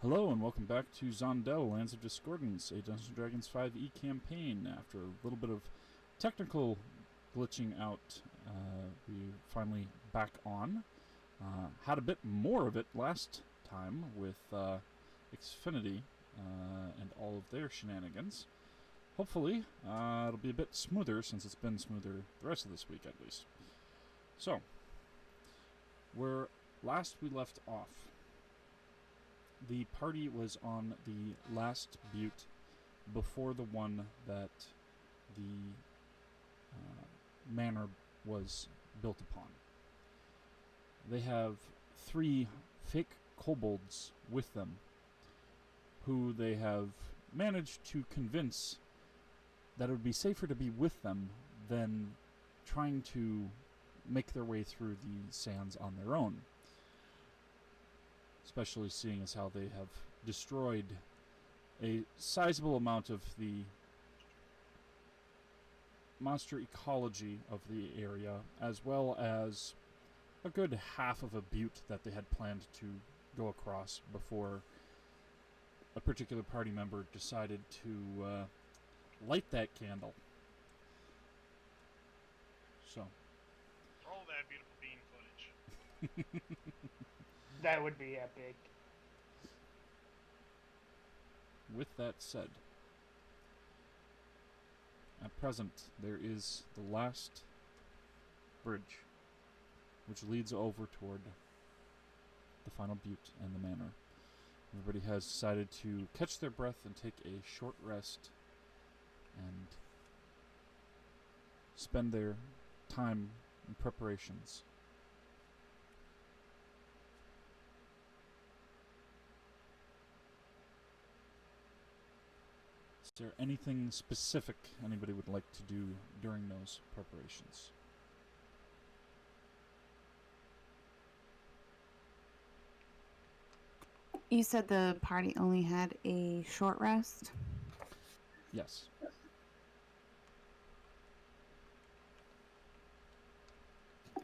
Hello and welcome back to Zondell, Lands of Discordance, a Dungeons & Dragons 5e campaign. After a little bit of technical glitching out, we're finally back on. Had a bit more of it last time with Xfinity and all of their shenanigans. Hopefully, it'll be a bit smoother since it's been smoother the rest of this week at least. So, where last we left off, the party was on the last butte before the one that the manor was built upon. They have 3 fake kobolds with them, who they have managed to convince that it would be safer to be with them than trying to make their way through the sands on their own. Especially seeing as how they have destroyed a sizable amount of the monster ecology of the area, as well as a good half of a butte that they had planned to go across before a particular party member decided to light that candle. So. Roll that beautiful bean footage. That would be epic. With that said, at present there is the last bridge, which leads over toward the final butte and the manor. Everybody has decided to catch their breath and take a short rest and spend their time in preparations. Is there anything specific anybody would like to do during those preparations? You said the party only had a short rest? Yes.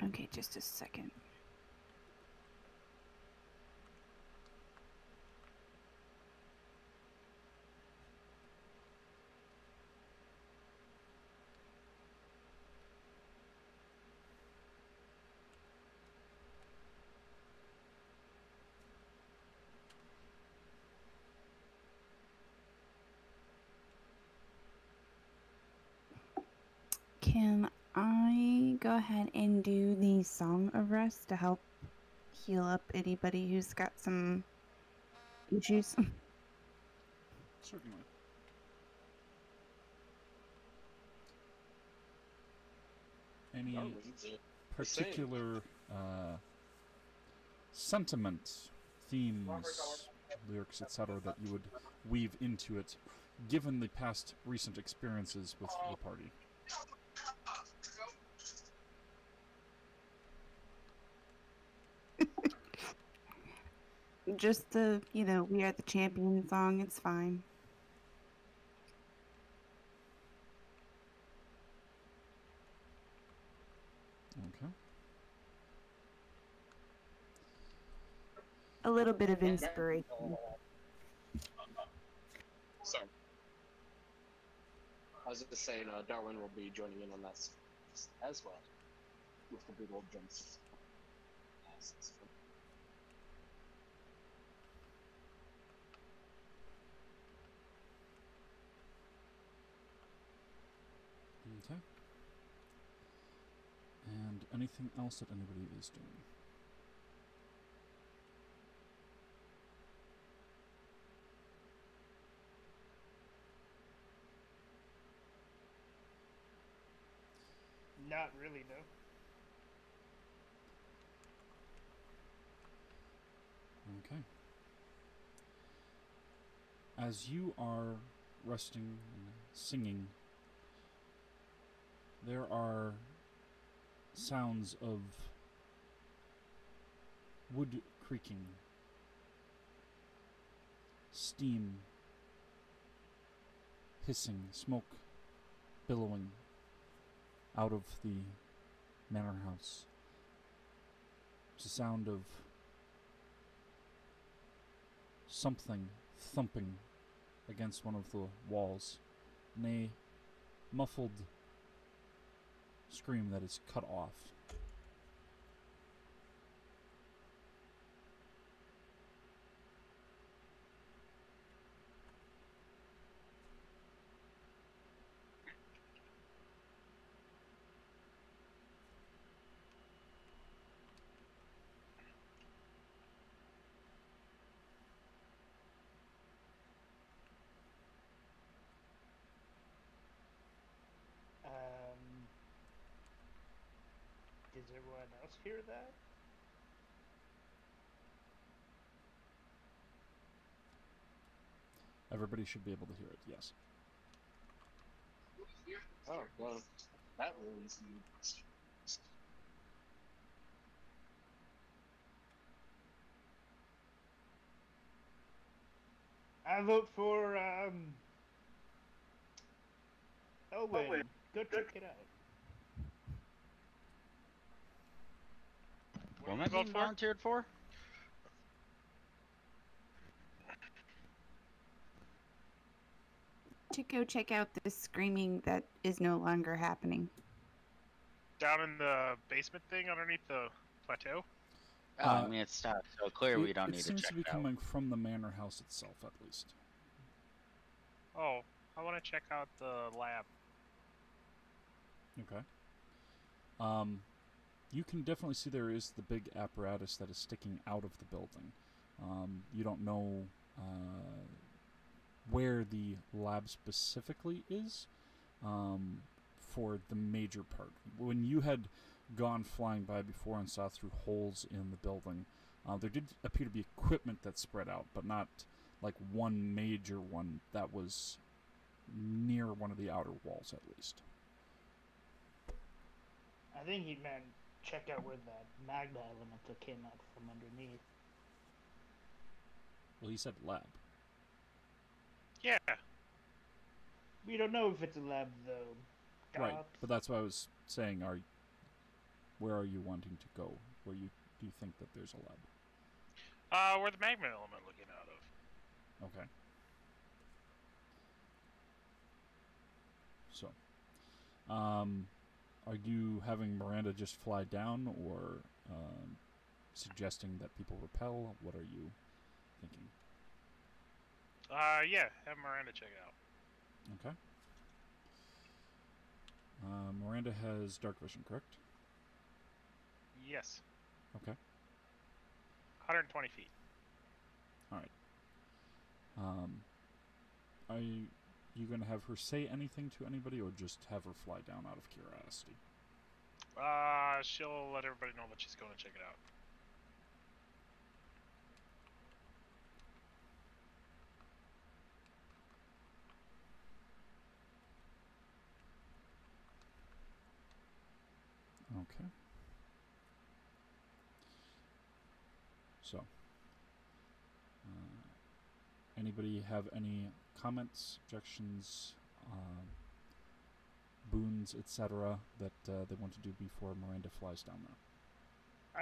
Okay, just a second. Can I go ahead and do the Song of Rest to help heal up anybody who's got some issues? Certainly. Any particular sentiment, themes, lyrics, etc. that you would weave into it, given the past recent experiences with the party? Just the, We Are the Champion song, it's fine. Okay. A little bit of inspiration. Sorry. I was just saying, Darwin will be joining in on that as well, with the big old drums. Okay. And anything else that anybody is doing? Not really, no. Okay. As you are resting and singing, there are sounds of wood creaking, steam hissing, smoke billowing out of the manor house. It's a sound of something thumping against one of the walls, and a muffled scream that is cut off. Does everyone else hear that? Everybody should be able to hear it, yes. Oh, well, that ruins me. I vote for Owen. Go check it out. What am I being volunteered for? To go check out the screaming that is no longer happening. Down in the basement thing underneath the plateau? Oh, I mean, it's stopped, so clear we don't need to check it seems to be it out. coming from the manor house itself, at least. Oh, I want to check out the lab. Okay. You can definitely see there is the big apparatus that is sticking out of the building. You don't know where the lab specifically is for the major part. When you had gone flying by before and saw through holes in the building, there did appear to be equipment that spread out, but not like one major one that was near one of the outer walls, at least. I think he meant check out where that magma elemental came out from underneath. Well, he said lab. Yeah. We don't know if it's a lab though. Right, but that's why I was saying, where are you wanting to go? Where do you think that there's a lab? Where the magma element looking out of. Okay. So, are you having Miranda just fly down, or suggesting that people repel? What are you thinking? Yeah, have Miranda check it out. Okay. Miranda has dark vision, correct? Yes. Okay. 120 feet. All right. Are you going to have her say anything to anybody, or just have her fly down out of curiosity? She'll let everybody know that she's going to check it out. Okay. So, anybody have any comments, objections, boons, etc., that they want to do before Miranda flies down there?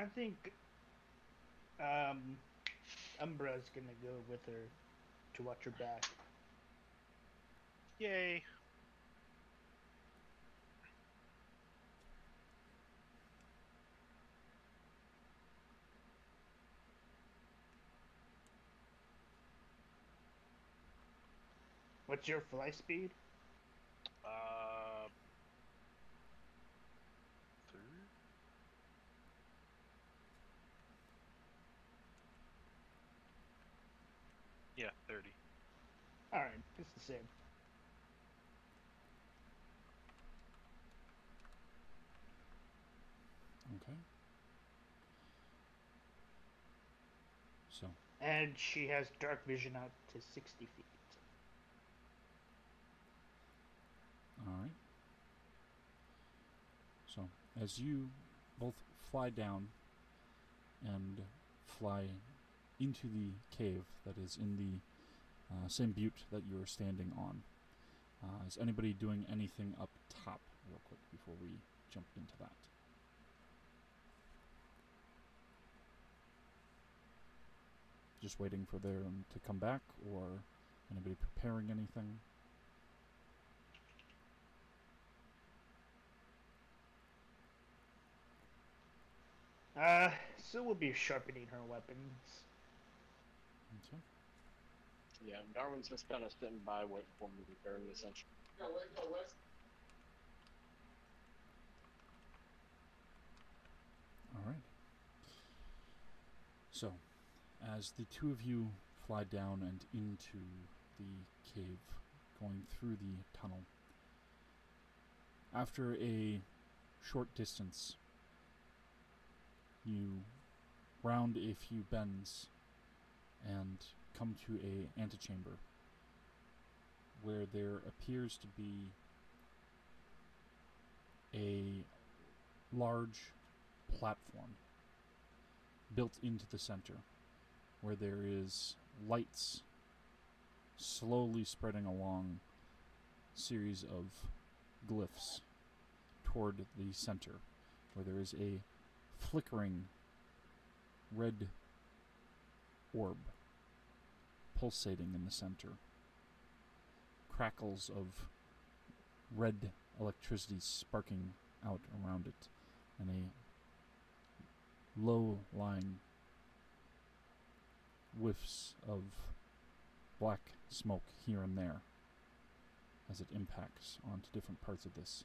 I think Umbra's gonna go with her to watch her back. Yay. What's your fly speed? 3? Yeah, 30. Alright, it's the same. Okay. So, And she has dark vision out to 60 feet. alright. So, as you both fly down and fly into the cave that is in the same butte that you are standing on, is anybody doing anything up top real quick before we jump into that? just waiting for them to come back, or anybody preparing anything? Sue will be sharpening her weapons. Okay. Yeah, Darwin's just kind of sitting by waiting for me to turn essentially. All right. So, as the two of you fly down and into the cave, going through the tunnel, after a short distance, you round a few bends and come to a antechamber where there appears to be a large platform built into the center, where there is lights slowly spreading along series of glyphs toward the center, where there is a flickering red orb pulsating in the center. Crackles of red electricity sparking out around it, and a low-lying whiffs of black smoke here and there as it impacts onto different parts of this.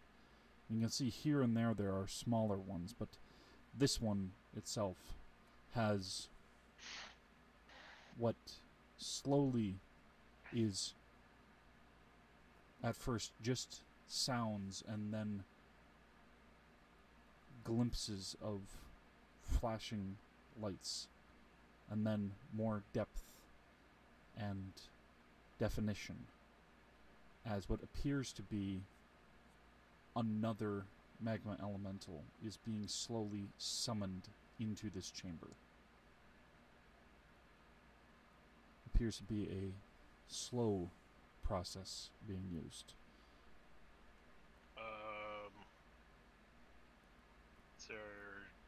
You can see here and there are smaller ones, but this one itself has what slowly is at first just sounds and then glimpses of flashing lights, and then more depth and definition as what appears to be another magma elemental is being slowly summoned into this chamber. Appears to be a slow process being used.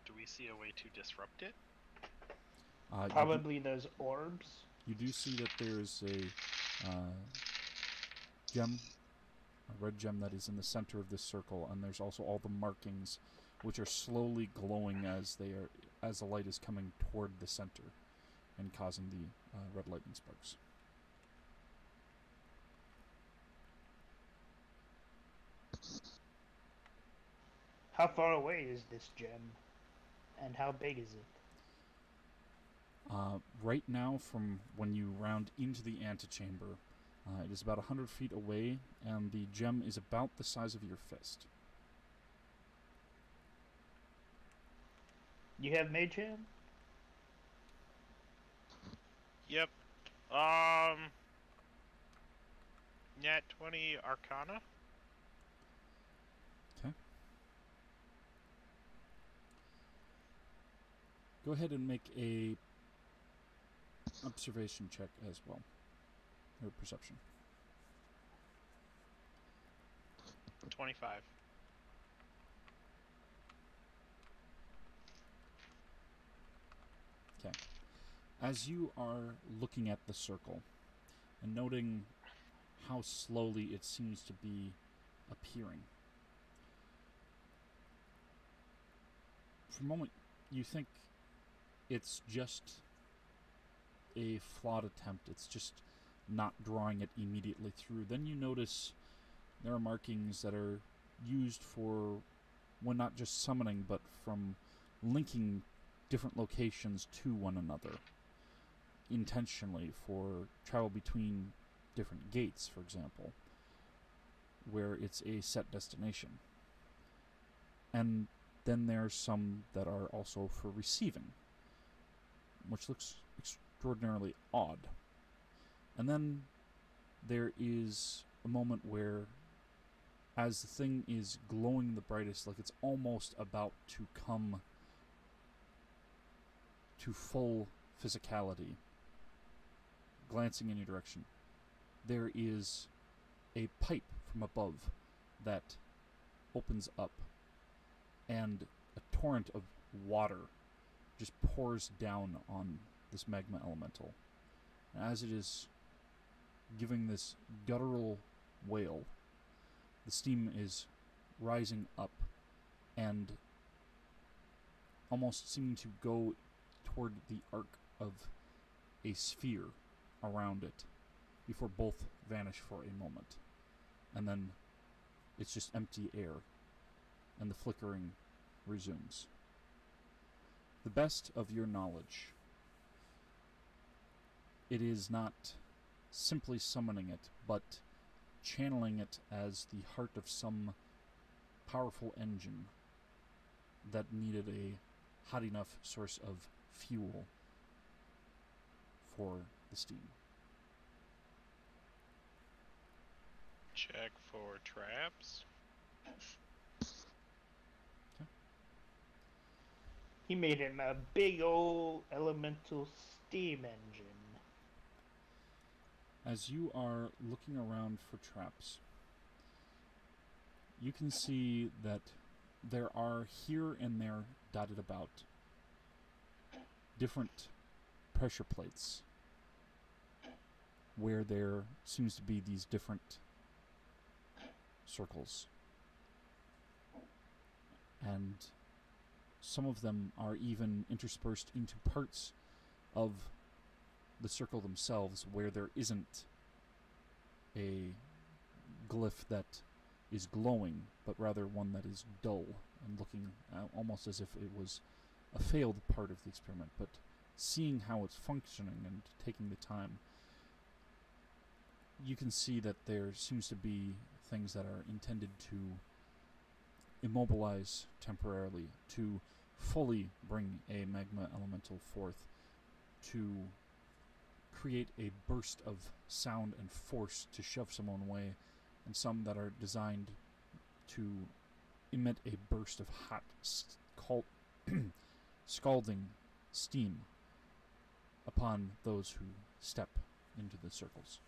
Do we see a way to disrupt it? Probably those orbs. You do see that there's a gem, a red gem that is in the center of this circle, and there's also all the markings, which are slowly glowing as the light is coming toward the center, and causing the red lightning sparks. How far away is this gem? And how big is it? Right now, from when you round into the antechamber, it is about 100 feet away, and the gem is about the size of your fist. You have mage hand? Yep. Nat 20 Arcana. Okay. Go ahead and make a observation check as well, or perception. 25. Okay. As you are looking at the circle and noting how slowly it seems to be appearing, for a moment you think it's just a flawed attempt. It's just not drawing it immediately through. Then you notice there are markings that are used for, well, not just summoning, but from linking different locations to one another intentionally for travel between different gates, for example, where it's a set destination. And then there's some that are also for receiving, which looks extraordinarily odd. And then there is a moment where, as the thing is glowing the brightest, like it's almost about to come to full physicality, glancing in your direction, there is a pipe from above that opens up, and a torrent of water just pours down on this magma elemental. And as it is giving this guttural wail, the steam is rising up and almost seeming to go toward the arc of a sphere around it before both vanish for a moment. And then it's just empty air, and the flickering resumes. The best of your knowledge, it is not simply summoning it, but channeling it as the heart of some powerful engine that needed a hot enough source of fuel for the steam. Check for traps. He made him a big old elemental steam engine. As you are looking around for traps, you can see that there are here and there dotted about different pressure plates where there seems to be these different circles. And some of them are even interspersed into parts of the circle themselves where there isn't a glyph that is glowing, but rather one that is dull and looking almost as if it was a failed part of the experiment. But seeing how it's functioning and taking the time, you can see that there seems to be things that are intended to immobilize temporarily, to fully bring a magma elemental forth, to create a burst of sound and force to shove someone away, and some that are designed to emit a burst of hot, scalding steam upon those who step into the circles.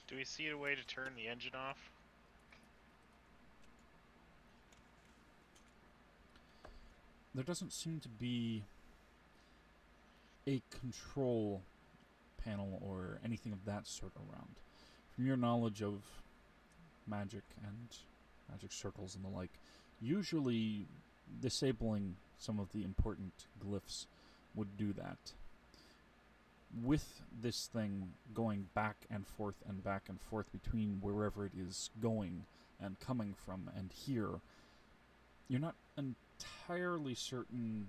Do we see a way to turn the engine off? There doesn't seem to be a control panel or anything of that sort around. From your knowledge of magic and magic circles and the like, usually disabling some of the important glyphs would do that. With this thing going back and forth between wherever it is going and coming from and here, you're not entirely certain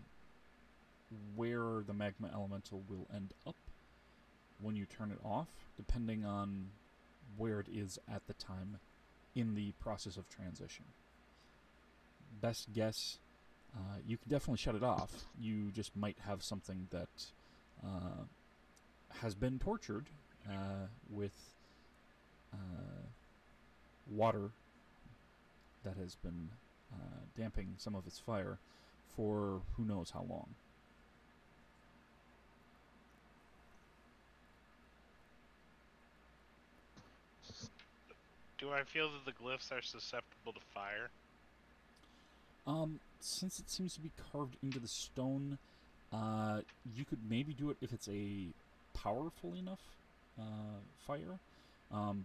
where the magma elemental will end up when you turn it off, depending on where it is at the time in the process of transition. Best guess, you can definitely shut it off. You just might have something that has been tortured with water that has been damping some of its fire for who knows how long. Do I feel that the glyphs are susceptible to fire? Since it seems to be carved into the stone, you could maybe do it if it's a powerful enough fire,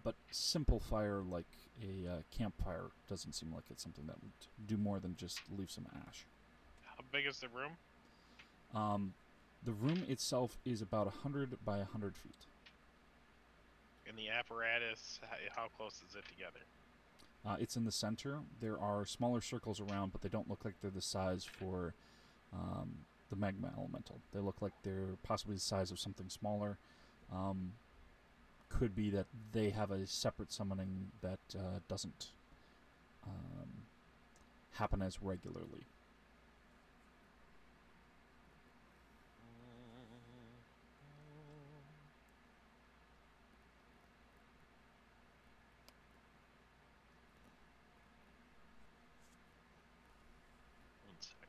but simple fire like a campfire doesn't seem like it's something that would do more than just leave some ash. How big is the room? The room itself is about 100 by 100 feet. And the apparatus, how close is it together? It's in the center. There are smaller circles around, but they don't look like they're the size for the magma elemental. They look like they're possibly the size of something smaller. Could be that they have a separate summoning that doesn't happen as regularly. One sec.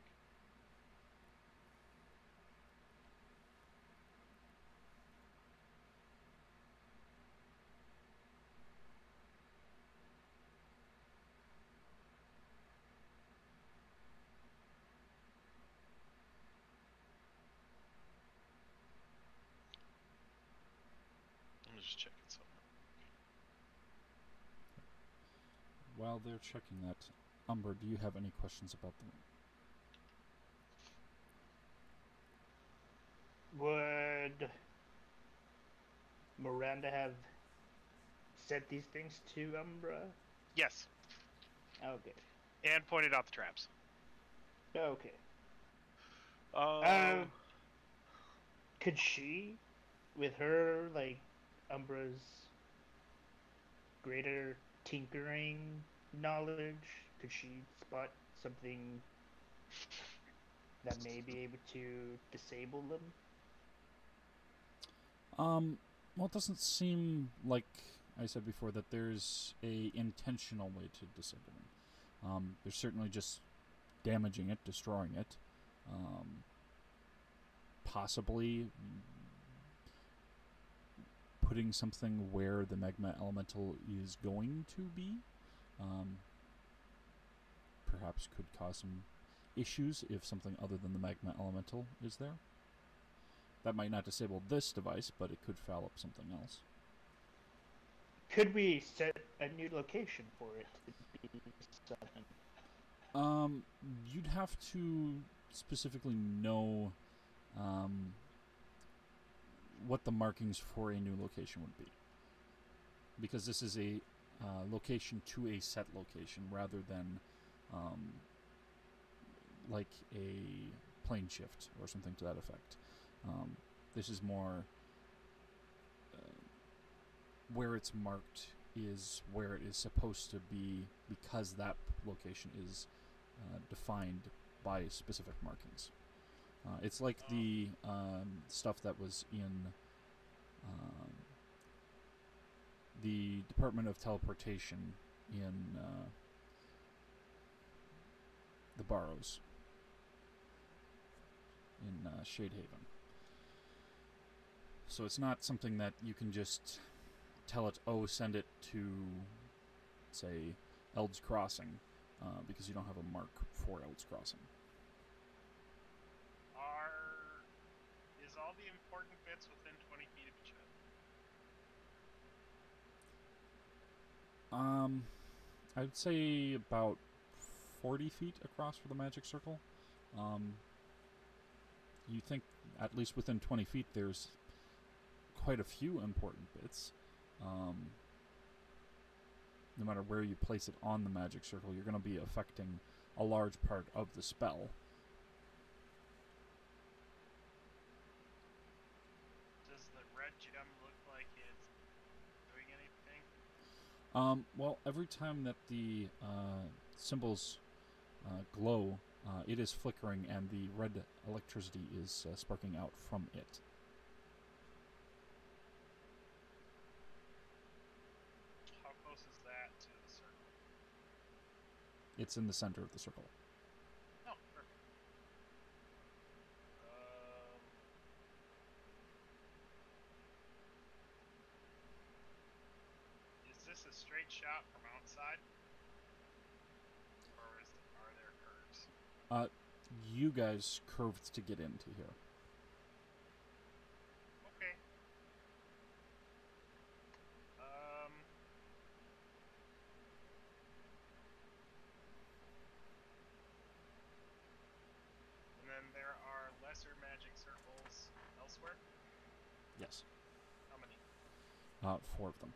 while they're checking that, Umber, do you have any questions about them? Would Miranda have said these things to Umbra? Yes, Okay. and pointed out the traps. Okay. Oh. Could she, with her, like, Umbra's greater tinkering knowledge, could she spot something that may be able to disable them? Well, it doesn't seem like I said before that there's a intentional way to disable them. There's certainly just damaging it, destroying it. Possibly putting something where the magma elemental is going to be. Perhaps could cause some issues if something other than the magma elemental is there. That might not disable this device, but it could foul up something else. Could we set a new location for it to be summoned? You'd have to specifically know what the markings for a new location would be. Because this is a location to a set location rather than like a plane shift or something to that effect. This is more where it's marked is where it is supposed to be because that location is defined by specific markings. It's like the stuff that was in the Department of Teleportation in the Barrows in Shadehaven. So it's not something that you can just tell it, oh, send it to, say, Eld's Crossing, because you don't have a mark for Eld's Crossing. Is all the important bits within 20 feet of each other? I would say about 40 feet across for the magic circle. You think at least within 20 feet there's quite a few important bits. No matter where you place it on the magic circle, you're going to be affecting a large part of the spell. Does the red gem look like it's doing anything? Well, every time that the symbols glow, it is flickering and the red electricity is sparking out from it. How close is that to the circle? It's in the center of the circle. Oh, perfect. Is this a straight shot from outside? Or are there curves? You guys curved to get into here. Okay. And then there are lesser magic circles elsewhere? Yes. How many? 4 of them.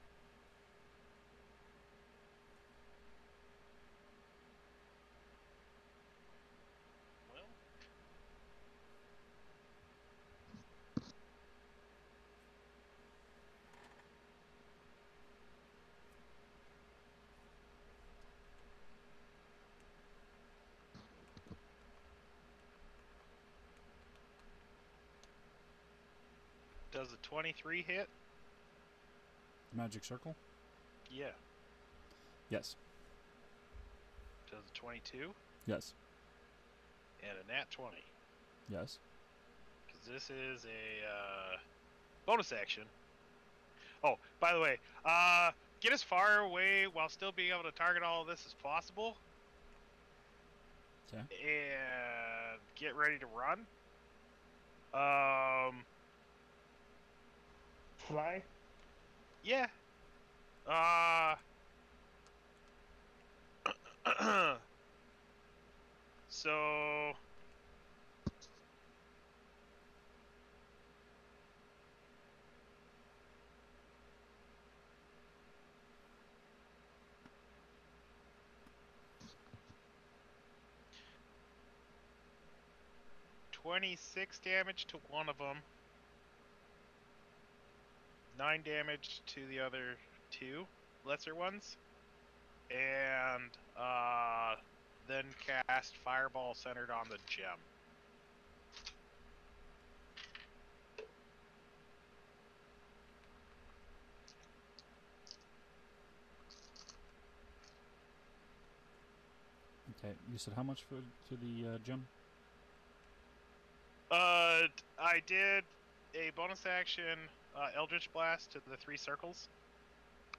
Well, does a 23 hit? Magic circle? Yeah. Yes. Does a 22? Yes. And a nat 20. Yes. Because this is a bonus action. Oh, by the way, get as far away while still being able to target all of this as possible. Okay. And get ready to run. Fly? Yeah. So. "26 damage to one of them, 9 damage to the other 2 lesser ones, and then cast Fireball centered on the gem." Okay, you said how much to the gem? I did a bonus action Eldritch Blast to the 3 circles.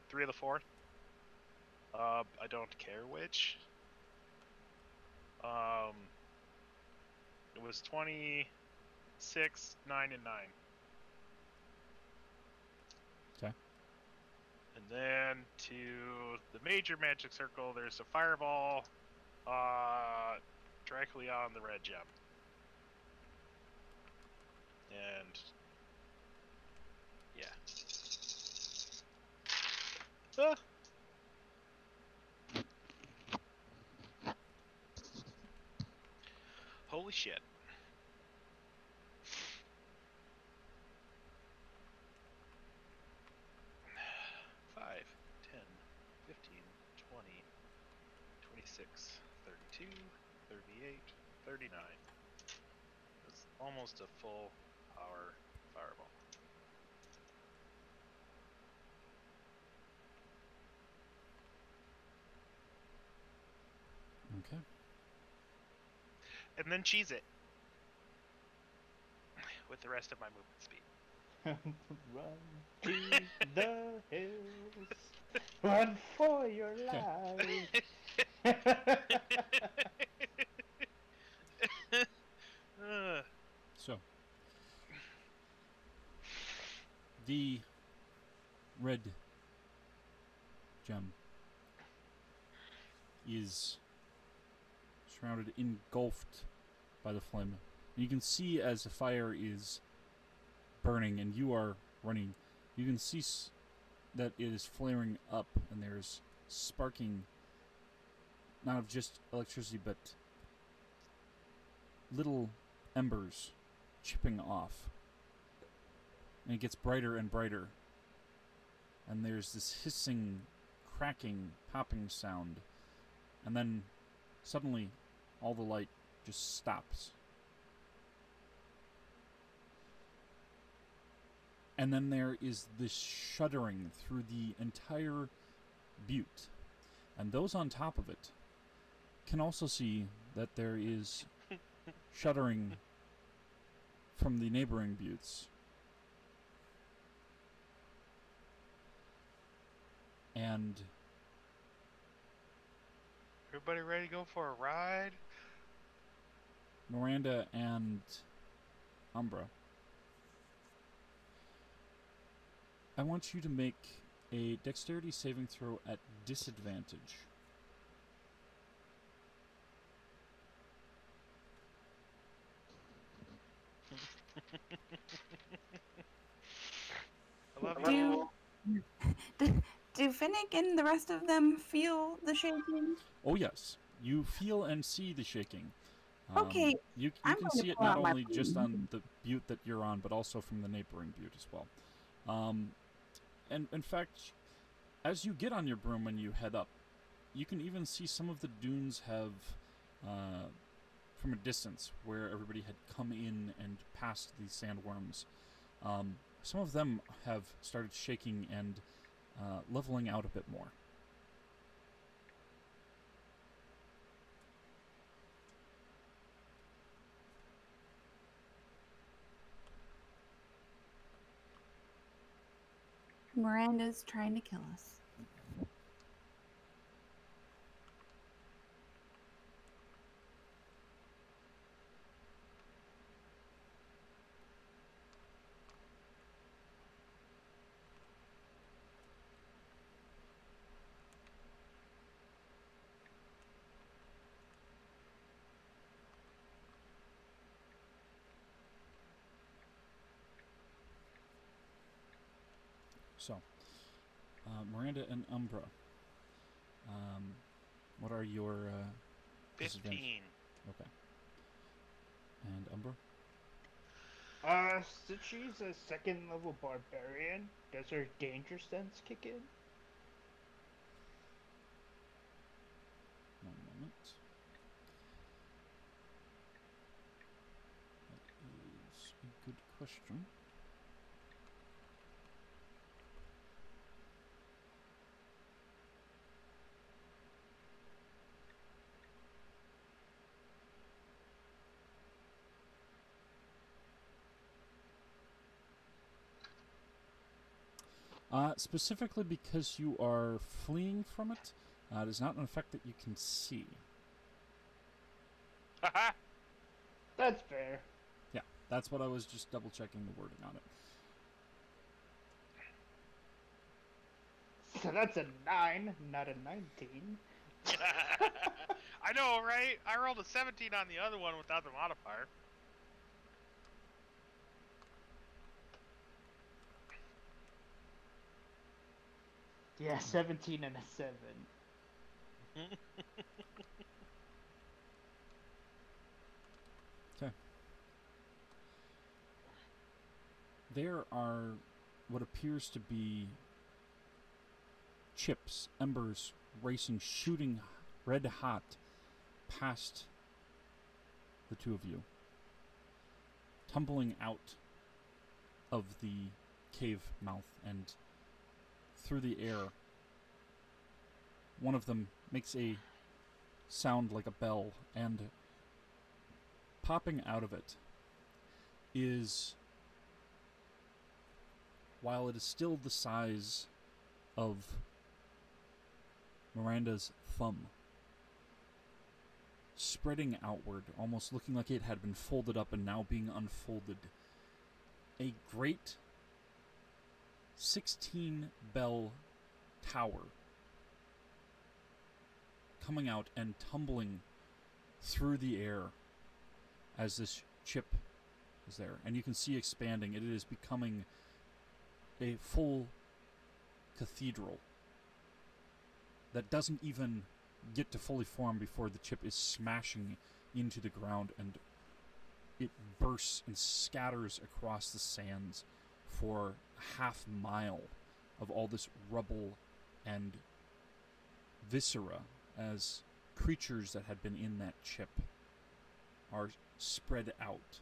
3 of the 4. I don't care which. It was 26, 9, and 9. Okay. And then to the major magic circle, there's a fireball directly on the red gem. And yeah. Ah. Holy shit. Five, 10, 15, 20, 26, 32, 38, 39. That's almost a full power fireball. Okay. And then cheese it with the rest of my movement speed. Run to the hills. Run for your life. So, the red gem is surrounded, engulfed by the flame. And you can see as the fire is burning and you are running, you can see that it is flaring up and there's sparking, not of just electricity, but little embers chipping off. And it gets brighter and brighter. And there's this hissing, cracking, popping sound. And then, suddenly, all the light just stops. And then there is this shuddering through the entire butte. And those on top of it can also see that there is shuddering from the neighboring buttes. And Everybody ready to go for a ride? Miranda and Umbra, I want you to make a dexterity saving throw at disadvantage. I love you. Do Finnick and the rest of them feel the shaking? Oh yes, you feel and see the shaking. Okay, You I'm can going see to it pull not out my only just phone. on the butte that you're on, but also from the neighboring butte as well. And in fact, as you get on your broom and you head up, you can even see some of the dunes have, from a distance, where everybody had come in and passed these sandworms. Some of them have started shaking and leveling out a bit more. Miranda's trying to kill us. So, Miranda and Umbra. What are your 15. Okay. And Umbra? Since she's a second level barbarian, does her danger sense kick in? One moment. That is a good question. Specifically because you are fleeing from it, it is not an effect that you can see. Haha! That's fair. Yeah, that's what I was just double checking the wording on it. So that's a 9, not a 19. I know, right? I rolled a 17 on the other one without the modifier. Yeah, 17 and a 7. Okay. There are what appears to be chips, embers, racing, shooting red hot past the two of you, tumbling out of the cave mouth and through the air. One of them makes a sound like a bell, and popping out of it is, while it is still the size of Miranda's thumb, spreading outward, almost looking like it had been folded up and now being unfolded, a great 16-bell tower coming out and tumbling through the air as this chip is there. And you can see expanding. It is becoming a full cathedral that doesn't even get to fully form before the chip is smashing into the ground, and it bursts and scatters across the sands for a half mile of all this rubble and viscera, as creatures that had been in that chip are spread out.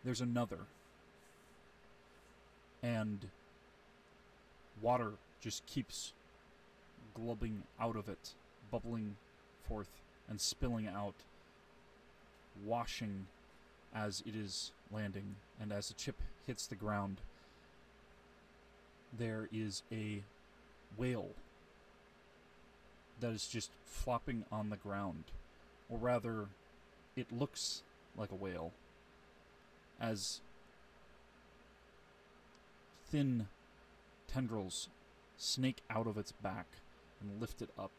There's another, and water just keeps glubbing out of it, bubbling forth and spilling out, washing as it is landing. And as the chip hits the ground, there is a whale that is just flopping on the ground. Or rather, it looks like a whale, as thin tendrils snake out of its back and lift it up,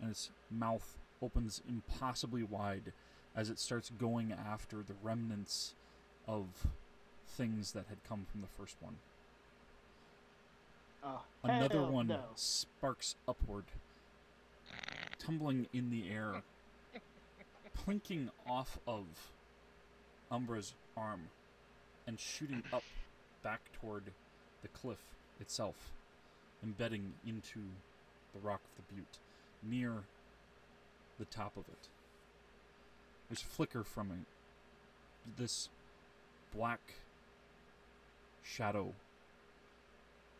and its mouth opens impossibly wide as it starts going after the remnants of things that had come from the first one. Oh, Another hell one no. sparks upward, tumbling in the air, plinking off of Umbra's arm and shooting up back toward the cliff itself, embedding into the rock of the butte, near the top of it. There's flicker from it, this black shadow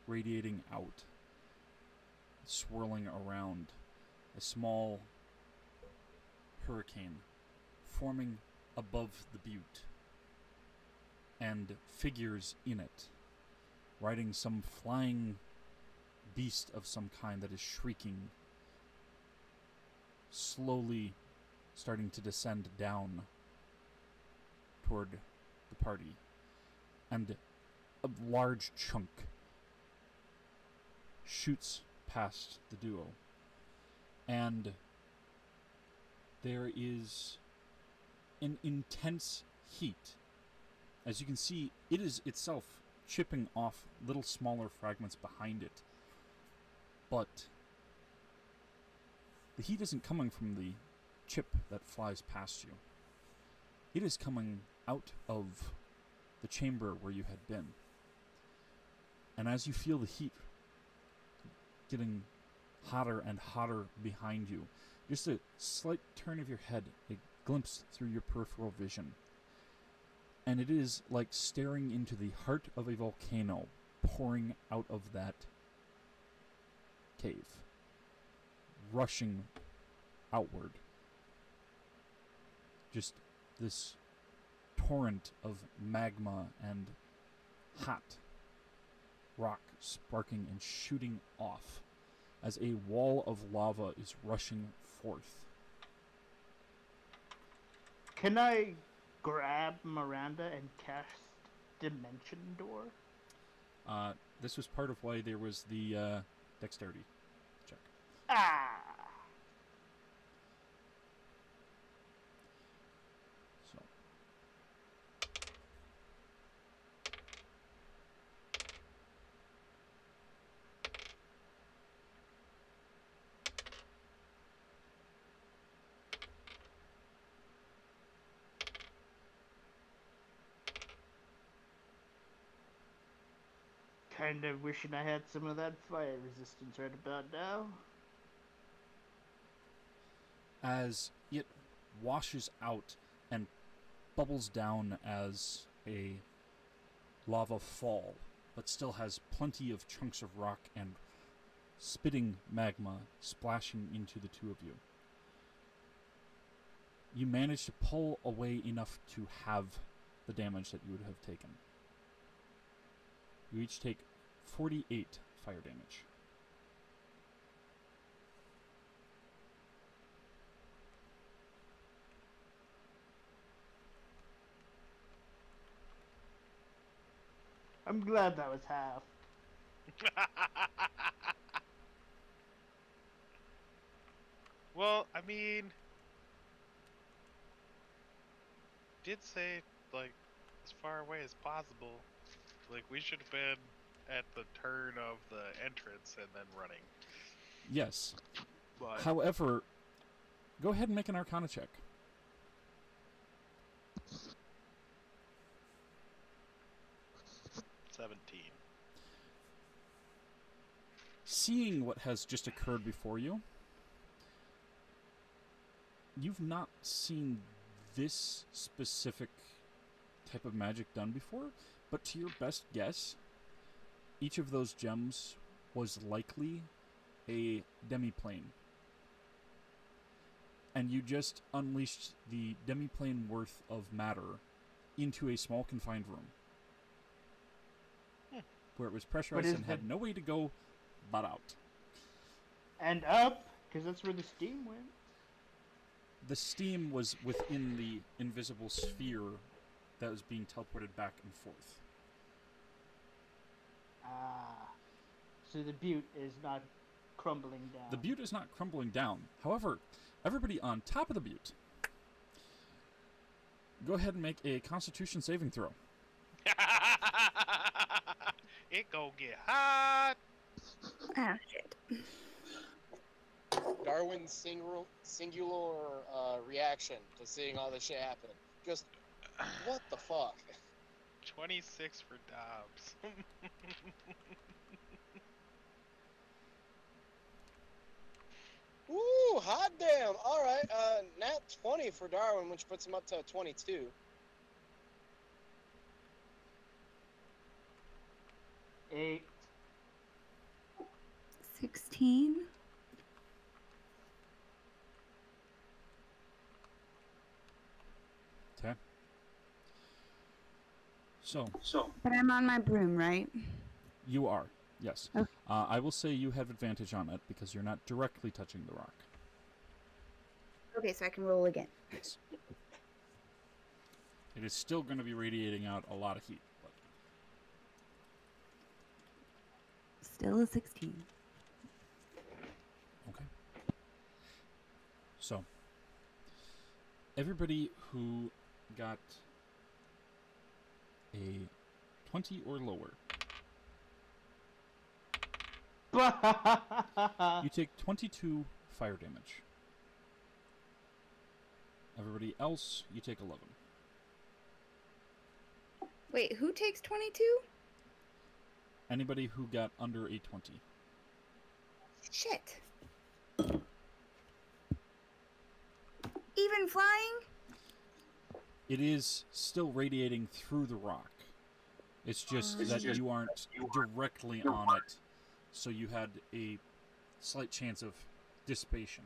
radiating out, swirling around, a small hurricane forming above the butte, and figures in it, riding some flying beast of some kind that is shrieking, slowly starting to descend down toward the party. And a large chunk shoots past the duo, and there is an intense heat. As you can see, it is itself chipping off little smaller fragments behind it. But the heat isn't coming from the chip that flies past you. It is coming out of the chamber where you had been. And as you feel the heat getting hotter and hotter behind you, just a slight turn of your head, a glimpse through your peripheral vision. And it is like staring into the heart of a volcano pouring out of that cave, rushing outward. Just this torrent of magma and hot rock sparking and shooting off as a wall of lava is rushing forth. Can I grab Miranda and cast Dimension Door? This was part of why there was the dexterity check. Ah! So. Kind of wishing I had some of that fire resistance right about now. As it washes out and bubbles down as a lava fall, but still has plenty of chunks of rock and spitting magma splashing into the two of you. You manage to pull away enough to have the damage that you would have taken. You each take 48 fire damage. I'm glad that was half. Well, I mean, did say like as far away as possible. Like we should have been at the turn of the entrance and then running. Yes. But However, go ahead and make an Arcana check. Seeing what has just occurred before you, you've not seen this specific type of magic done before, but to your best guess, each of those gems was likely a demiplane. And you just unleashed the demiplane worth of matter into a small confined room. Where it was pressurized and had no way to go but out. And up, because that's where the steam went. The steam was within the invisible sphere that was being teleported back and forth. Ah. So the butte is not crumbling down. The butte is not crumbling down. However, everybody on top of the butte, go ahead and make a Constitution saving throw. It gon' get hot. Ah, shit. Darwin's singular reaction to seeing all this shit happen. Just, what the fuck? 26 for Dobbs. Woo, hot damn. Alright, nat 20 for Darwin, which puts him up to 22. 8. 16. Okay. So But I'm on my broom, right? you are, yes. Okay. I will say you have advantage on it because you're not directly touching the rock. Okay, so I can roll again. Yes. It is still going to be radiating out a lot of heat. But Still a 16. okay. So, everybody who got a 20 or lower. You take 22 fire damage. Everybody else, you take 11. Wait, who takes 22? Anybody who got under a 20. Shit. Even flying? It is still radiating through the rock. It's just that you aren't directly on it, so you had a slight chance of dissipation.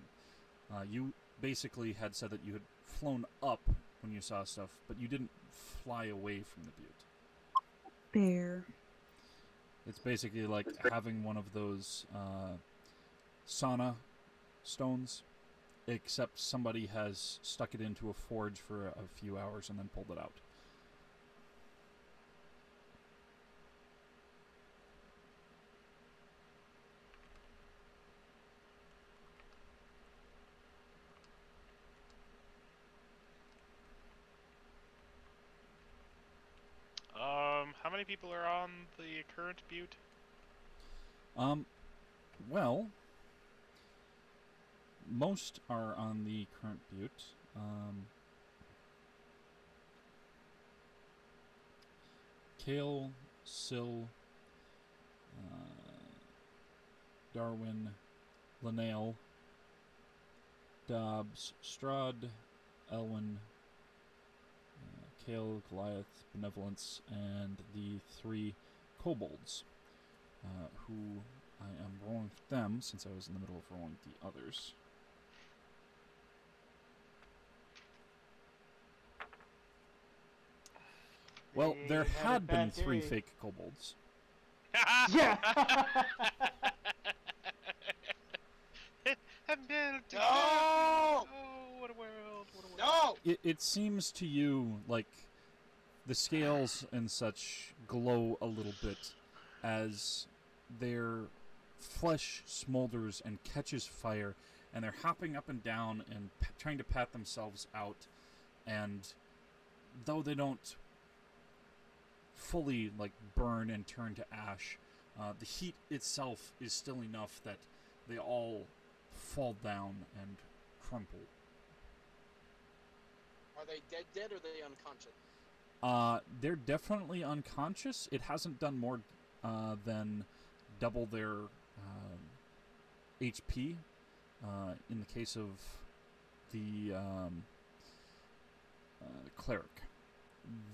You basically had said that you had flown up when you saw stuff, but you didn't fly away from the butte. Fair. It's basically like having one of those sauna stones, except somebody has stuck it into a forge for a few hours and then pulled it out. How many people are on the current butte? Well, most are on the current butte. Kale, Syl, Darwin, Linnell, Dobbs, Strahd, Elwyn, Kale, Goliath, Benevolence, and the 3 kobolds, who I am rolling with them since I was in the middle of rolling the others. Well, there had been 3 fake kobolds. Yeah. No! Oh, what a world! What a world! No! It seems to you like the scales and such glow a little bit as their flesh smolders and catches fire, and they're hopping up and down and trying to pat themselves out, and though they don't fully like burn and turn to ash, the heat itself is still enough that they all fall down and crumple. Are they dead, or are they unconscious? They're definitely unconscious. It hasn't done more than double their HP. In the case of the cleric,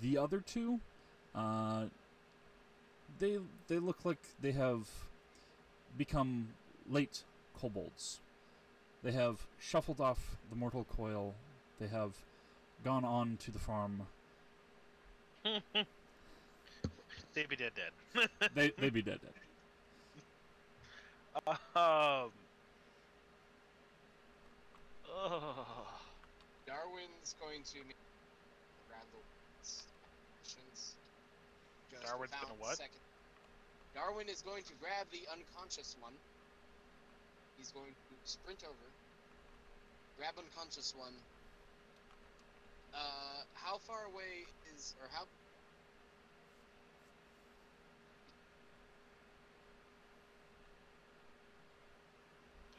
the other 2, they look like they have become late kobolds. They have shuffled off the mortal coil. They have gone on to the farm. They be dead. They be dead. Darwin's going to grab the missions. Darwin's gonna what? Darwin is going to grab the unconscious one. He's going to sprint over, grab unconscious one. How far away is, or how?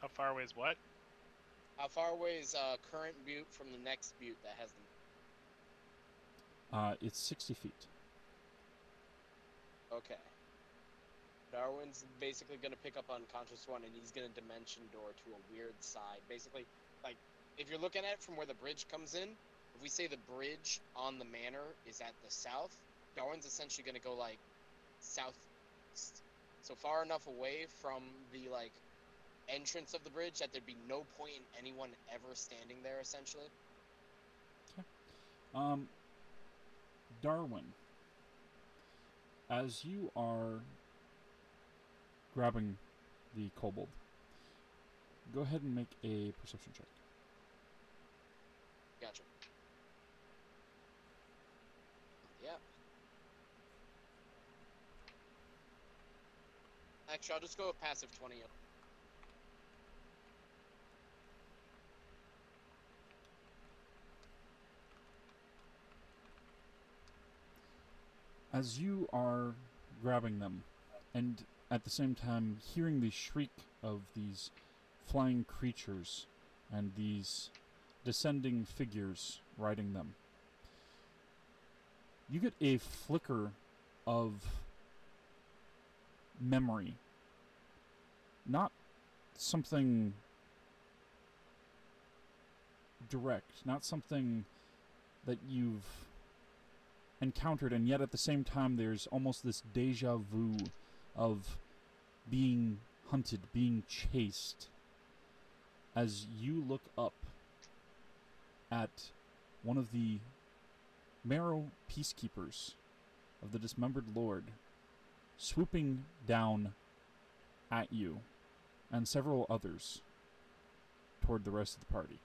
How far away is what? How far away is current butte from the next butte that has them? It's 60 feet. Okay. Darwin's basically going to pick up unconscious one, and he's going to dimension door to a weird side. Basically, like, if you're looking at it from where the bridge comes in, if we say the bridge on the manor is at the south, Darwin's essentially going to go, like, southeast. So far enough away from the, like, entrance of the bridge that there'd be no point in anyone ever standing there, essentially. Okay. Darwin, as you are grabbing the kobold, go ahead and make a perception check. Gotcha. Yep. Actually, I'll just go with passive 20. as you are grabbing them, and at the same time hearing the shriek of these flying creatures and these descending figures riding them, you get a flicker of memory. Not something direct, not something that you've encountered, and yet at the same time there's almost this deja vu of being hunted, being chased, as you look up at one of the Marrow peacekeepers of the Dismembered Lord swooping down at you and several others toward the rest of the party.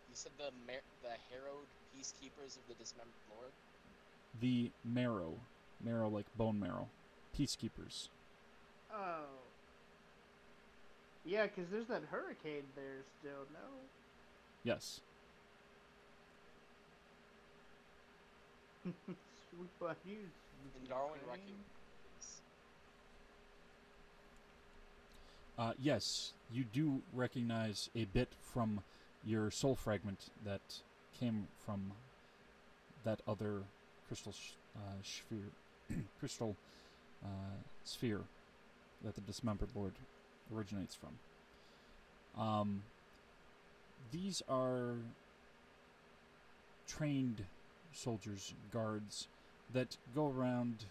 You said the harrowed peacekeepers of the Dismembered Lord? The Marrow. Marrow like bone marrow. Peacekeepers. Oh. Yeah, because there's that hurricane there still, no? Yes. Swoop on you. And Darwin Ukraine. recognizes. Yes, you do recognize a bit from your soul fragment that came from that other crystal sphere that the Dismembered Lord originates from. These are trained soldiers, guards, that go around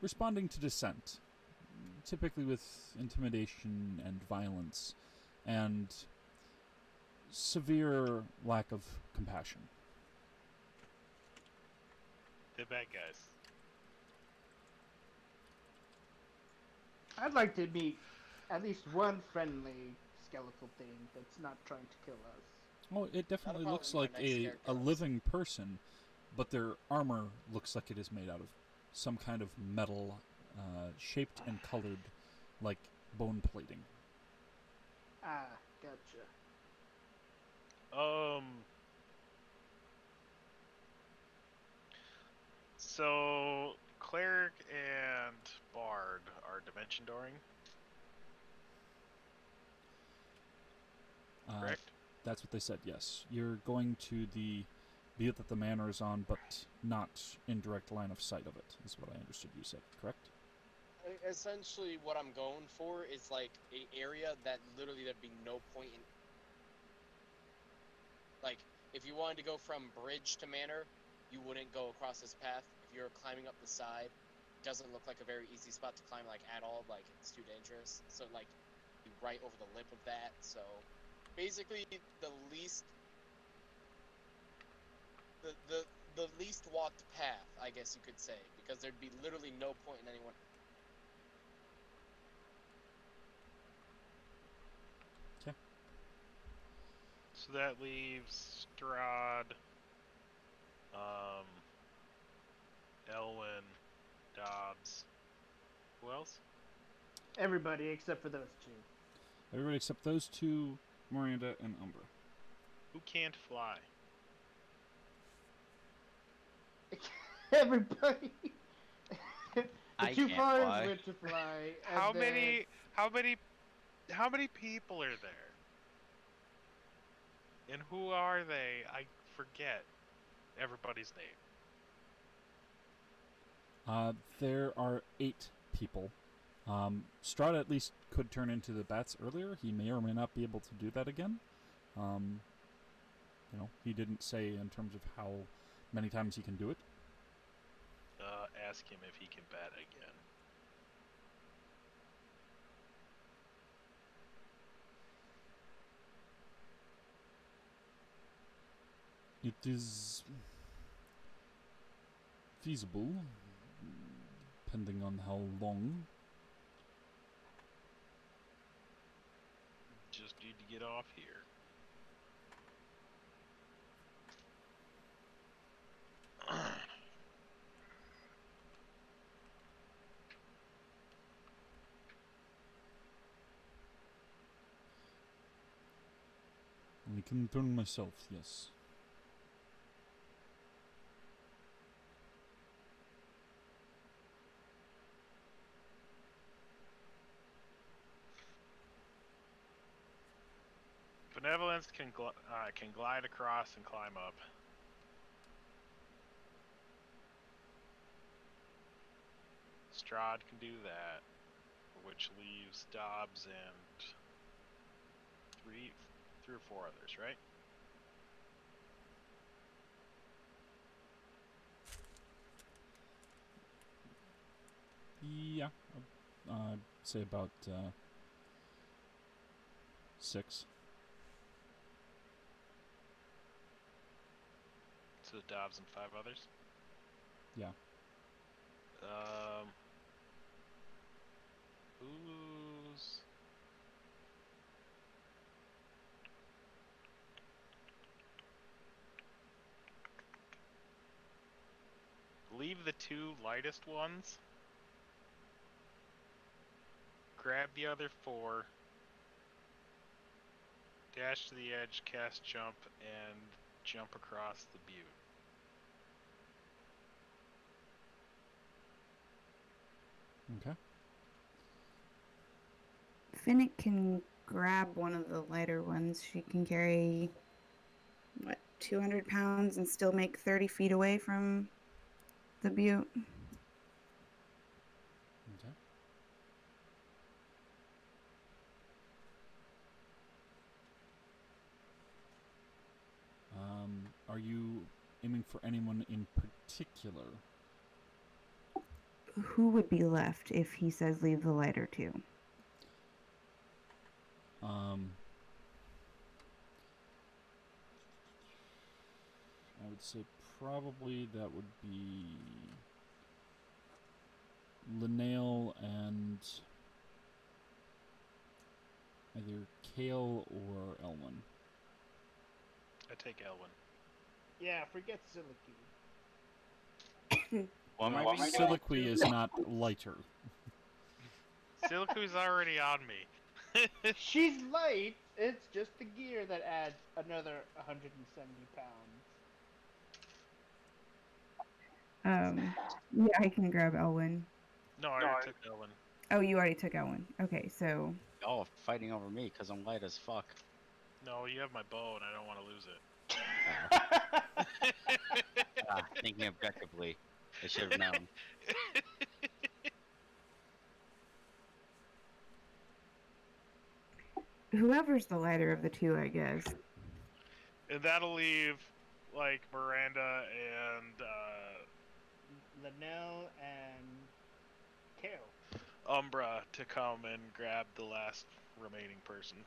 responding to dissent, typically with intimidation and violence, and severe lack of compassion. The bad guys. I'd like to meet at least one friendly skeletal thing that's not trying to kill us. Oh, it definitely That'll looks probably like be my next a character. living person, but their armor looks like it is made out of some kind of metal, shaped and colored like bone plating. Ah, gotcha. So cleric and bard are dimension dooring, correct? That's what they said, yes. You're going to the butte that the manor is on, but not in direct line of sight of it, is what I understood you said, correct? Essentially, what I'm going for is like a area that literally there'd be no point in. Like, if you wanted to go from bridge to manor, you wouldn't go across this path. If you're climbing up the side, it doesn't look like a very easy spot to climb, like at all. Like, it's too dangerous. So, like, be right over the lip of that. So, basically, the least walked path, I guess you could say, because there'd be literally no point in anyone. So that leaves Strahd, Elwyn, Dobbs. Who else? Everybody except for those two. Everybody except those two, Miranda and Umbra. Who can't fly? Everybody. The I two can't farms fly. went to fly. How and many people are there? And who are they? I forget everybody's name. There are 8 people. Strahd at least could turn into the bats earlier. He may or may not be able to do that again. He didn't say in terms of how many times he can do it. Ask him if he can bat again. It is feasible, depending on how long. Just need to get off here. I can turn myself, yes. Benevolence can glide across and climb up. Strahd can do that, which leaves Dobbs and three or four others, right? Yeah, I'd say about 6. So Dobbs and 5 others. Yeah. Who's... Leave the 2 lightest ones. Grab the other 4. Dash to the edge, cast jump, and jump across the butte. Okay. Finnick can grab one of the lighter ones. She can carry, 200 pounds and still make 30 feet away from the butte. Okay. Are you aiming for anyone in particular? Who would be left if he says leave the lighter too? I would say probably that would be Linnell and either Kale or Elwyn. I take Elwyn. Yeah, forget Silicky. What am I being Soliloquy is not lighter. Siliku's already on me. She's light. It's just the gear that adds another 170 pounds. Yeah, I can grab Elwyn. No, I already took Elwyn. Oh, you already took Elwyn. Okay, so Y'all fighting over me because I'm light as fuck. No, you have my bow and I don't want to lose it. Thinking objectively, I should have known. whoever's the lighter of the 2, I guess. And that'll leave, like, Miranda and, Linnell and Kale. Umbra to come and grab the last remaining person.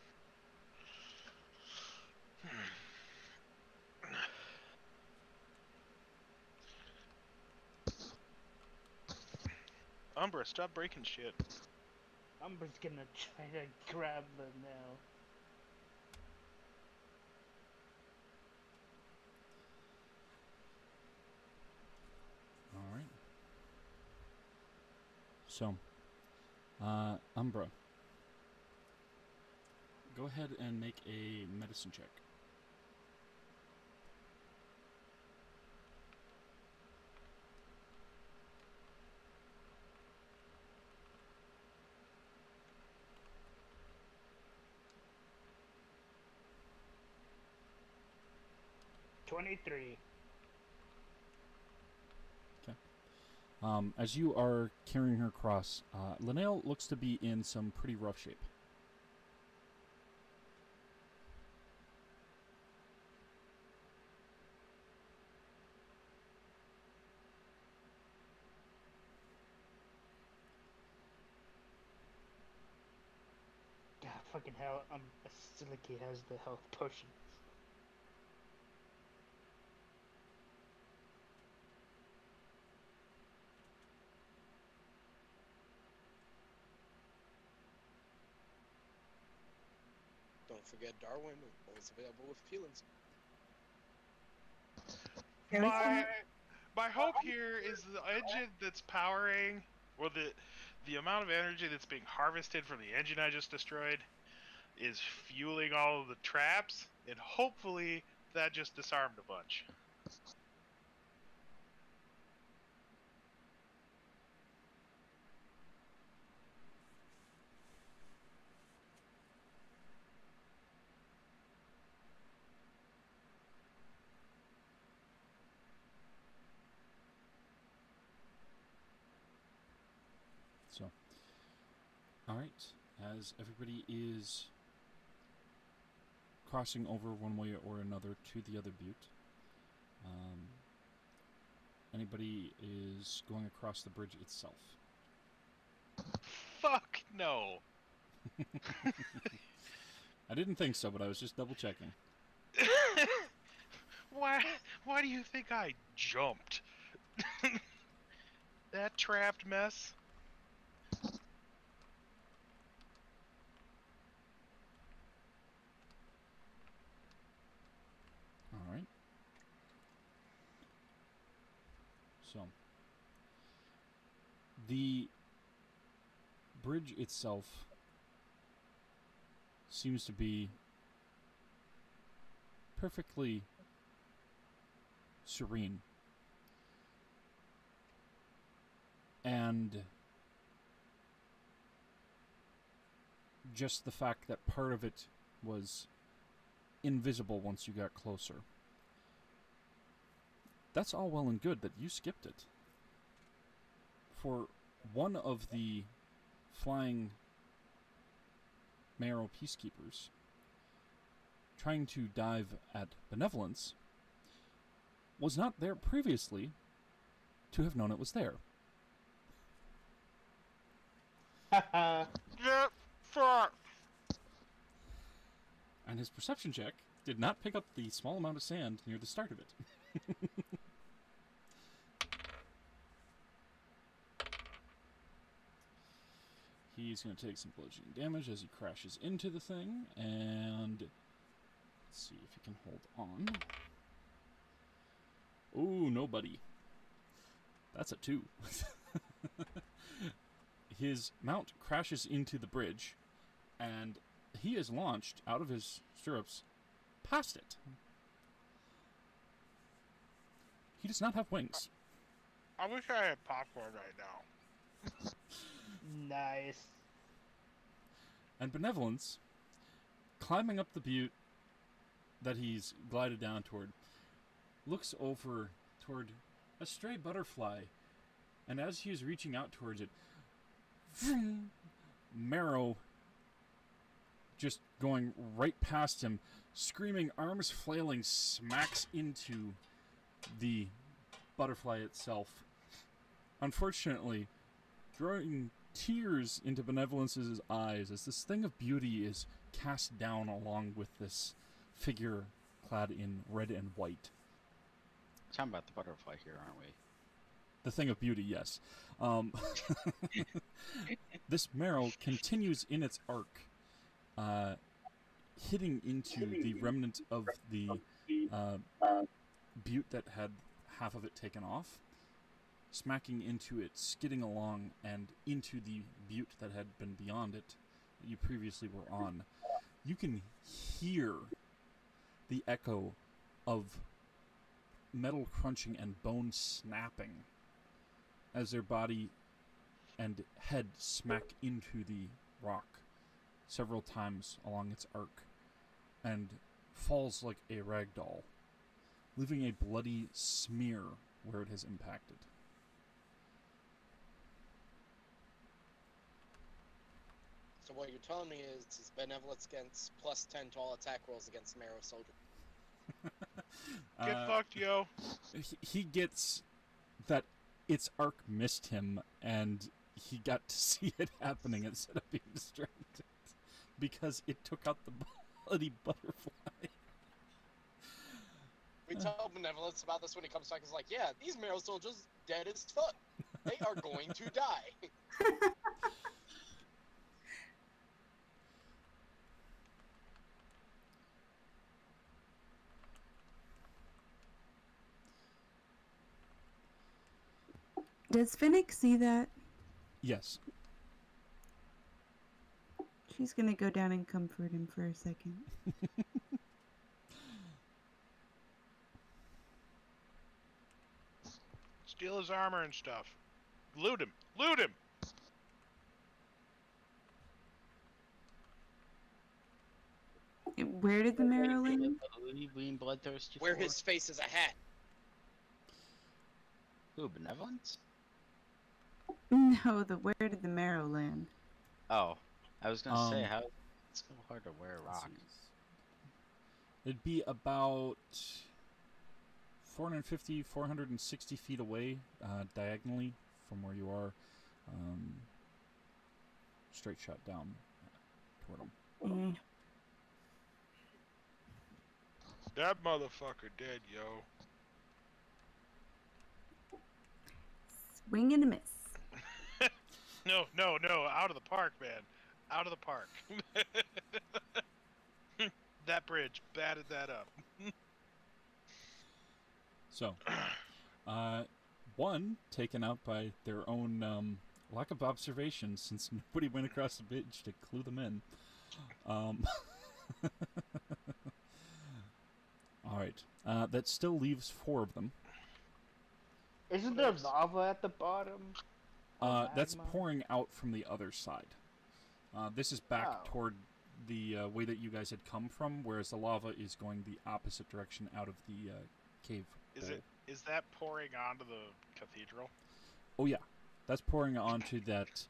Umbra, stop breaking shit. Umbra's gonna try to grab Linnell. Alright. So, Umbra. Go ahead and make a medicine check. $23. As you are carrying her across, Linnell looks to be in some pretty rough shape. God, fucking hell, Silicky has the health potions. Don't forget Darwin, always available with feelings. My hope here is the engine that's powering, or the amount of energy that's being harvested from the engine I just destroyed is fueling all of the traps, and hopefully that just disarmed a bunch. So, all right, as everybody is crossing over one way or another to the other butte, anybody is going across the bridge itself. Fuck no. I didn't think so, but I was just double checking. Why do you think I jumped? That trapped mess. All right. So, the bridge itself seems to be perfectly serene. And just the fact that part of it was invisible once you got closer. That's all well and good that you skipped it. For one of the flying Marrow peacekeepers trying to dive at Benevolence was not there previously to have known it was there. Yeah, fuck. And his perception check did not pick up the small amount of sand near the start of it. He's going to take some bludgeoning damage as he crashes into the thing, and let's see if he can hold on. Ooh, nobody. That's a 2. His mount crashes into the bridge, and he is launched out of his stirrups past it. He does not have wings. I wish I had popcorn right now. Nice. And Benevolence, climbing up the butte that he's glided down toward, looks over toward a stray butterfly, and as he is reaching out towards it, Marrow just going right past him, screaming, arms flailing, smacks into the butterfly itself. Unfortunately, throwing tears into Benevolence's eyes as this thing of beauty is cast down along with this figure clad in red and white. Talking about the butterfly here, aren't we? The thing of beauty, yes. This Marrow continues in its arc, hitting into the remnant of the butte that had half of it taken off, smacking into it, skidding along, and into the butte that had been beyond it that you previously were on. You can hear the echo of metal crunching and bone snapping as their body and head smack into the rock several times along its arc and falls like a rag doll, leaving a bloody smear where it has impacted. So what you're telling me is Benevolence against +10 to all attack rolls against Marrow Soldier. Get fucked, yo. He gets that its arc missed him, and he got to see it happening instead of being distracted because it took out the bloody butterfly. We tell Benevolence about this when he comes back. He's like, yeah, these Marrow Soldiers dead as fuck. They are going to die. Does Finnick see that? Yes. She's gonna go down and comfort him for a second. Steal his armor and stuff. Loot him. Loot him. Where did the marrow land? Being bloodthirsty Where for? his face is a hat. Who, benevolence? No, where did the marrow land? Oh, I was gonna say, Um, how it's so hard to wear a let's rock. see. It'd be about 450, 460 feet away, diagonally from where you are. Straight shot down toward him. Mm. That motherfucker dead, yo. Swing and a miss. No, out of the park, man. Out of the park. That bridge batted that up. So, one taken out by their own lack of observation, since nobody went across the bridge to clue them in. All right, that still leaves 4 of them. Isn't there lava at the bottom? That's Magma? pouring out from the other side. This is back Oh. toward the way that you guys had come from, whereas the lava is going the opposite direction out of the cave. hole. Is that pouring onto the cathedral? Oh yeah, that's pouring onto that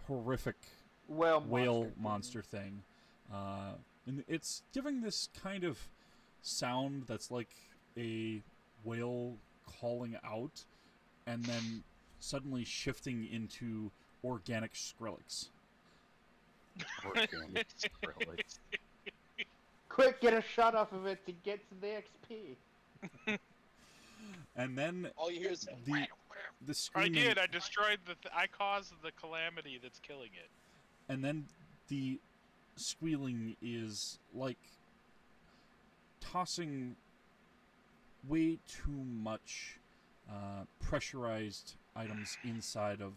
horrific whale monster thing. And it's giving this kind of sound that's like a whale calling out, and then suddenly shifting into organic Skrillex. Organic Skrillex. Quick, get a shot off of it to get to the XP. And then All you hear is the I screaming, did. I destroyed I caused the calamity that's killing it. and then the squealing is like tossing way too much pressurized items inside of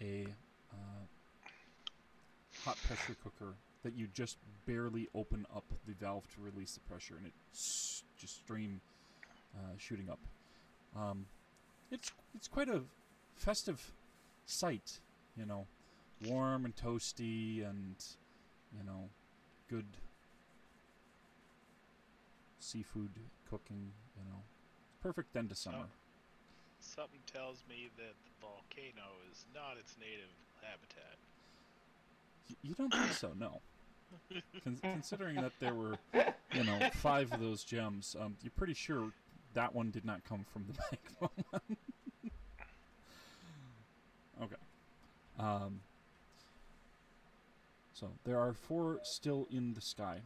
a hot pressure cooker that you just barely open up the valve to release the pressure, and it just stream shooting up. It's quite a festive sight, you know, warm and toasty, and you know, good seafood cooking. You know, perfect end to summer. Something tells me that the volcano is not its native habitat. You don't think so? No. Considering that there were, 5 of those gems, you're pretty sure that one did not come from the magma one. Okay. So there are 4 still in the sky,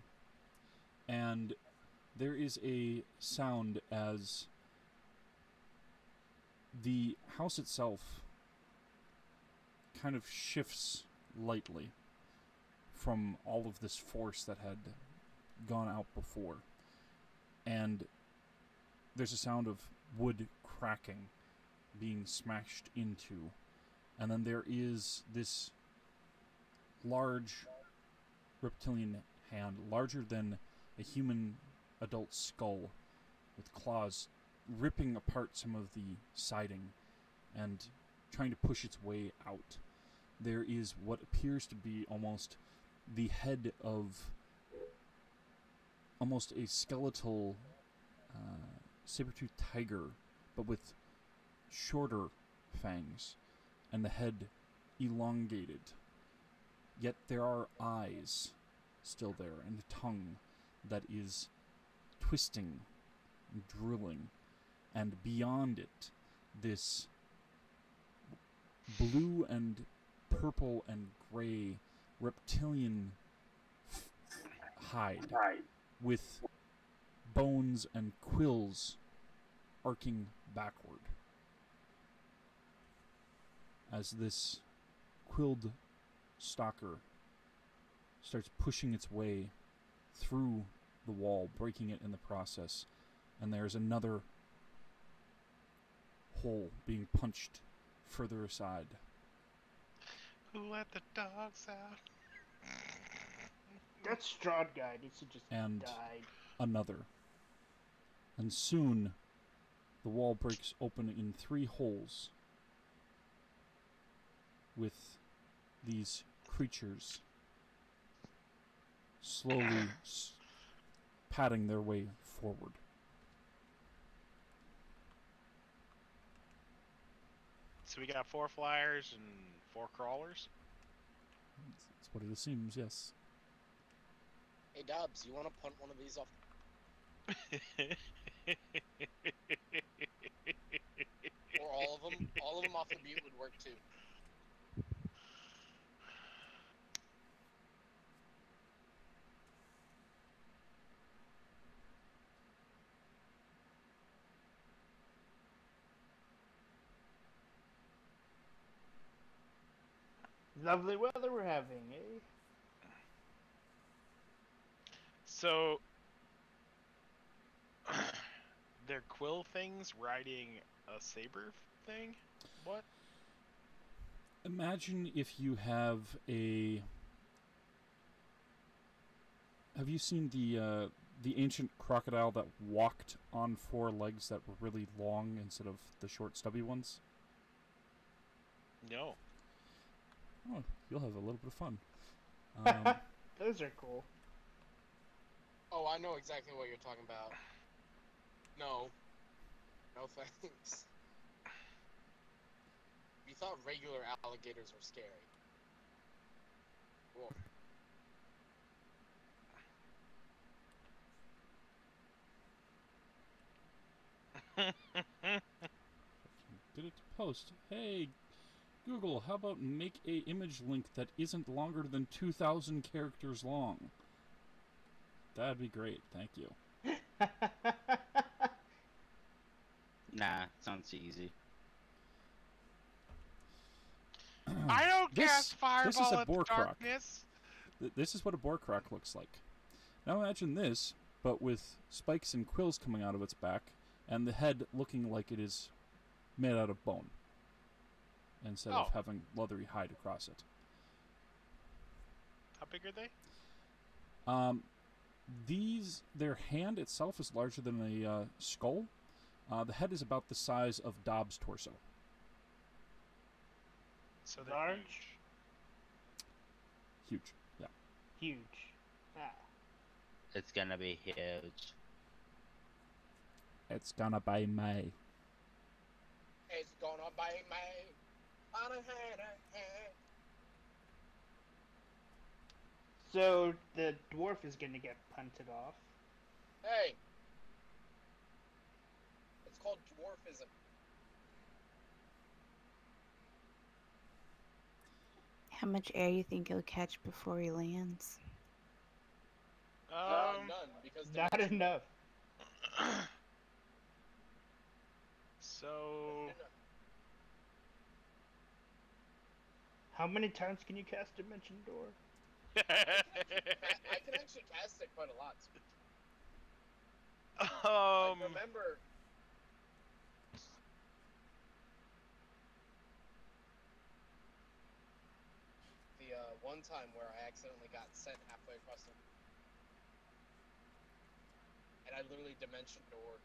and there is a sound as the house itself kind of shifts lightly from all of this force that had gone out before. And there's a sound of wood cracking, being smashed into. And then there is this large reptilian hand, larger than a human adult skull, with claws ripping apart some of the siding and trying to push its way out. There is what appears to be almost the head of almost a skeletal saber-toothed tiger, but with shorter fangs, and the head elongated. Yet there are eyes still there, and a tongue that is twisting and drilling, and beyond it, this blue and purple and gray reptilian hide with bones and quills arcing backward as this quilled stalker starts pushing its way through the wall, breaking it in the process, and there's another hole being punched further aside. Who let the dogs out? That Strahd guy needs to just And die. another. And soon, the wall breaks open in 3 holes with these creatures slowly padding their way forward. So we got 4 flyers and 4 crawlers. That's what it seems, yes. Hey, Dobbs, you want to punt one of these off? Or all of them? All of them off the butte would work too. Lovely weather we're having, eh? So they're quill things riding a saber thing? What? Imagine if you have a... Have you seen the ancient crocodile that walked on 4 legs that were really long instead of the short stubby ones? No. Oh, you'll have a little bit of fun. Those are cool. Oh, I know exactly what you're talking about. No. No thanks. You thought regular alligators were scary. Cool. Did it to post. Hey, Google, how about make a image link that isn't longer than 2,000 characters long? That'd be great, thank you. Nah, sounds easy. I don't This cast is fireball a at boar the croc. darkness. This is what a boar croc looks like. Now imagine this, but with spikes and quills coming out of its back, and the head looking like it is made out of bone, instead of having leathery hide across it. How big are they? Their hand itself is larger than a skull. The head is about the size of Dobbs' torso. So they're Large? Huge, yeah. Huge. Ah. It's gonna be huge. It's gonna be me. It's gonna bite me on a head. So the dwarf is gonna get punted off. Hey! It's called dwarfism. How much air you think he'll catch before he lands? None, because Not enough. So How many times can you cast Dimension Door? I can actually cast it quite a lot. Like, remember, the one time where I accidentally got sent halfway across the, and I literally Dimension Door.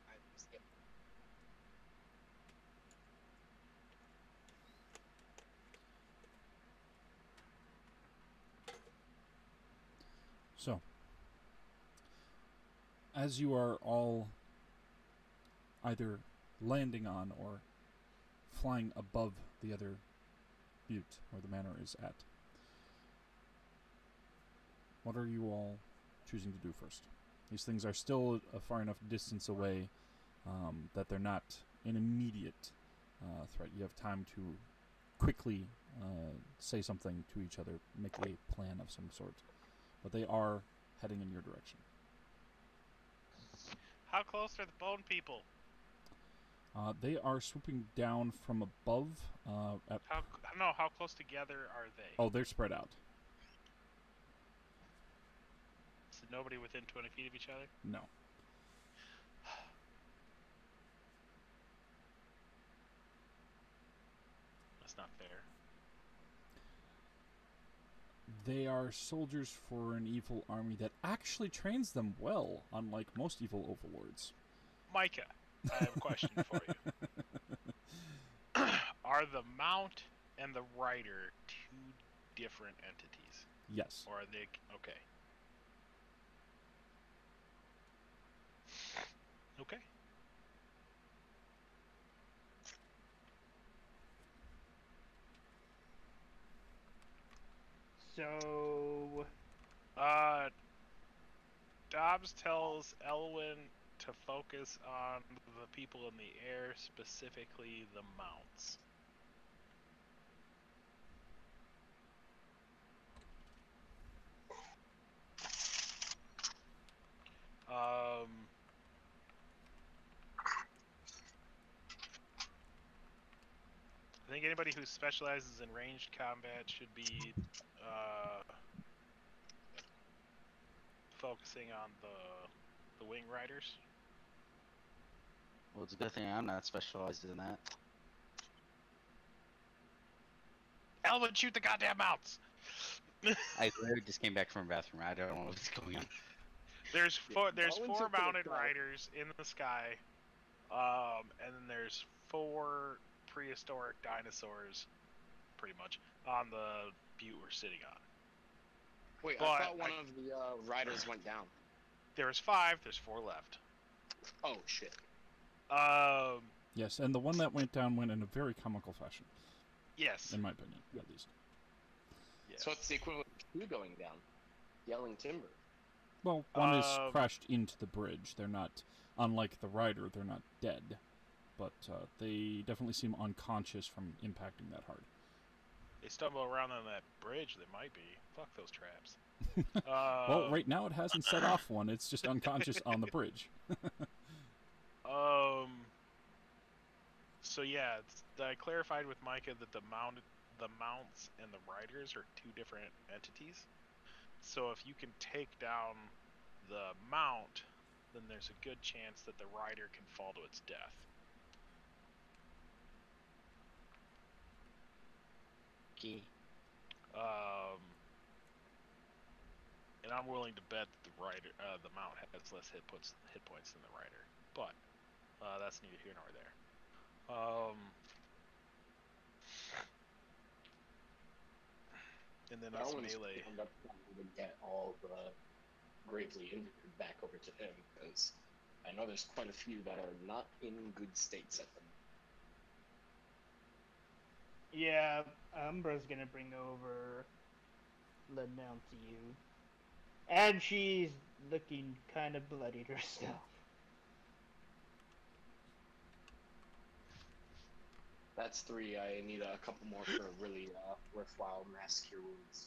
I skipped. So, as you are all either landing on or flying above the other butte where the manor is at, what are you all choosing to do first? These things are still a far enough distance away that they're not an immediate threat. You have time to quickly say something to each other, make a plan of some sort. But they are heading in your direction. how close are the bone people? They are swooping down from above. How close together are they? Oh, they're spread out. So nobody within 20 feet of each other? No. That's not fair. They are soldiers for an evil army that actually trains them well, unlike most evil overlords. Micah, I have a question for you. Are the mount and the rider two different entities? Yes. Or are they... Okay. Okay. So, Dobbs tells Elwyn to focus on the people in the air, specifically the mounts. I think anybody who specializes in ranged combat should be focusing on the wing riders. Well, it's a good thing I'm not specialized in that. Elwyn, shoot the goddamn mounts! I literally just came back from a bathroom. I don't know what's going on. There's four Elwyn's a mounted good guy. riders in the sky, and then there's 4 prehistoric dinosaurs, pretty much, on the butte we're sitting on. Wait, But I thought one of the riders went down. There's 5. There's 4 left. Oh shit. Yes, and the one that went down went in a very comical fashion, Yes. in my opinion, at least. Yes. So it's the equivalent of 2 going down. Yelling timber. Well, one is crashed into the bridge. They're not, unlike the rider, they're not dead. But they definitely seem unconscious from impacting that hard. They stumble around on that bridge. They might be. Fuck those traps. Well, right now it hasn't set off one. It's just unconscious on the bridge. So yeah, I clarified with Micah that the mounts and the riders are 2 different entities. So if you can take down the mount, then there's a good chance that the rider can fall to its death. Okay. And I'm willing to bet that the mount has less hit points than the rider, but that's neither here nor there. And then us Darwin's melee. end up trying to get all the gravely injured back over to him, because I know there's quite a few that are not in good states at them. yeah, Umbra's gonna bring over Linnell to you. And she's looking kind of bloodied herself. That's 3. I need a couple more for really worthwhile mass cure wounds.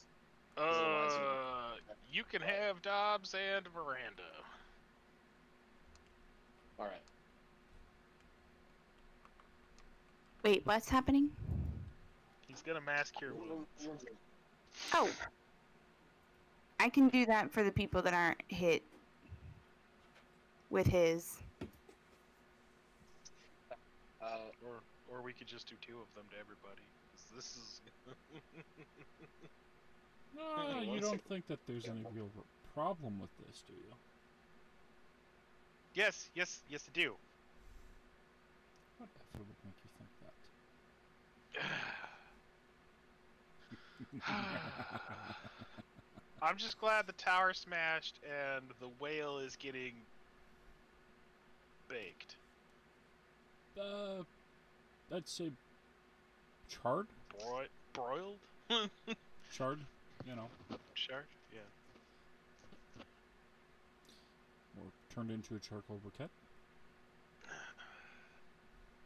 Otherwise, You can have Dobbs and Miranda. Alright. Wait, what's happening? He's gonna mass cure wounds. Oh. I can do that for the people that aren't hit with his. Or we could just do 2 of them to everybody. This is... No, you don't think that there's any real problem with this, do you? Yes, I do. What effort would make you think that? I'm just glad the tower smashed and the whale is getting baked. I'd say charred? Broiled? Charred, you know. Sure, yeah. Or turned into a charcoal briquette.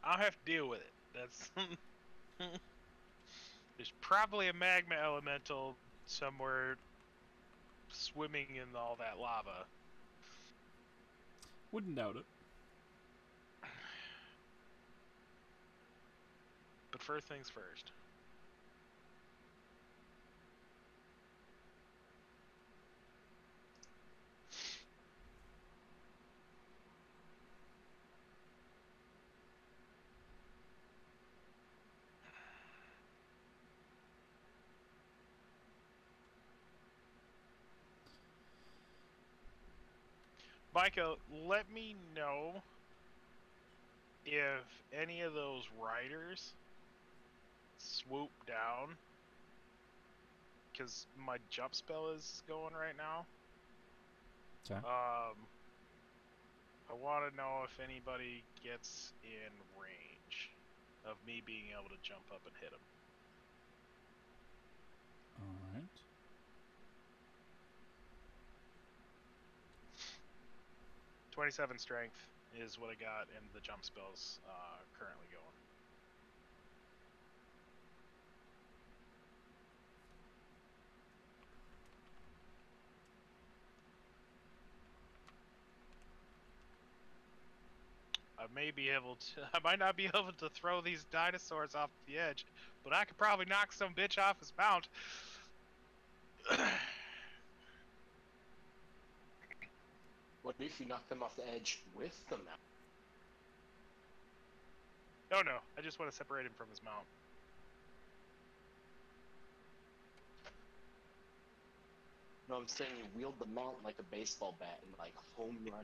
I'll have to deal with it. That's... There's probably a magma elemental somewhere swimming in all that lava. Wouldn't doubt it. But first things first. Micah, let me know if any of those riders swoop down, because my jump spell is going right now. Okay. I want to know if anybody gets in range of me being able to jump up and hit them. All right. .27 strength is what I got, and the jump spell's currently going. I might not be able to throw these dinosaurs off the edge, but I could probably knock some bitch off his mount. What if you knock them off the edge with the mount? No, I just want to separate him from his mount. No, I'm saying you wield the mount like a baseball bat and like home run.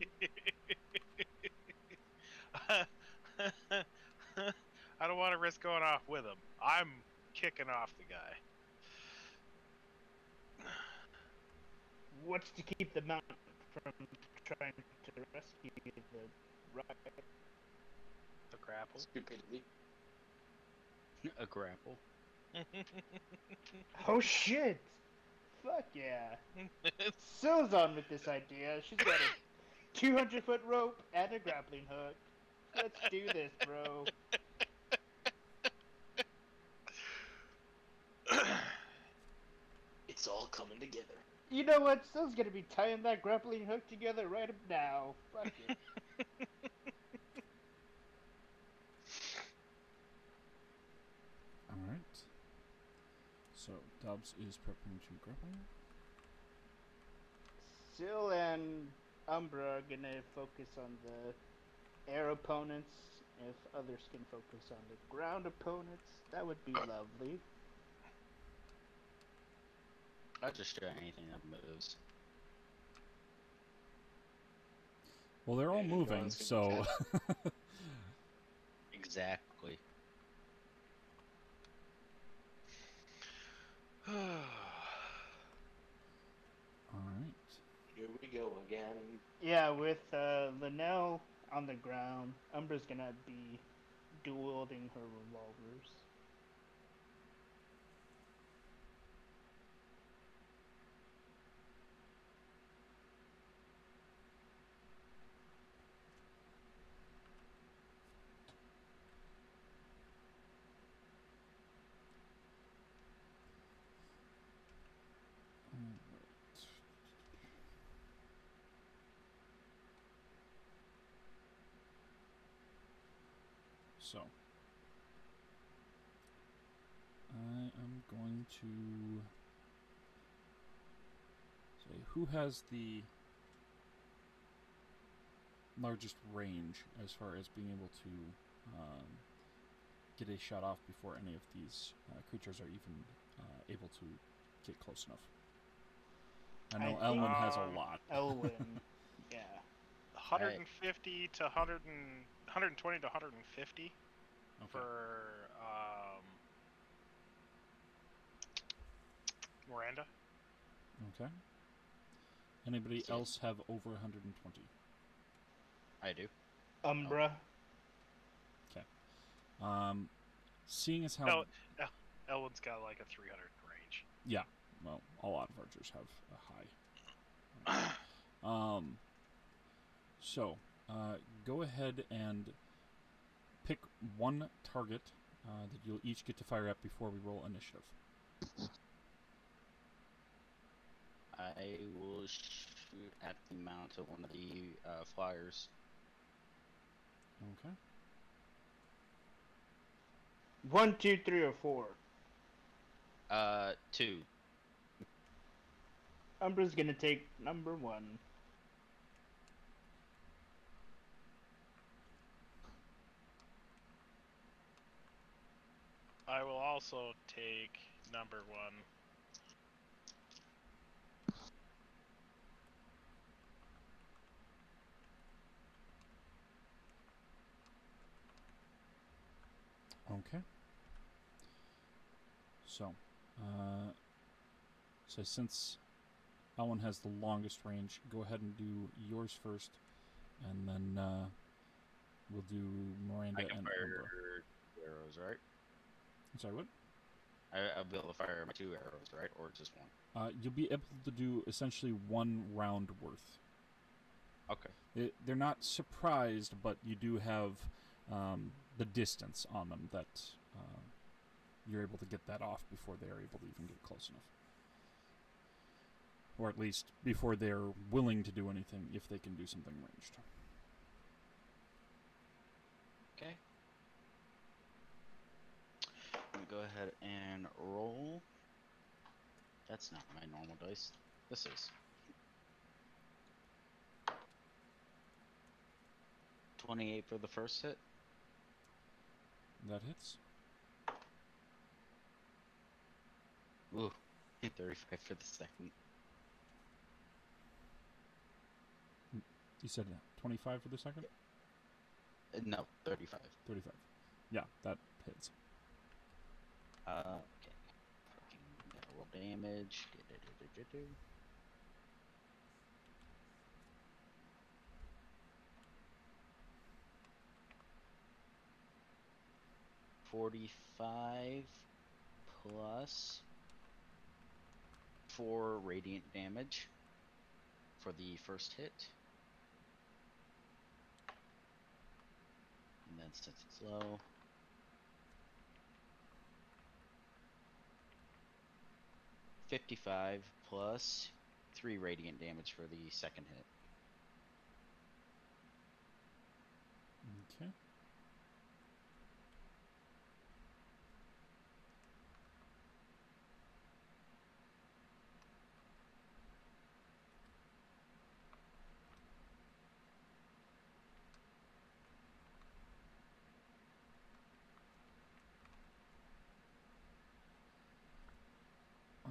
I don't want to risk going off with him. I'm kicking off the guy. What's to keep the mount from trying to rescue the rider? The grapple. Stupidity. A grapple. Oh shit! Fuck yeah! Syl's on with this idea. She's got a 200-foot rope and a grappling hook. Let's do this, bro. It's all coming together. You know what? Syl's gonna be tying that grappling hook together right now. Fuck it. All right. So Dubs is prepping to grapple. Syl and Umbra are gonna focus on the air opponents. If others can focus on the ground opponents, that would be lovely. I'll just try anything that moves. Well, they're all Yeah, you know moving, it's so. gonna Exactly. All right. Here we go again. Yeah, with Linnell on the ground, Umbra's gonna be dual-wielding her revolvers. So, I am going to say who has the largest range as far as being able to get a shot off before any of these creatures are even able to get close enough. I know I think- Elwyn has a lot. Elwyn, yeah. 150 to 120 to 150 Okay. for Miranda. Okay. Anybody Yes. else have over 120? I do. Umbra. Seeing as how Elwyn's got like a 300 range. yeah, well, a lot of archers have a high. So go ahead and pick one target that you'll each get to fire at before we roll initiative. I will shoot at the mount of one of the flyers. Okay. 1, 2, 3, or 4. 2. Umbra's gonna take number 1. I will also take number 1. Okay. So, since Elwyn has the longest range, go ahead and do yours first, and then we'll do Miranda I can and fire Umbra. 2 arrows, right? I'm sorry, what? I'll be able to fire my 2 arrows, right? Or just 1? You'll be able to do essentially 1 round worth. Okay. They're not surprised, but you do have the distance on them that you're able to get that off before they are able to even get close enough. Or at least before they're willing to do anything, if they can do something ranged. Okay. I'm gonna go ahead and roll. That's not my normal dice. This is. 28 for the first hit. That hits. Ooh, 35 for the second. You said 25 for the second? No, 35. 35. Yeah, that hits. Okay. Fucking gotta roll damage. 45 plus 4 radiant damage for the first hit. And then since it's low, 55 plus 3 radiant damage for the second hit. Okay.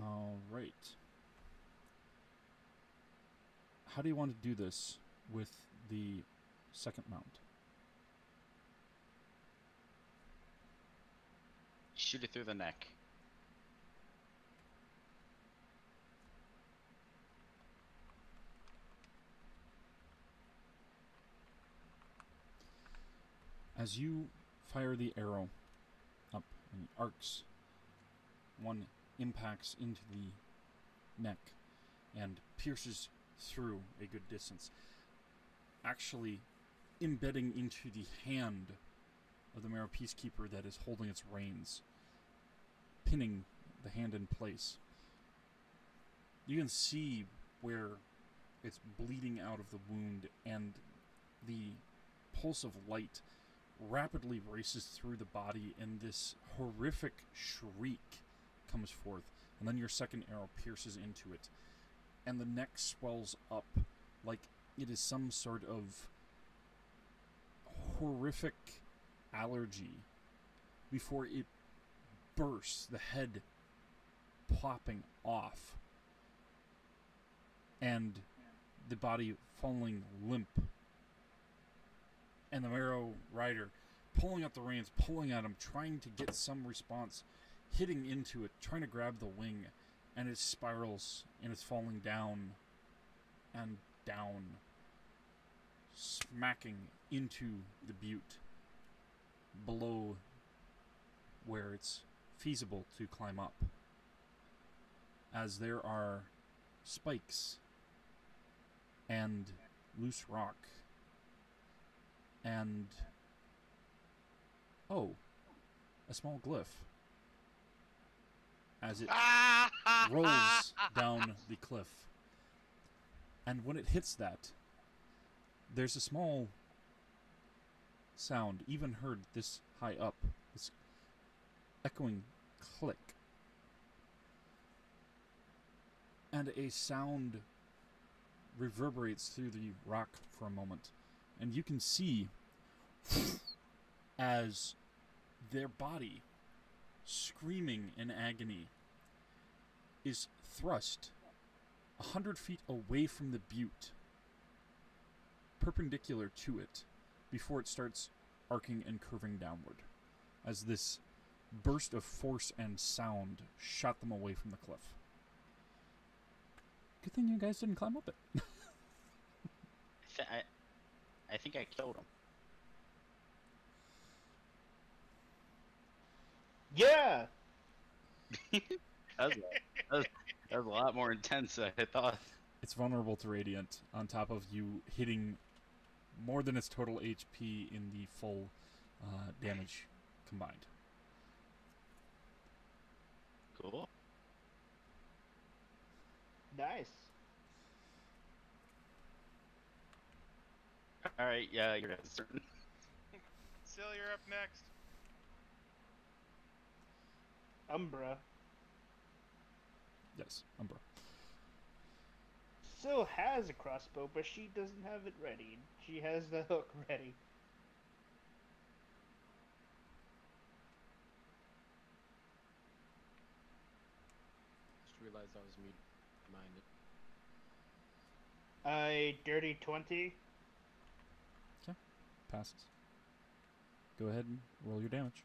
All right. How do you want to do this with the second mount? Shoot it through the neck. As you fire the arrow up and the arcs, one impacts into the neck and pierces through a good distance, actually embedding into the hand of the Marrow Peacekeeper that is holding its reins, pinning the hand in place. You can see where it's bleeding out of the wound, and the pulse of light rapidly races through the body, and this horrific shriek comes forth, and then your second arrow pierces into it, and the neck swells up like it is some sort of horrific allergy before it bursts, the head popping off, and the body falling limp, and the Marrow rider pulling up the reins, pulling at him, trying to get some response, hitting into it, trying to grab the wing, and it spirals, and it's falling down and down, smacking into the butte below where it's feasible to climb up, as there are spikes and loose rock and a small glyph as it rolls down the cliff. And when it hits that, there's a small sound, even heard this high up, this echoing click. And a sound reverberates through the rock for a moment. And you can see as their body, screaming in agony, is thrust 100 feet away from the butte, perpendicular to it, before it starts arcing and curving downward. as this burst of force and sound shot them away from the cliff. Good thing you guys didn't climb up it. I think I killed him. Yeah! That was a lot more intense than I thought. It's vulnerable to Radiant, on top of you hitting more than its total HP in the full damage combined. Cool. Nice. Alright, yeah, you're certain. Sil, you're up next. Umbra. Yes, Umbra. Sil has a crossbow, but she doesn't have it ready. She has the hook ready. Just realized I was mute-minded. A dirty 20. Passes. Go ahead and roll your damage.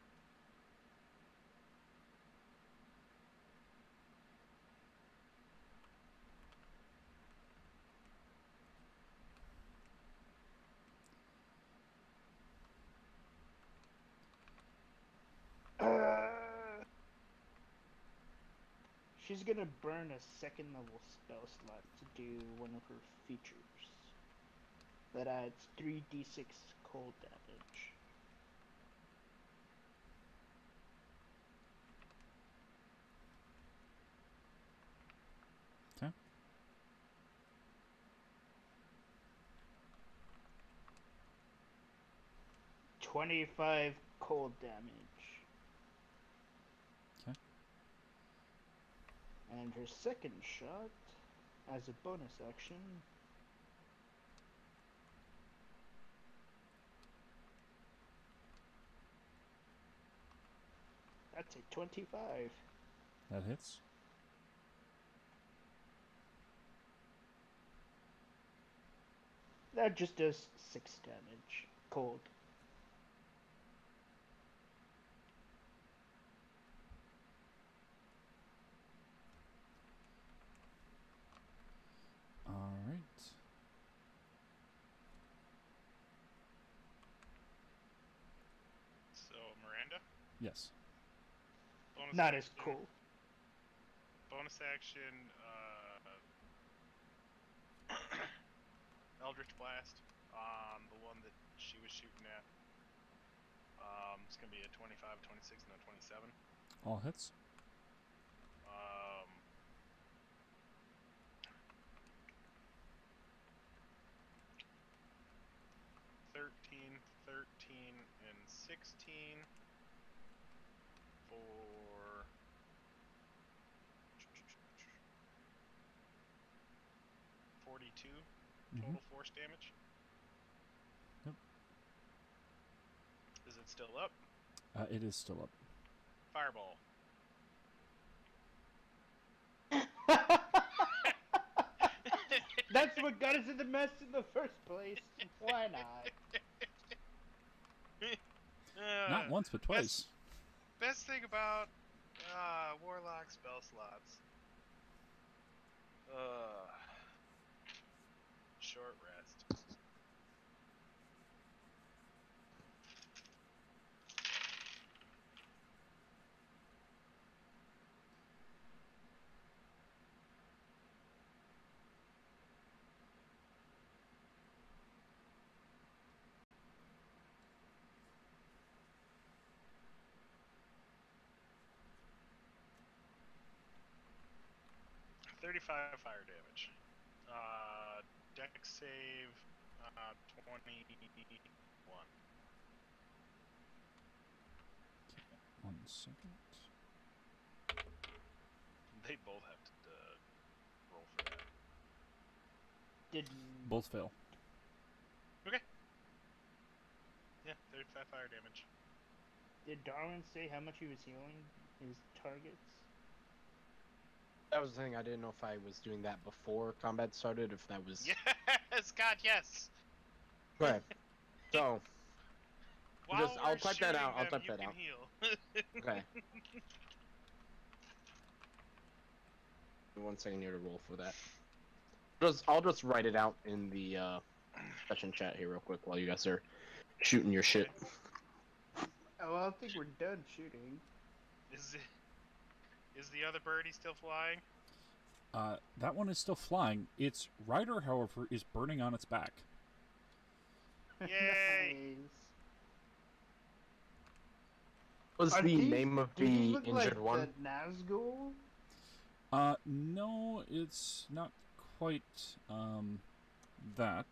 She's gonna burn a second level spell slot to do one of her features. That adds 3d6 cold damage. Okay. $25 cold damage. Okay. And her second shot, as a bonus action, that's a 25. That hits. That just does 6 damage. Cold. Alright. So, Miranda? Yes. Bonus Not as action- cool. Bonus action, Eldritch Blast on the one that she was shooting at. It's gonna be a 25, 26, and a 27. All hits. 13, 13, and 16 for 42 total force damage. Yep. Is it still up? It is still up. Fireball. That's what got us in the mess in the first place. Why not? Not once, but twice. Best thing about Warlock spell slots. Short rest. $35 fire damage. Dex save 21. 1 second. They both have to roll for that. Did Both fail. Okay. Yeah, 35 fire damage. Did Darwin say how much he was healing his targets? That was the thing. I didn't know if I was doing that before combat started, if that was... Yes, God, yes. Okay. So, While I'll we're type that out, shooting I'll them, type you that can out. heal. Okay. 1 second here to roll for that. I'll just write it out in the session chat here real quick while you guys are shooting your shit. Oh, I don't think we're done shooting. Is the other birdie still flying? That one is still flying. Its rider, however, is burning on its back. Yay! Nice. What's Are the these- name of do these the look injured like one? The Nazgul? No, it's not quite that.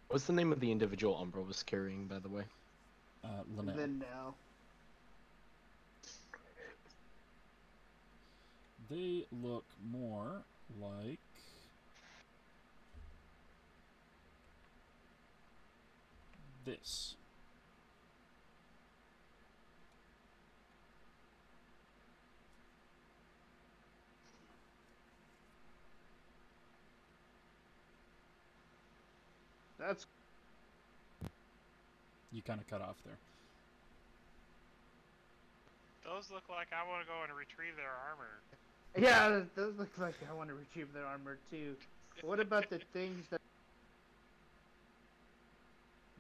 What's the name of the individual Umbra was carrying, by the way? Linnell. Then now. They look more like this. That's You kind of cut off there. Those look like I want to go and retrieve their armor. yeah. Those look like I want to retrieve their armor too. What about the things that?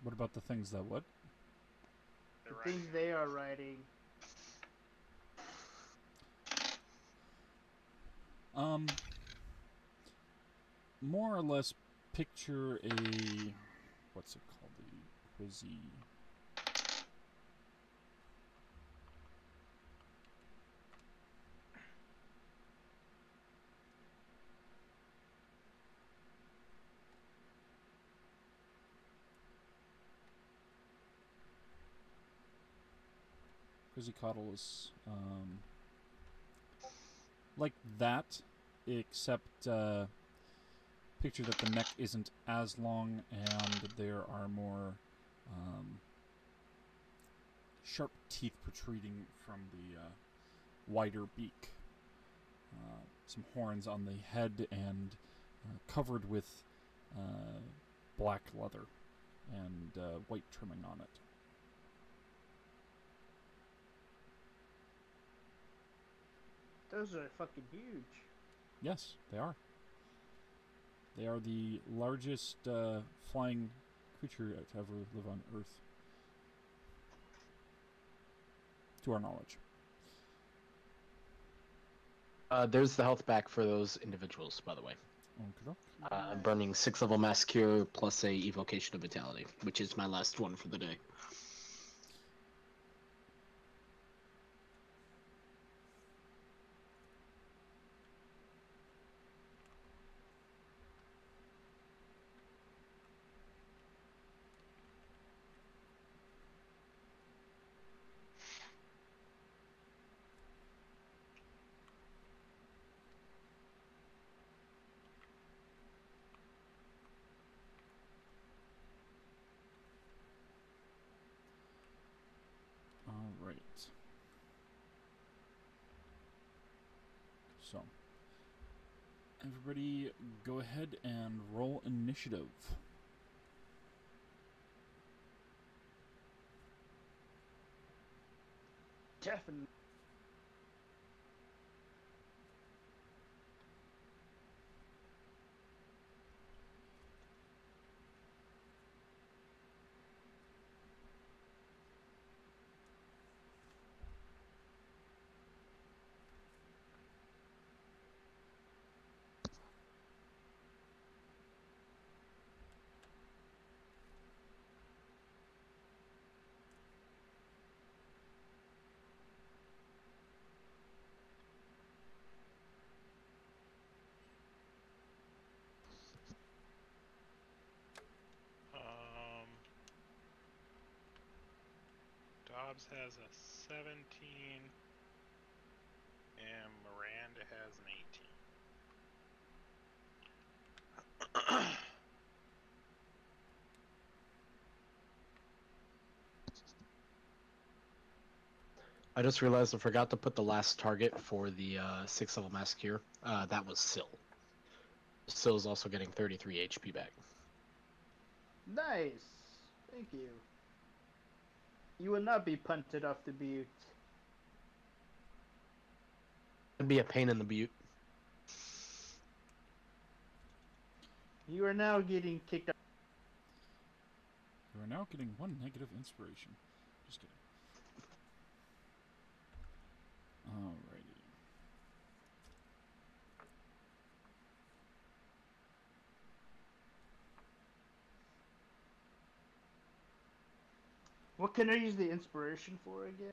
What about the things that what? They're The things they are riding. More or less picture a, what's it called, the Quizzy. Quizzycoddle is like that, except picture that the neck isn't as long and there are more sharp teeth protruding from the wider beak. Some horns on the head and covered with black leather and white trimming on it. Those are fucking huge. Yes, they are. They are the largest flying creature to ever live on Earth. To our knowledge. There's the health back for those individuals, by the way. Okay. I'm burning 6th level Mass Cure plus a Evocation of Vitality, which is my last one for the day. All right. So, everybody go ahead and roll initiative. Definitely. Dobbs has a 17, and Miranda has an 18. I just realized I forgot to put the last target for the 6th level Mass Cure. That was Syl. Syl's also getting 33 HP back. Nice. Thank you. You will not be punted off the butte. It'd be a pain in the butte. You are now getting kicked out. You are now getting 1 negative inspiration. Just kidding. Alrighty. What can I use the inspiration for again?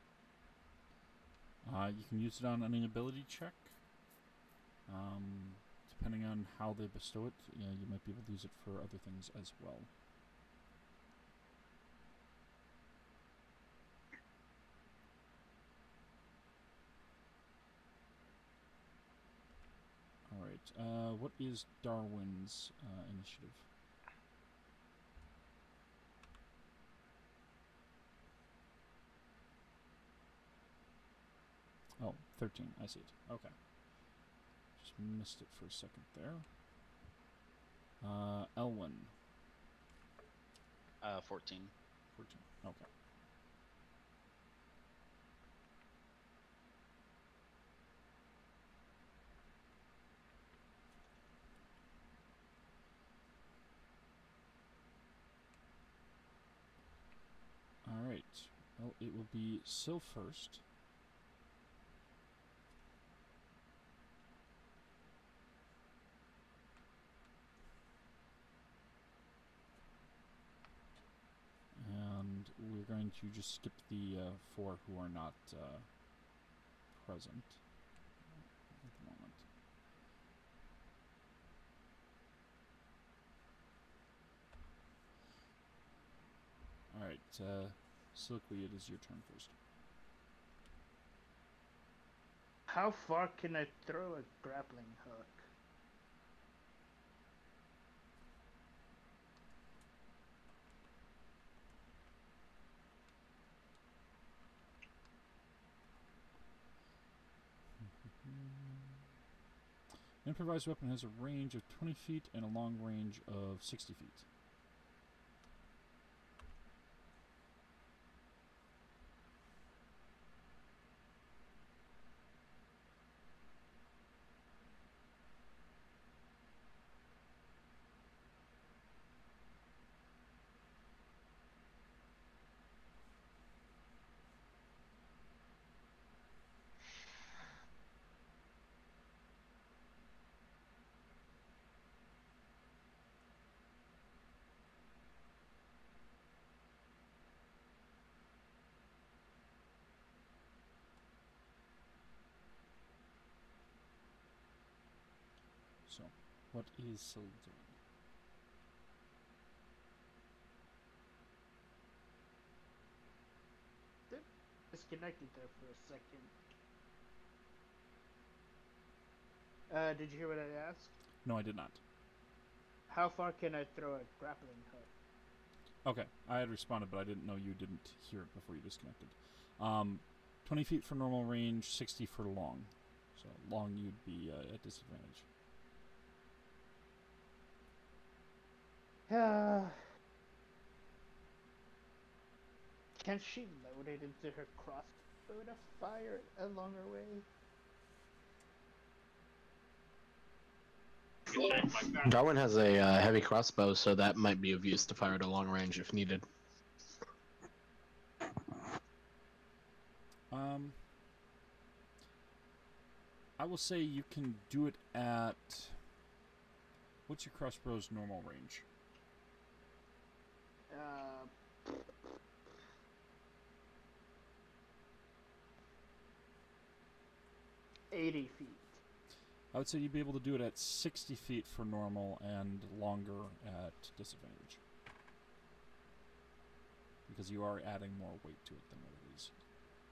You can use it on any ability check. Depending on how they bestow it, you might be able to use it for other things as well. Alright, what is Darwin's initiative? Oh, 13, I see it. Okay. Just missed it for a second there. Elwyn. 14. 14, okay. Alright, well, it will be Syl first. And we're going to just skip the 4 who are not present at the moment. Alright, Silkly, it is your turn first. How far can I throw a grappling hook? An improvised weapon has a range of 20 feet and a long range of 60 feet. So, what is Syl doing? Disconnected there for a second. Did you hear what I asked? No, I did not. How far can I throw a grappling hook? Okay, I had responded, but I didn't know you didn't hear it before you disconnected. 20 feet for normal range, 60 for long. So long you'd be at disadvantage. Can she load it into her crossbow to fire a longer way? Darwin has a heavy crossbow, so that might be of use to fire at a long range if needed. I will say you can do it at... What's your crossbow's normal range? 80 feet. I would say you'd be able to do it at 60 feet for normal and longer at disadvantage. Because you are adding more weight to it than what it is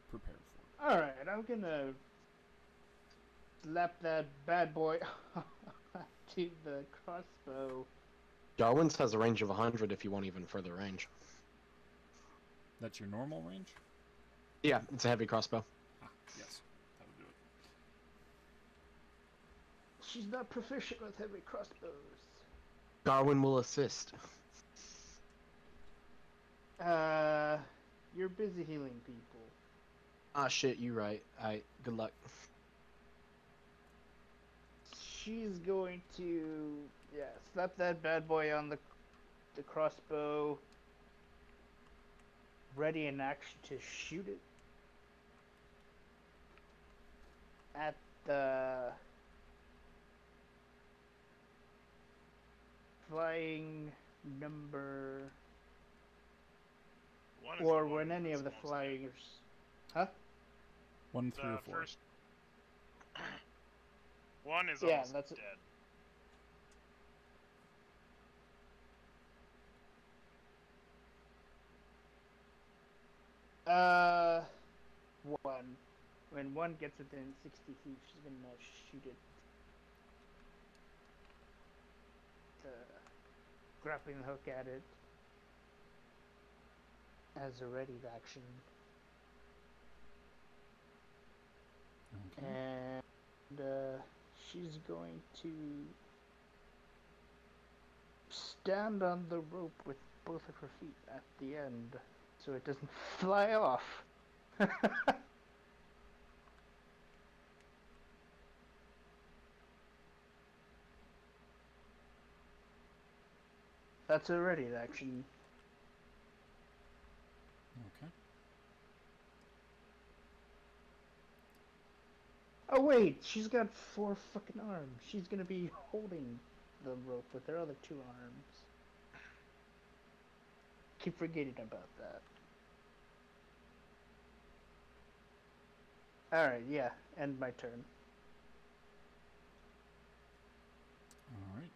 prepared for. Alright, I'm gonna slap that bad boy to the crossbow. Darwin's has a range of 100 if you want even further range. That's your normal range? Yeah, it's a heavy crossbow. Ah, yes. That would do it. She's not proficient with heavy crossbows. Darwin will assist. You're busy healing people. Ah, shit, you right. Alright, good luck. She's going to, slap that bad boy on the crossbow. Ready in action to shoot it at the flying number, One is or the one when any that's of the most flyers, huh? 1, 3, dead. or The 4. first one is Yeah, almost that's it. dead. Uh, one. When one gets within 60 feet, she's gonna shoot it. The grappling hook at it as a ready action. Okay. And she's going to stand on the rope with both of her feet at the end so it doesn't fly off. That's a ready action. Okay. Oh wait, she's got 4 fucking arms. She's gonna be holding the rope with her other 2 arms. Keep forgetting about that. Alright, yeah, end my turn. All right.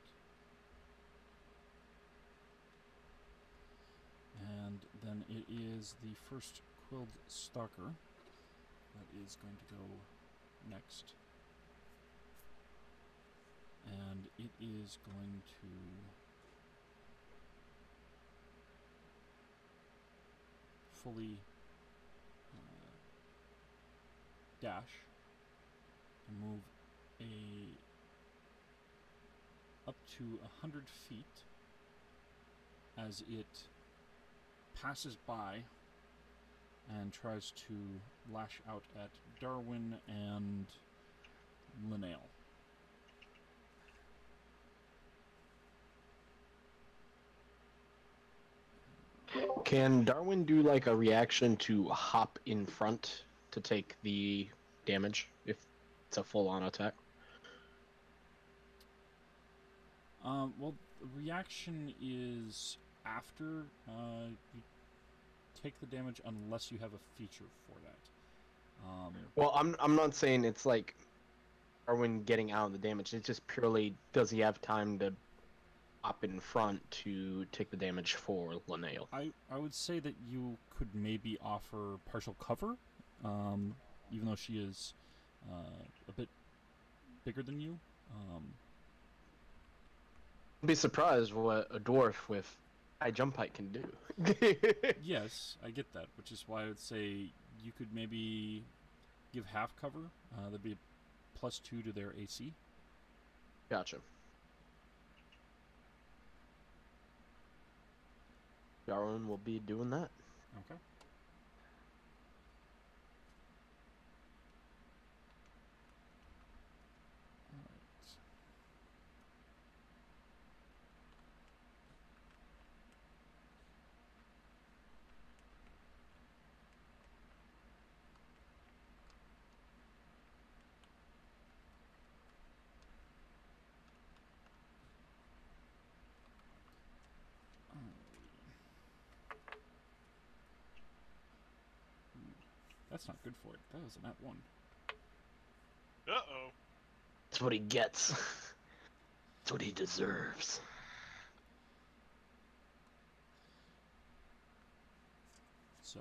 And then it is the first Quilled Stalker that is going to go next. And it is going to fully dash and move up to 100 feet as it passes by and tries to lash out at Darwin and Linnell. Can Darwin do like a reaction to hop in front to take the damage if it's a full-on attack? Well, the reaction is after you take the damage unless you have a feature for that. Well, I'm not saying it's like Darwin getting out of the damage. It's just purely does he have time to hop in front to take the damage for Linnell? I would say that you could maybe offer partial cover, even though she is a bit bigger than you. I'd be surprised what a dwarf with high jump height can do. Yes, I get that, which is why I would say you could maybe give half cover. That'd be a +2 to their AC. Gotcha. Darwin will be doing that. Okay. That's not good for it. That was a nat 1. Uh-oh. That's what he gets. That's what he deserves. So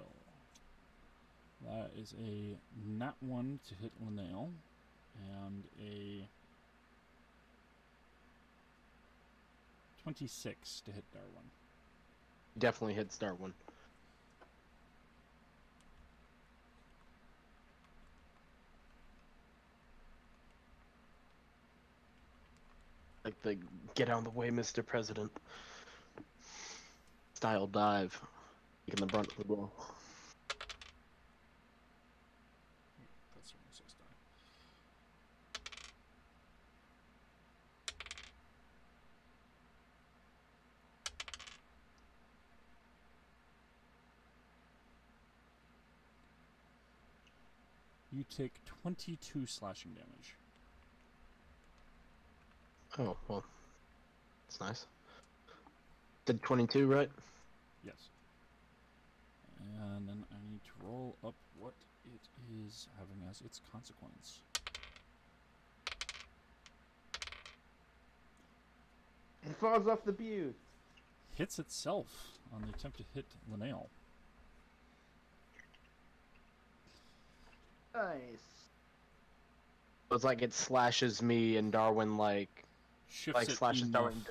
that is a nat 1 to hit Linnell and a 26 to hit Darwin. Definitely hits Darwin. Like the get out of the way, Mr. President style dive. taking the brunt of the blow. That's what it says die. You take 22 slashing damage. Oh, well. That's nice. Did 22, right? Yes. And then I need to roll up what it is having as its consequence. It falls off the butte. Hits itself on the attempt to hit Linnell. Nice. It's like it slashes me and Darwin Shifts like it slashes enough. Darwin.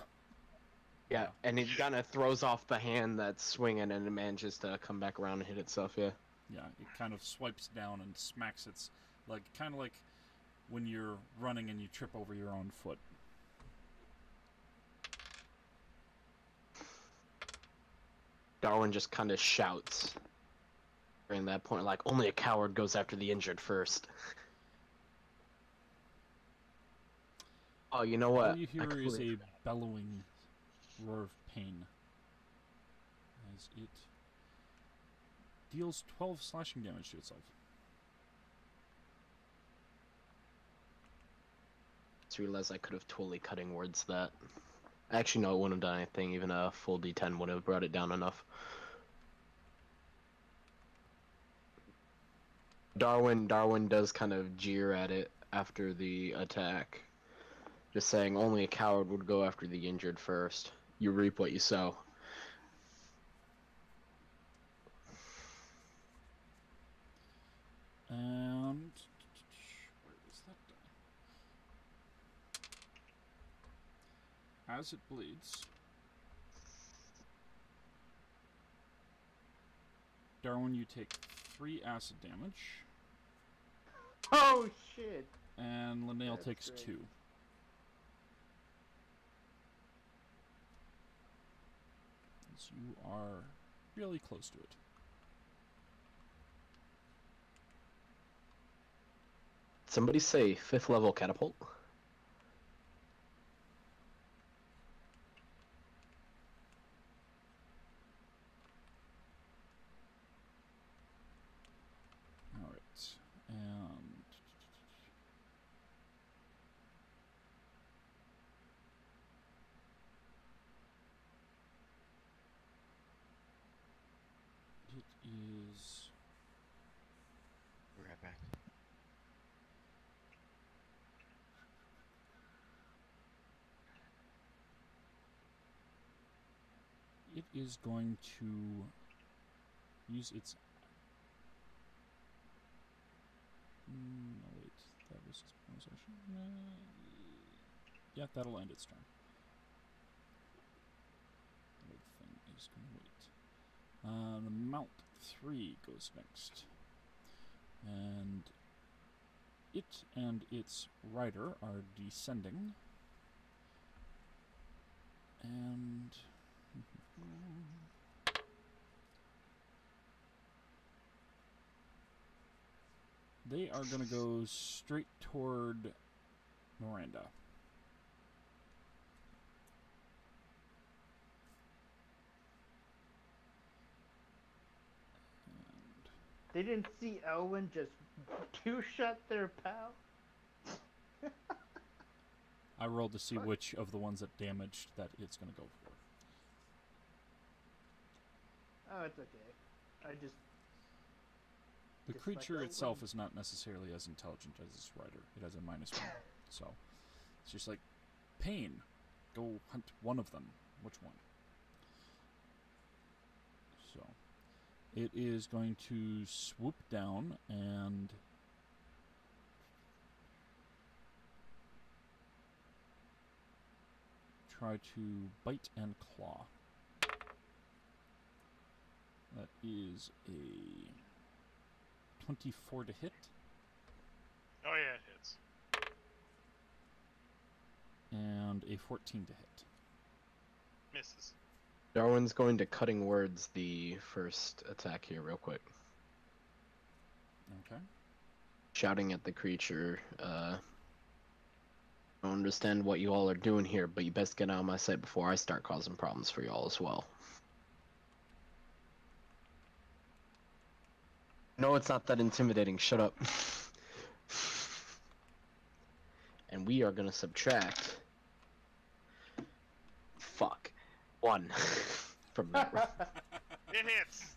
Yeah, and it kind of throws off the hand that's swinging and it manages to come back around and hit itself, yeah. Yeah, it kind of swipes down and smacks its, kind of like when you're running and you trip over your own foot. Darwin just kind of shouts during that point, like, only a coward goes after the injured first. Oh, you know what? All you hear is a bellowing roar of pain as it deals 12 slashing damage to itself. Just realized I could have totally cutting words that. Actually, no, it wouldn't have done anything. Even a full D10 would have brought it down enough. Darwin does kind of jeer at it after the attack. Just saying only a coward would go after the injured first. You reap what you sow. And where is that die? As it bleeds, Darwin, you take 3 acid damage, Oh shit. and Linnell That's takes great. 2. So you are really close to it. Somebody say 5th level catapult. Alright, and it is Be right back. going to use its no, wait, that was its bonus action. Yeah, that'll end its turn. The other thing is going to wait. The Mount 3 goes next. And it and its rider are descending. And they are going to go straight toward Miranda. They didn't see Elwyn just two-shot their pal? I rolled to see What? which of the ones that damaged that it's going to go for. Oh, it's okay. I just... The Just like creature Elwyn. itself is not necessarily as intelligent as its rider. It has a -1. So it's just like, pain. Go hunt one of them. Which one? So it is going to swoop down and try to bite and claw. That is a 24 to hit Oh yeah, it hits. and a 14 to hit. Misses. Darwin's going to cutting words the first attack here real quick. Okay. Shouting at the creature, I don't understand what you all are doing here, but you best get out of my sight before I start causing problems for you all as well. No, it's not that intimidating. Shut up. And we are gonna subtract... Fuck. 1 from that roll. It hits.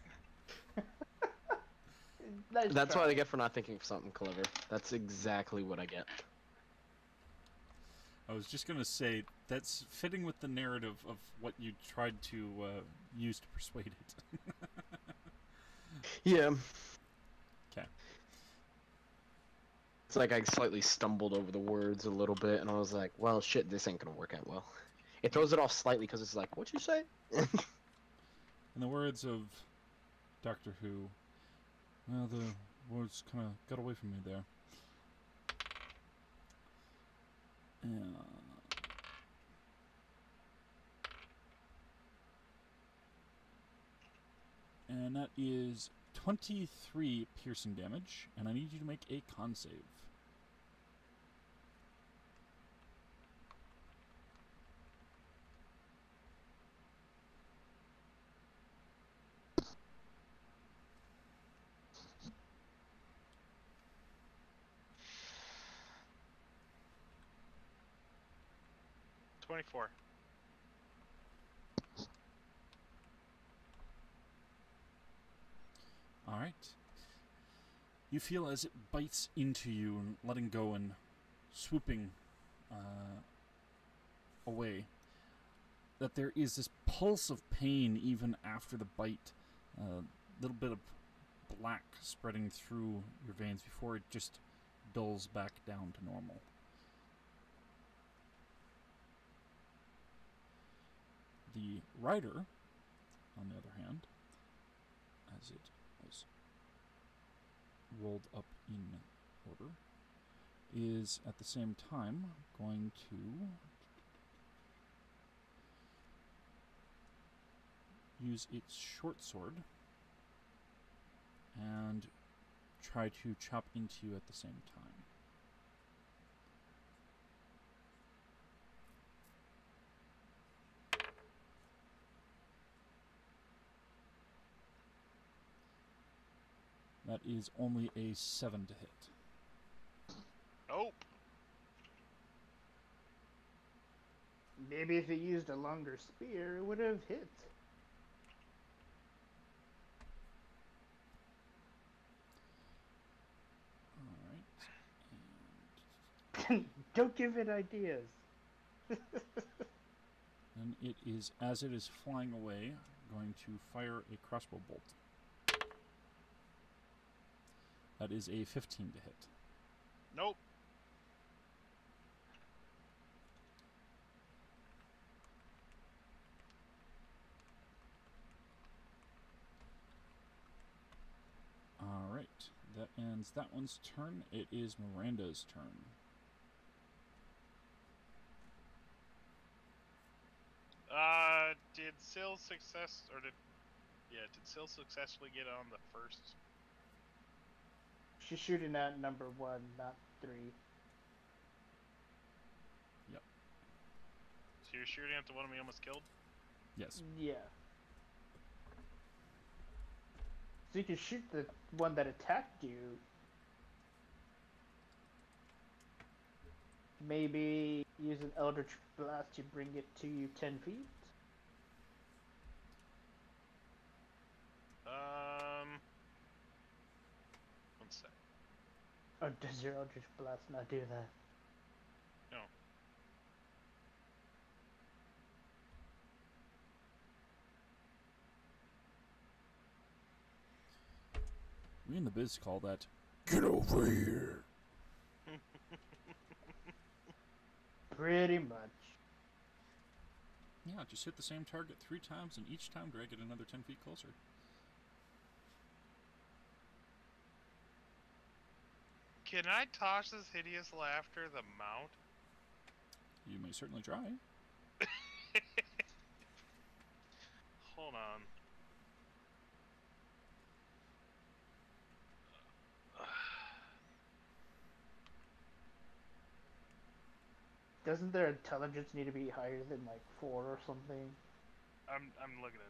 Nice That's try. what I get for not thinking of something clever. That's exactly what I get. I was just gonna say that's fitting with the narrative of what you tried to use to persuade it. Yeah. Okay. It's like I slightly stumbled over the words a little bit, and I was like, well, shit, this ain't gonna work out well. It throws it off slightly, because it's like, what'd you say? In the words of Doctor Who, well, the words kind of got away from me there. And that is 23 piercing damage, and I need you to make a con save. $24. Alright. You feel as it bites into you and letting go and swooping away, that there is this pulse of pain even after the bite. A little bit of black spreading through your veins before it just dulls back down to normal. The rider, on the other hand, as it was rolled up in order, is at the same time going to use its short sword and try to chop into you at the same time. That is only a 7 to hit. Nope. Maybe if it used a longer spear, it would have hit. Alright. Don't give it ideas. And it is, as it is flying away, going to fire a crossbow bolt. That is a 15 to hit. Nope. Alright, that ends that one's turn. It is Miranda's turn. Did Syl successfully get on the first? She's shooting at number 1, not 3. Yep. So you're shooting at the one we almost killed? Yes. Yeah. So you can shoot the one that attacked you. Maybe use an Eldritch Blast to bring it to you 10 feet. One sec. Or does your Eldritch Blast not do that? No. We in the biz call that, get over here. Pretty much. Yeah, just hit the same target 3 times, and each time drag it another 10 feet closer. Can I toss this hideous laughter the mount? You may certainly try. hold on. Doesn't their intelligence need to be higher than like 4 or something? I'm looking at.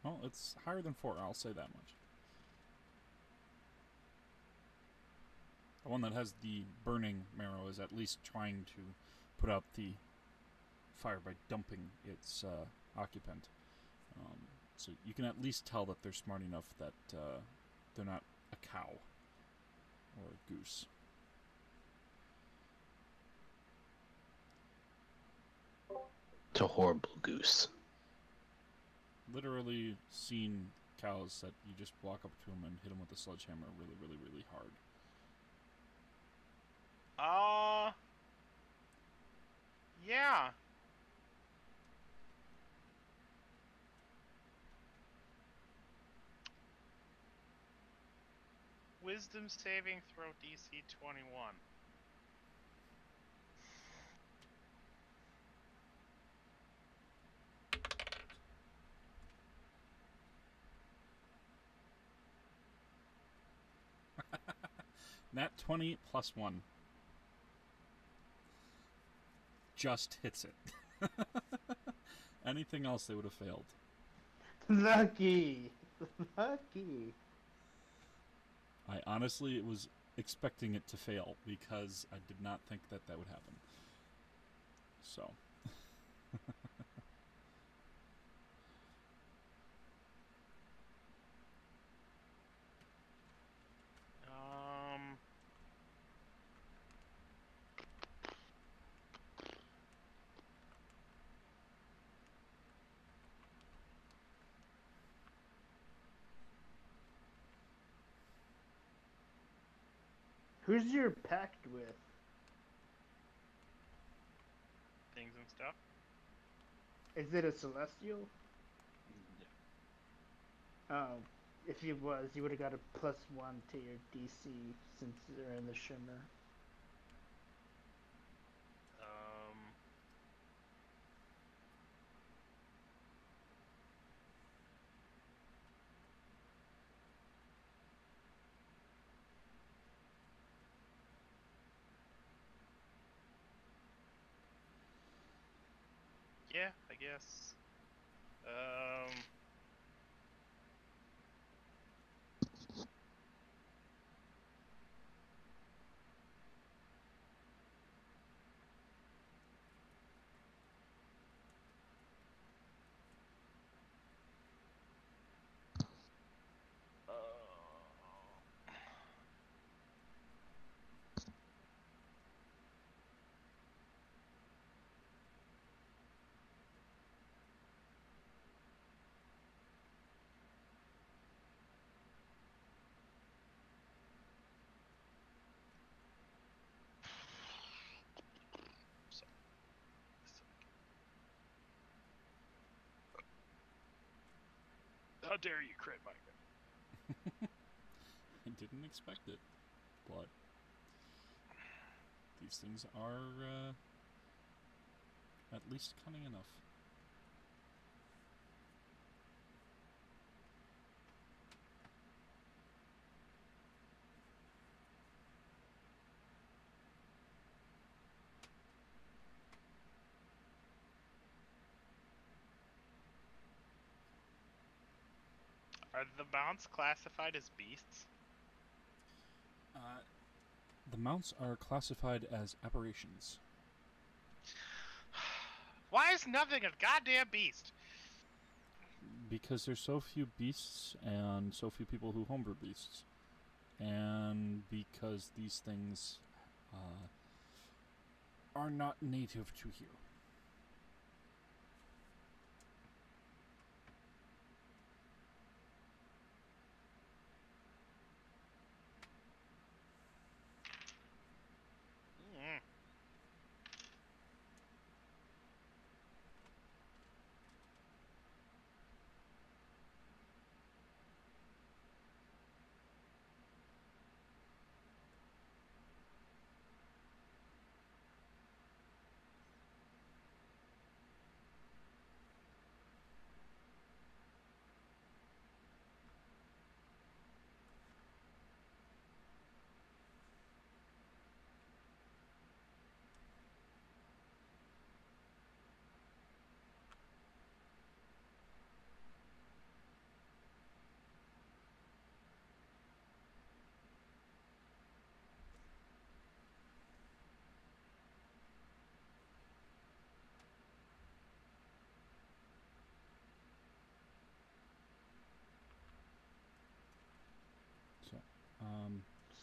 Well, it's higher than 4, I'll say that much. The one that has the burning marrow is at least trying to put out the fire by dumping its occupant. So you can at least tell that they're smart enough that they're not a cow or a goose. It's a horrible goose. Literally seen cows that you just walk up to them and hit them with a sledgehammer really, really, really hard. Yeah. Wisdom saving throw DC 21. Nat 20 plus 1. Just hits it. Anything else, they would have failed. Lucky! Lucky! I honestly was expecting it to fail because I did not think that that would happen. So. Who's your pact with? Things and stuff. Is it a celestial? If it was, you would have got a +1 to your DC since they're in the shimmer. Yeah, I guess. How dare you crit, Micah? I didn't expect it, but these things are at least cunning enough. Are the mounts classified as beasts? The mounts are classified as aberrations. Why is nothing a goddamn beast? Because there's so few beasts and so few people who homebrew beasts. And because these things are not native to here.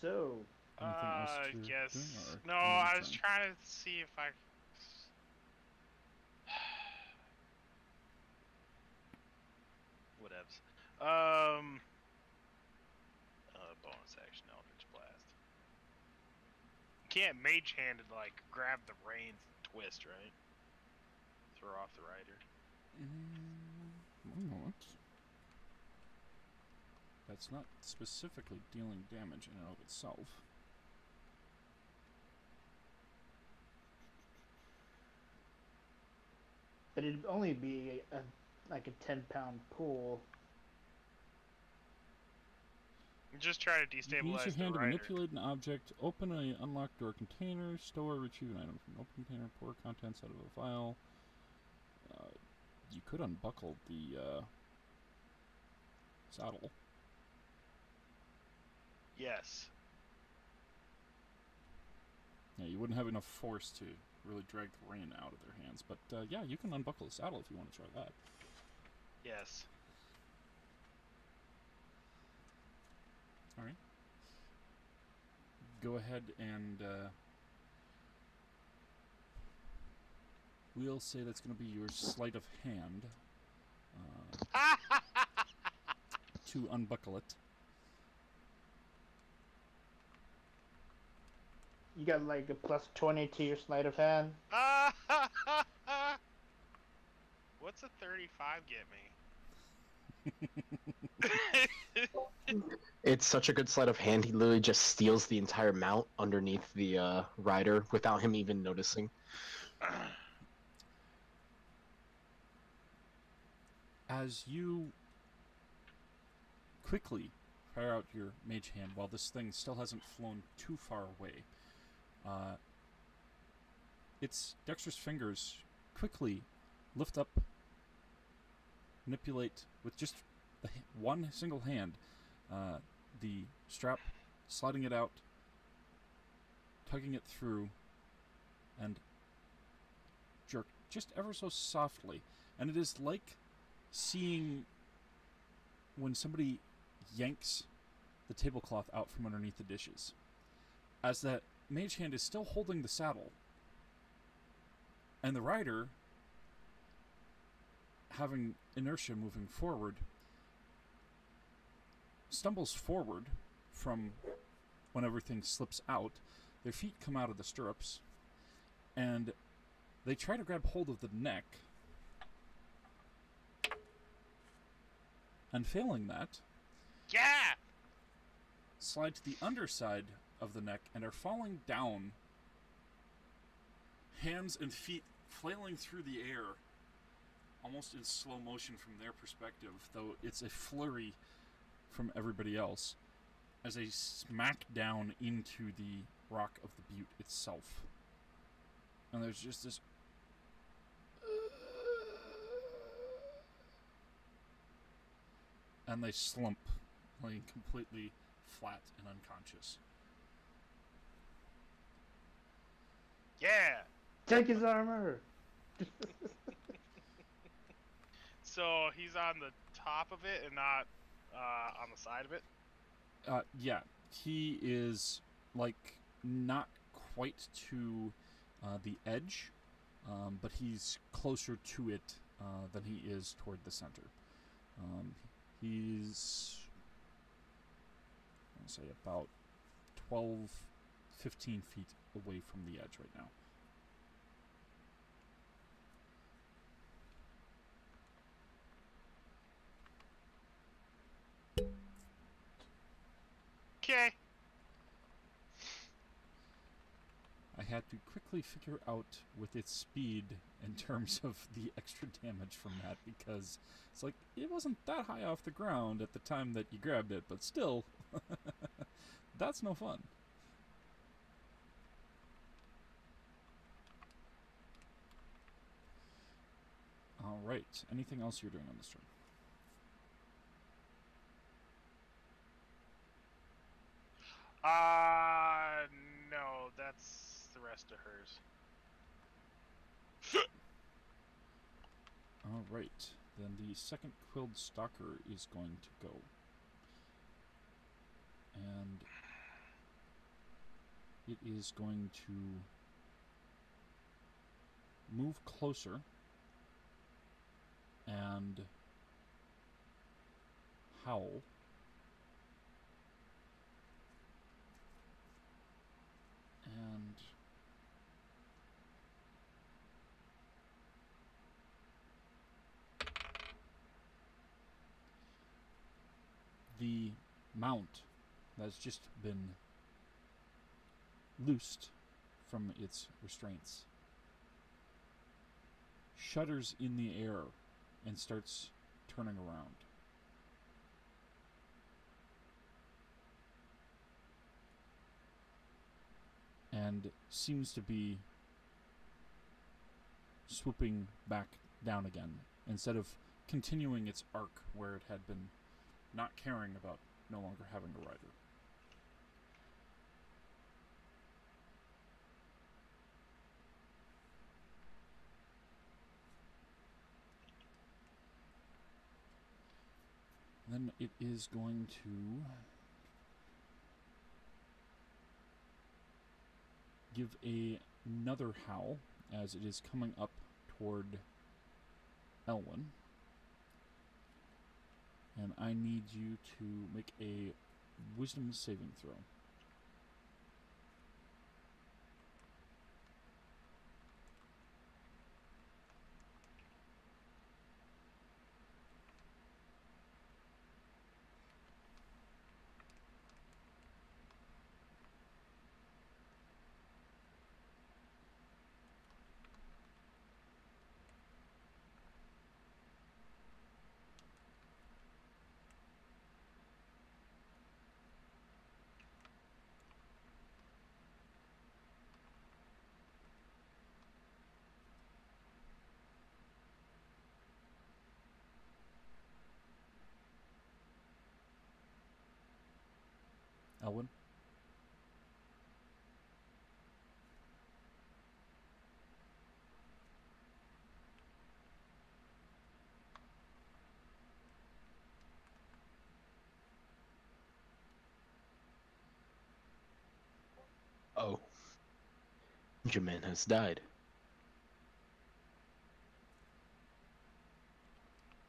So, Anything else to yes. doing, or No, end of I was turn? trying to see if I. Whatevs. Bonus action Eldritch Blast. You can't mage hand and like grab the reins and twist, right? Throw off the rider. One moment. That's not specifically dealing damage in and of itself. but it'd only be like a 10-pound pool. Just try to You can use destabilize your the hand to rider. manipulate an object, open an unlocked door container, store or retrieve an item from an open container, pour contents out of a vial. You could unbuckle the saddle. Yes. Yeah, you wouldn't have enough force to really drag the rein out of their hands, but yeah, you can unbuckle the saddle if you want to try that. Yes. Alright. Go ahead and we'll say that's going to be your sleight of hand to unbuckle it. You got like a plus 20 to your sleight of hand. What's a 35 get me? It's such a good sleight of hand. He literally just steals the entire mount underneath the rider without him even noticing. As you quickly fire out your mage hand while this thing still hasn't flown too far away, its dexterous fingers quickly lift up, manipulate with just one single hand the strap, sliding it out, tugging it through, and jerk just ever so softly. And it is like seeing when somebody yanks the tablecloth out from underneath the dishes. As that mage hand is still holding the saddle, and the rider, having inertia moving forward, stumbles forward from when everything slips out. Their feet come out of the stirrups, and they try to grab hold of the neck, and failing that, Yeah! slide to the underside of the neck and are falling down, hands and feet flailing through the air, almost in slow motion from their perspective, though it's a flurry from everybody else, as they smack down into the rock of the butte itself. And there's just this and they slump, laying completely flat and unconscious. Yeah! Take his armor! So he's on the top of it and not on the side of it? Yeah, he is, like, not quite to the edge, but he's closer to it than he is toward the center. He's, I'll say, about 12, 15 feet away from the edge right now. Okay. I had to quickly figure out with its speed in terms of the extra damage from that, because it's like, it wasn't that high off the ground at the time that you grabbed it, but still, that's no fun. Alright, anything else you're doing on this turn? No, that's the rest of hers. Alright, then the second Quilled Stalker is going to go. And it is going to move closer and howl. And the mount that's just been loosed from its restraints shudders in the air and starts turning around. And seems to be swooping back down again instead of continuing its arc where it had been not caring about no longer having a rider. Then it is going to give another howl as it is coming up toward Elwyn. And I need you to make a wisdom saving throw. Elwyn? Oh. Your man has died.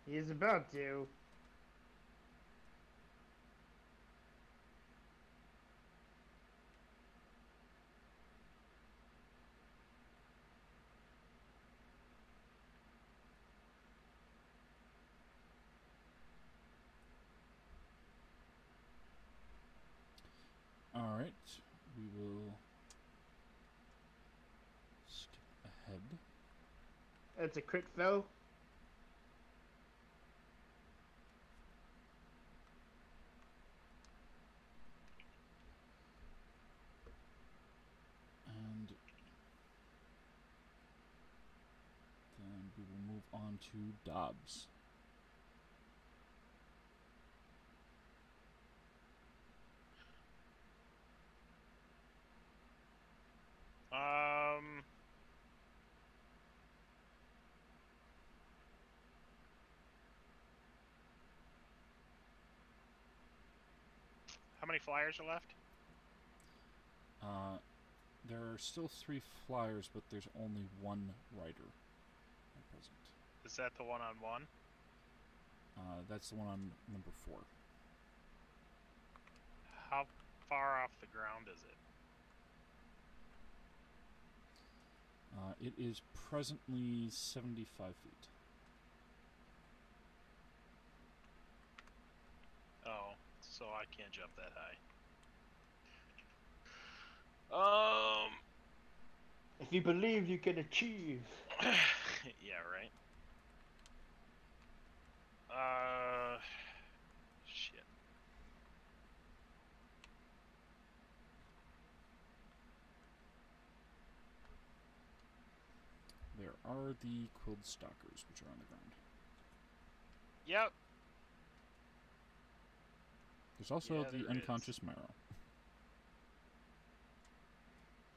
He is about to. Alright, we will skip ahead. That's a crit foe. And then we will move on to Dobbs. How many flyers are left? There are still 3 flyers, but there's only 1 rider at present. Is that the one-on-one? That's the one on number 4. How far off the ground is it? It is presently 75 feet. Oh, so I can't jump that high. If you believe, you can achieve. Yeah, right. Shit. There are the Quilled Stalkers, which are on the ground. Yep. There's also Yeah, the there unconscious is. Marrow.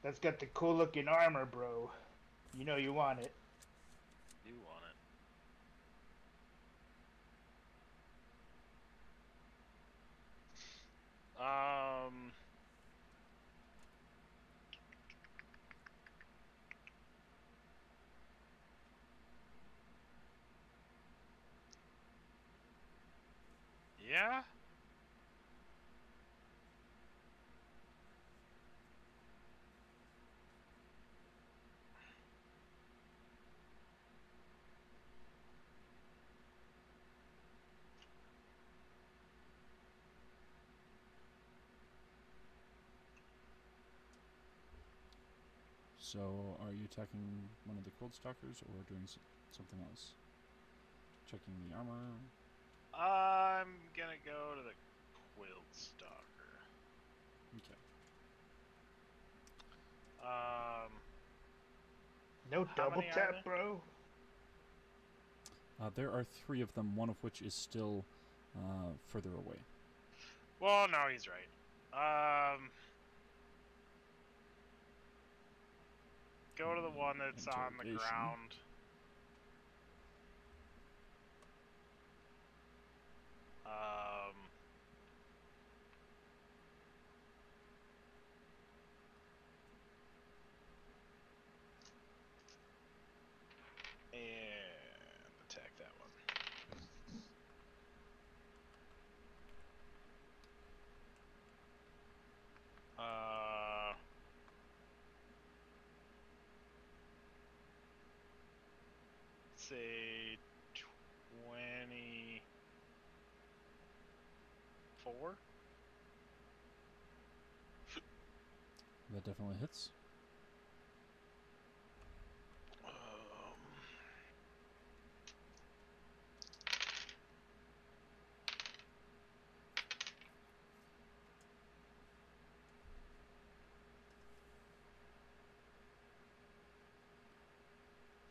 That's got the cool looking armor, bro. You know you want it. Do want it. Yeah? So, are you attacking one of the Cold Stalkers or doing something else? Checking the armor? I'm gonna go to the Quill Stalker. Okay. No How double many are tap, there? bro. There are 3 of them, one of which is still further away. Well, no, he's right. Go to the one that's on the Interrogation. ground. And attack that one. Say 24. That definitely hits. Um,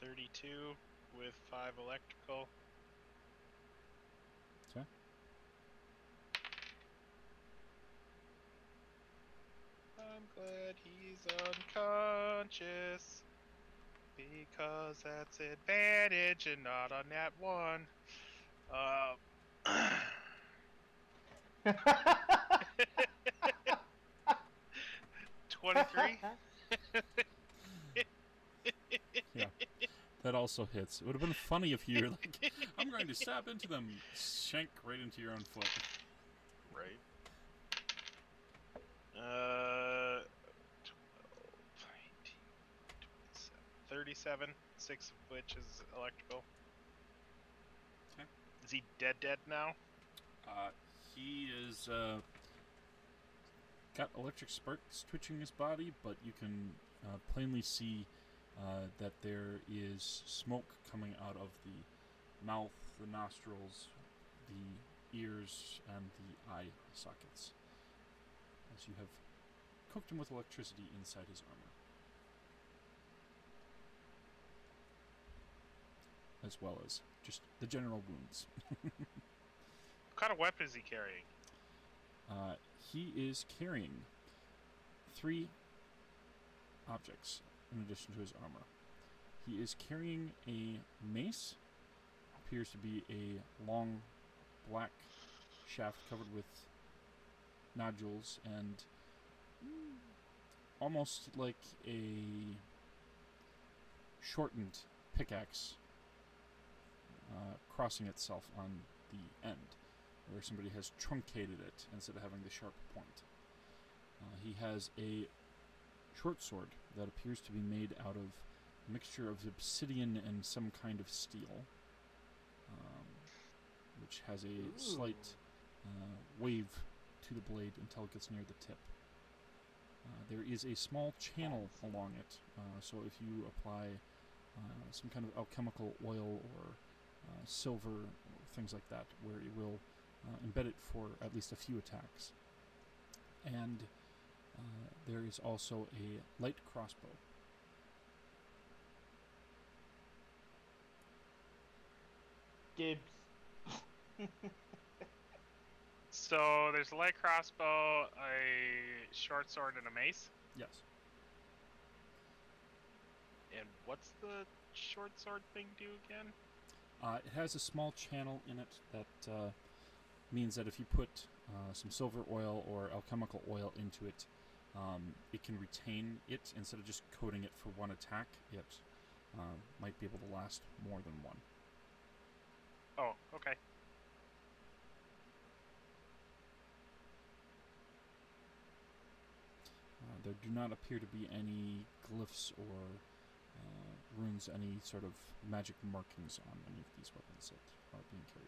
32 with 5 electrical. Okay. I'm glad he's unconscious because that's advantage and not on that one. 23. Yeah. That also hits. It would have been funny if you were like, I'm going to stab into them, shank right into your own foot. Right. 12, 18, 27. 6 of which is electrical. Okay. Is he dead now? He is got electric sparks twitching his body, but you can plainly see that there is smoke coming out of the mouth, the nostrils, the ears, and the eye sockets, as you have cooked him with electricity inside his armor, as well as just the general wounds. What kind of weapon is he carrying? He is carrying 3 objects in addition to his armor. He is carrying a mace, appears to be a long black shaft covered with nodules and almost like a shortened pickaxe crossing itself on the end, where somebody has truncated it instead of having the sharp point. He has a short sword that appears to be made out of a mixture of obsidian and some kind of steel, which has a slight wave to the blade until it gets near the tip. There is a small channel along it, so if you apply some kind of alchemical oil or silver or things like that, where it will embed it for at least a few attacks. And there is also a light crossbow. Dibs. So there's a light crossbow, a short sword, and a mace. Yes. And what's the short sword thing do again? It has a small channel in it that means that if you put some silver oil or alchemical oil into it, it can retain it instead of just coating it for one attack. It might be able to last more than one. Oh, okay. There do not appear to be any glyphs or runes, any sort of magic markings on any of these weapons that are being carried.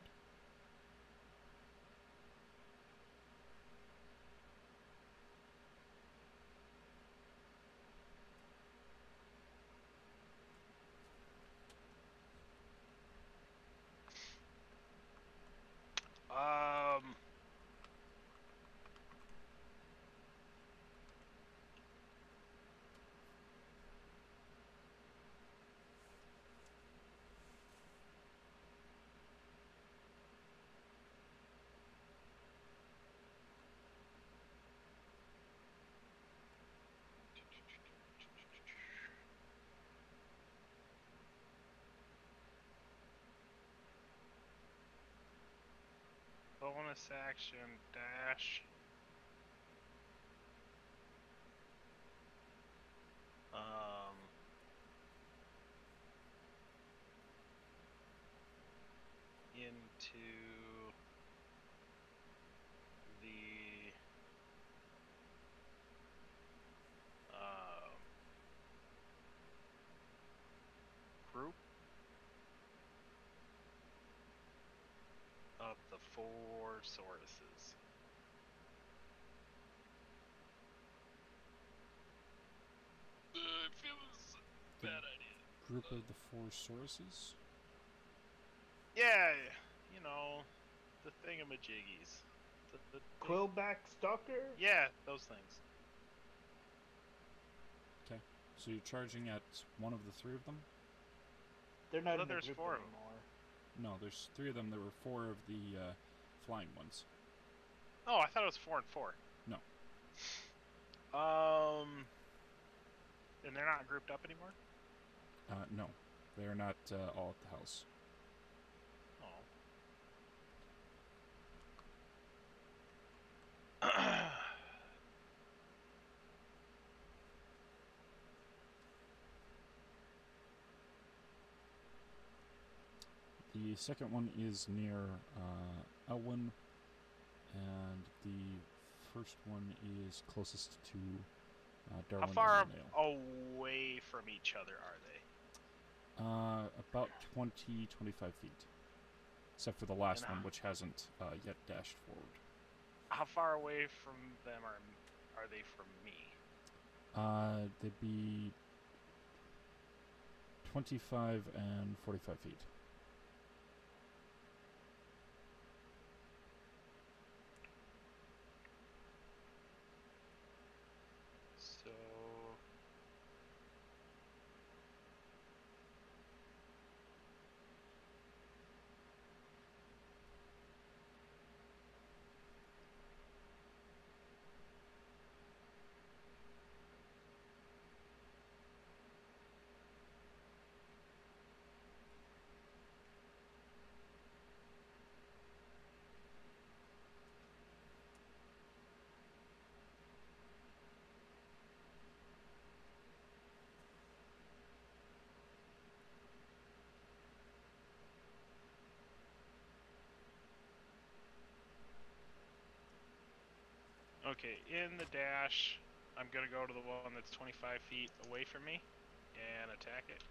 Bonus action dash. Into the group of the 4 sources. It feels a bad idea. Group of the 4 sources? Yeah, you know, the thingamajiggies. The Quillback Stalker? Yeah, those things. Okay. So you're charging at one of the 3 of them? They're not in the There's group 4 of them. anymore. No, there's 3 of them. There were 4 of the flying ones. Oh, I thought it was 4 and 4. No. And they're not grouped up anymore? No. They are not all at the house. Oh. The second one is near Elwyn, and the first one is closest to Darwin How far and Nail. away from each other are they? About 20-25 feet. Except for the last one, which hasn't yet dashed forward. How far away from them are they from me? They'd be 25 and 45 feet. So... Okay, in the dash, I'm gonna go to the one that's 25 feet away from me and attack it.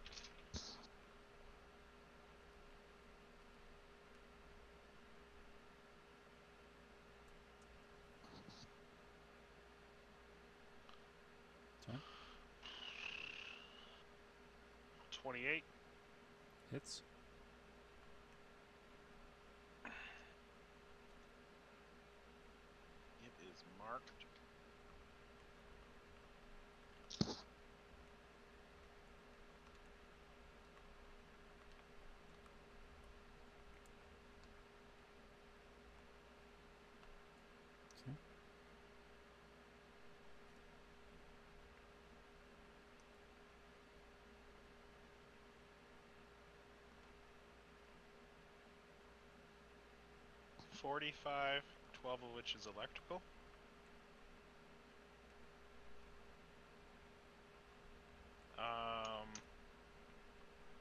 Okay. 28. Hits. It is marked. Okay. $45, 12 of which is electrical.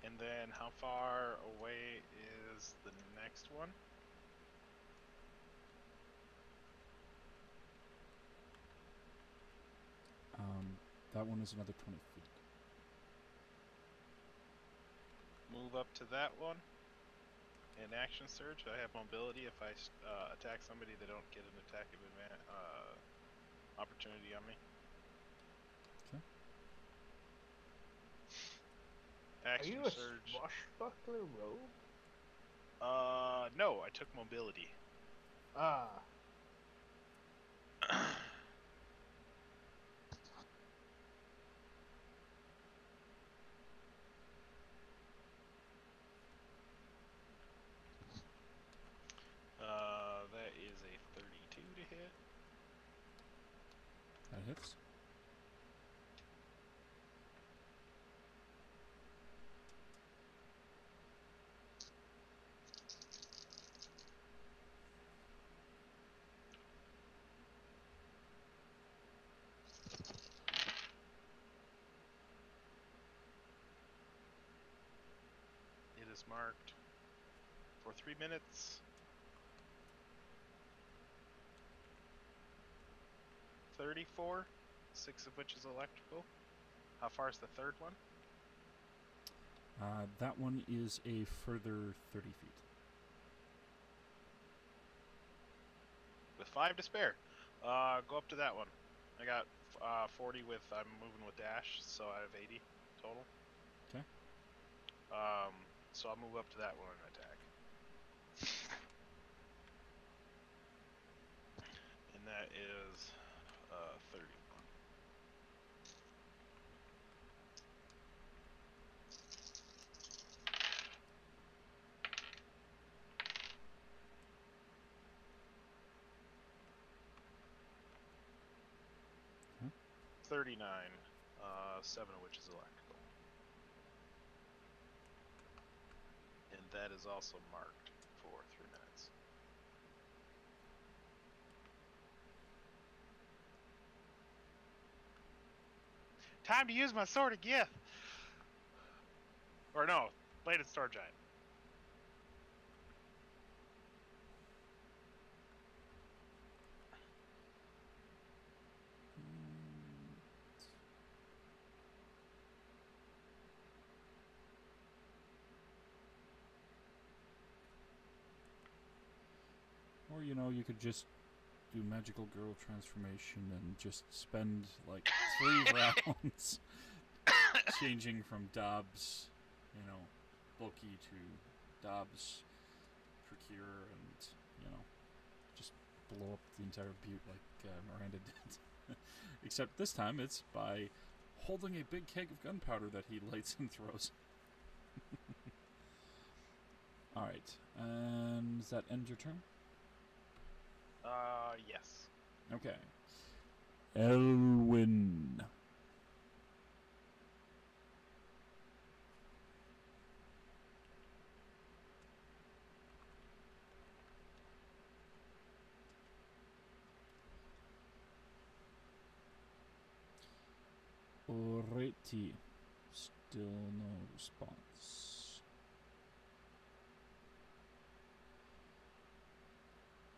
And then how far away is the next one? That one is another 20 feet. Move up to that one. In action surge, I have mobility. If I attack somebody, they don't get an attack of opportunity on me. Okay. Are Action you a surge. swashbuckler rogue? No, I took mobility. Ah. That is a 32 to hit. That hits. It is marked for 3 minutes. 34, 6 of which is electrical. How far is the third one? That one is a further 30 feet. With 5 to spare. Go up to that one. I got 40 with, I'm moving with dash, so I have 80 total. Okay. So I'll move up to that one and attack. And that is 31. Hmm. 39, 7 of which is electrical. And that is also marked for 3 minutes. Time to use my sword of gift! Or no, bladed star giant. Or, you could just do magical girl transformation and just spend like 3 rounds changing from Dobbs, bulky to Dobbs, Procure, and, just blow up the entire butte like Miranda did. Except this time it's by holding a big keg of gunpowder that he lights and throws. Alright, and does that end your turn? Yes. Okay. Elwyn. Alrighty. Still no response.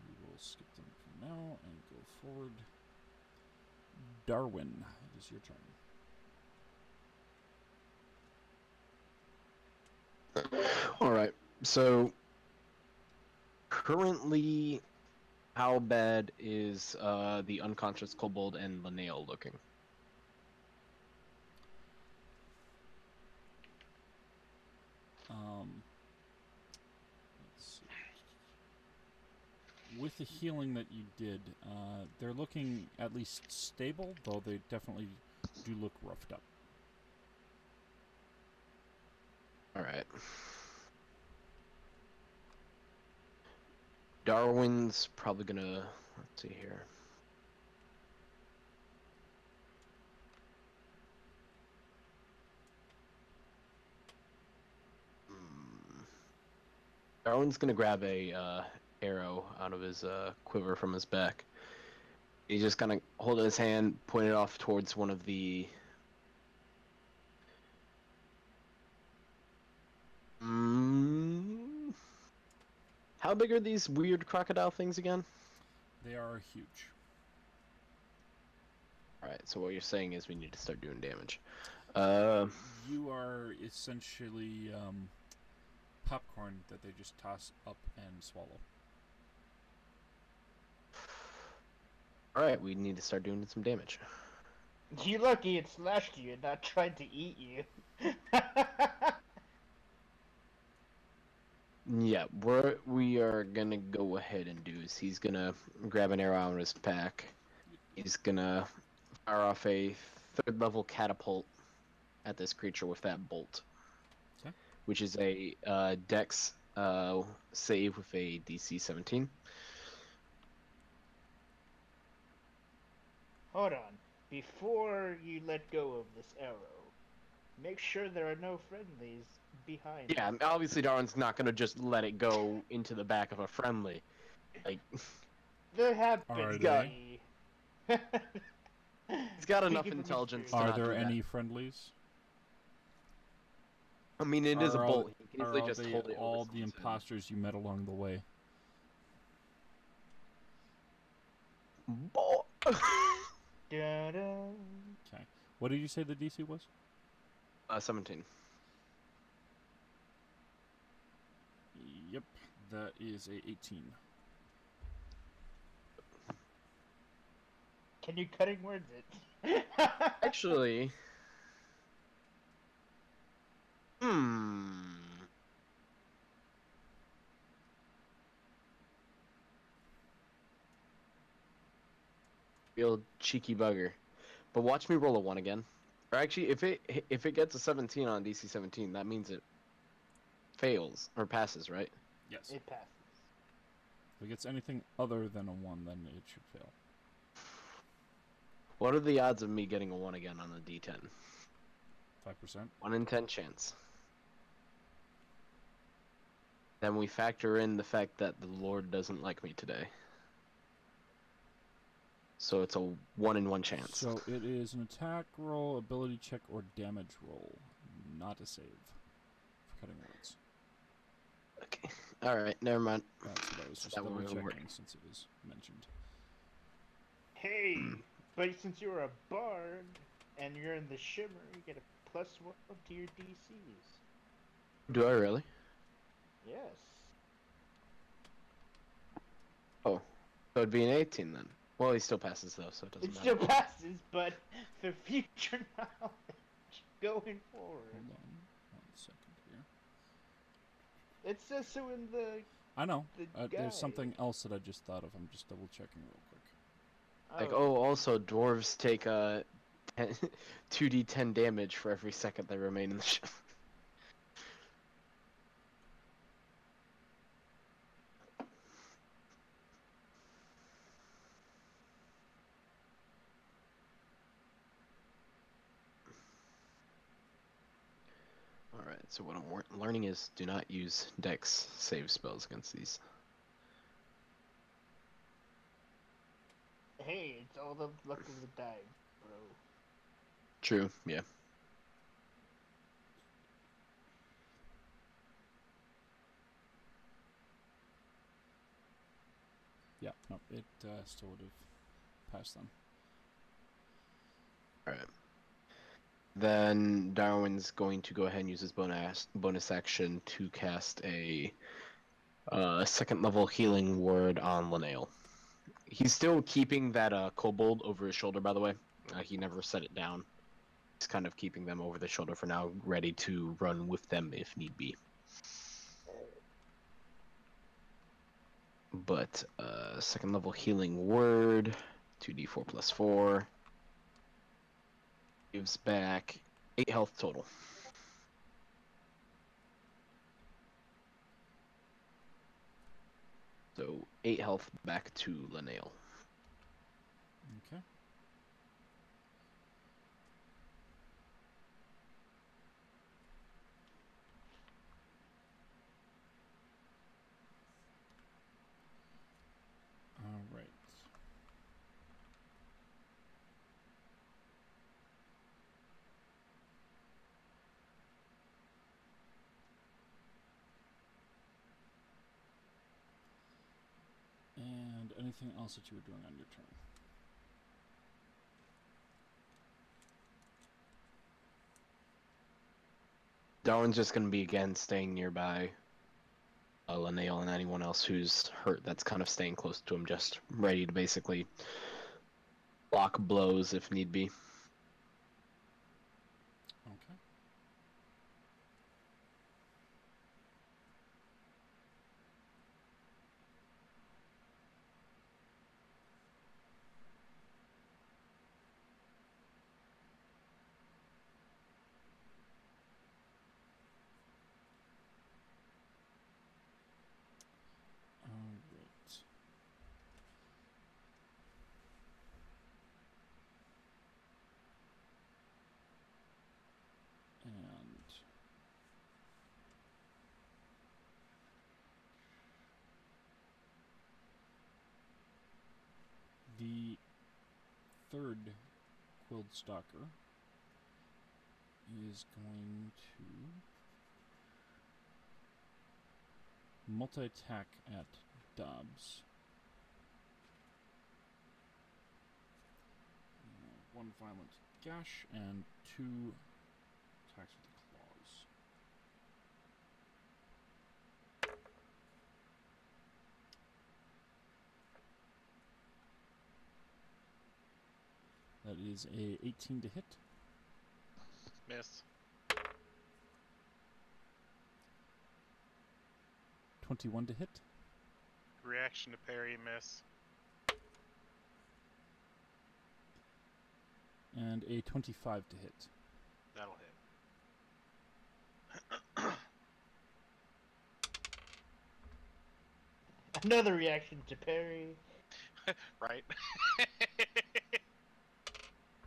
We will skip them for now and go forward. Darwin, it is your turn. All right. So currently, how bad is the unconscious kobold and Linnea looking? Let's see. With the healing that you did, they're looking at least stable, though they definitely do look roughed up. All right. Darwin's probably gonna, let's see here. Darwin's gonna grab a arrow out of his quiver from his back. He's just gonna hold it in his hand, point it off towards one of the. How big are these weird crocodile things again? They are huge. Alright, so what you're saying is we need to start doing damage. You are essentially popcorn that they just toss up and swallow. Alright, we need to start doing some damage. You lucky it slashed you and not tried to eat you. Yeah, what we are gonna go ahead and do is he's gonna grab an arrow out of his pack. He's gonna fire off a 3rd level catapult at this creature with that bolt. Okay. Which is a dex save with a DC 17. Hold on. Before you let go of this arrow, make sure there are no friendlies behind. Yeah, obviously Darwin's not gonna just let it go into the back of a friendly. Like, There have Are been. they? he's got enough intelligence to Are not there do that. any friendlies? I mean, it is a Are bolt. He can easily Are just they hold it over all the someone's head. imposters you met along the way? Bolt. Da-da. Okay. What did you say the DC was? 17. Yep, that is a 18. Can you cutting words it? Actually, real cheeky bugger. But watch me roll a 1 again. Or actually, if it gets a 17 on DC 17, that means it fails or passes, right? Yes. It passes. If it gets anything other than a 1, then it should fail. What are the odds of me getting a 1 again on a D10? 5%. 1 in 10 chance. Then we factor in the fact that the Lord doesn't like me today. So it's a 1 in 1 chance. So it is an attack roll, ability check, or damage roll, not a save. For cutting words. Okay. Alright, never mind. That's what I was just That double will checking work. since it was mentioned. Hey, but since you're a bard and you're in the shimmer, you get a +1 to your DCs. Do I really? Yes. Oh. So it'd be an 18 then. Well, he still passes though, so it doesn't It matter. still passes, but for future knowledge going forward. Hold on 1 second here. It says so in the. I know. The There's guide. something else that I just thought of. I'm just double checking real quick. Like, oh, also, dwarves take 2d10 damage for every second they remain in the ship. Alright, so what I'm learning is do not use dex save spells against these. Hey, it's all the luck of the die, bro. True, yeah. Yeah, no, it still would have passed them. Alright. Then Darwin's going to go ahead and use his bonus action to cast a 2nd level healing word on Linnell. He's still keeping that kobold over his shoulder, by the way. He never set it down. He's kind of keeping them over the shoulder for now, ready to run with them if need be. But 2nd level healing word, 2d4 plus 4. Gives back 8 health total. So 8 health back to Linnell. Okay. All right. And anything else that you were doing on your turn? Darwin's just gonna be again staying nearby. Linnell and anyone else who's hurt that's kind of staying close to him, just ready to basically block blows if need be. Okay. Alright. And the third Quilled Stalker is going to multi-attack at Dobbs. One violent gash and 2 attacks with the claws. That is a 18 to hit. Miss. 21 to hit. Reaction to parry, miss. And a 25 to hit. That'll hit. Another reaction to parry. Right?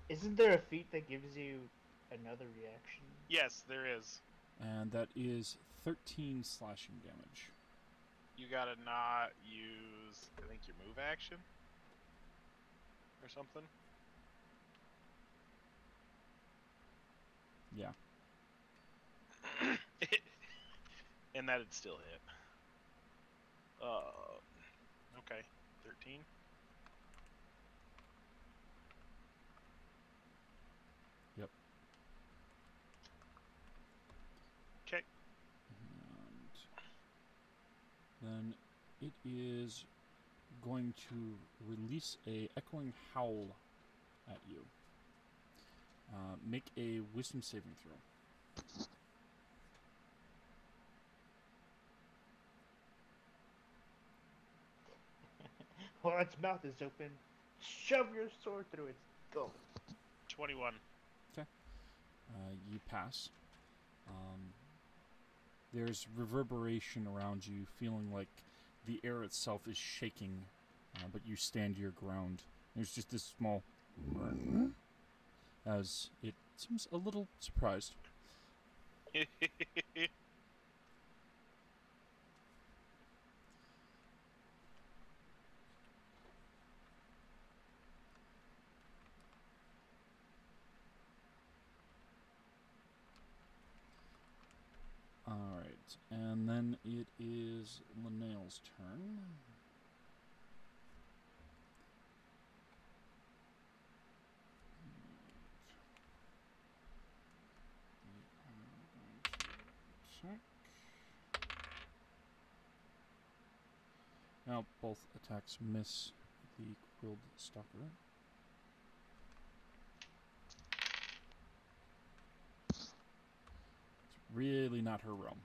Isn't there a feat that gives you another reaction? Yes, there is. And that is 13 slashing damage. You gotta not use, I think, your move action? Or something? Yeah. And that'd still hit. Okay. 13? Yep. Okay. And then it is going to release a echoing howl at you. Make a wisdom saving throw. While its mouth is open, shove your sword through its gullet. 21. You pass. There's reverberation around you, feeling like the air itself is shaking, but you stand your ground. There's just this small as it seems a little surprised. Alright, and then it is Linnell's turn. Check. Now both attacks miss the Quilled Stalker. It's really not her realm.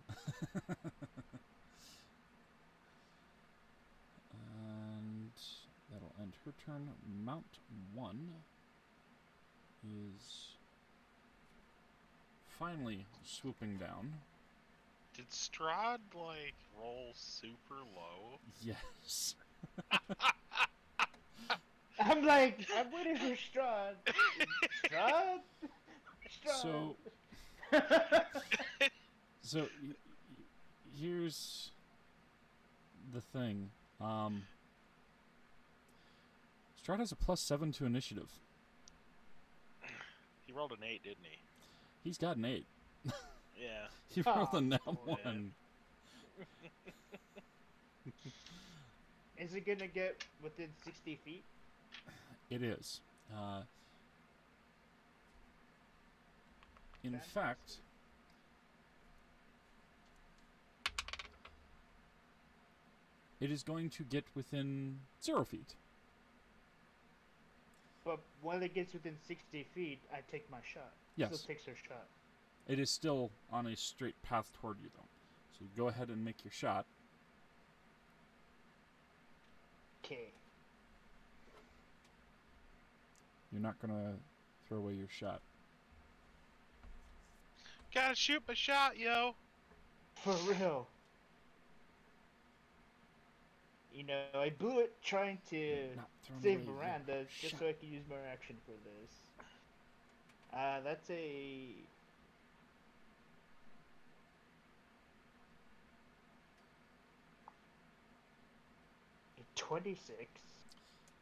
And that'll end her turn. Mount 1 is finally swooping down. Did Strahd, like, roll super low? Yes. I'm like, I'm waiting for Strahd. Strahd? Strahd? So here's the thing. Strahd has a +7 to initiative. He rolled an 8, didn't he? He's got an 8. Yeah. He rolled a nat boy. 1. Is it gonna get within 60 feet? It is. In Fantastic. fact, It is going to get within 0 feet. But when it gets within 60 feet, I take my shot. Yes. Still takes her shot. It is still on a straight path toward you, though. So go ahead and make your shot. Okay. You're not going to throw away your shot. Gotta shoot my shot, yo. For real. You know, I blew it trying to Not throwing save away your Miranda just shot. so I can use more action for this. That's a 26.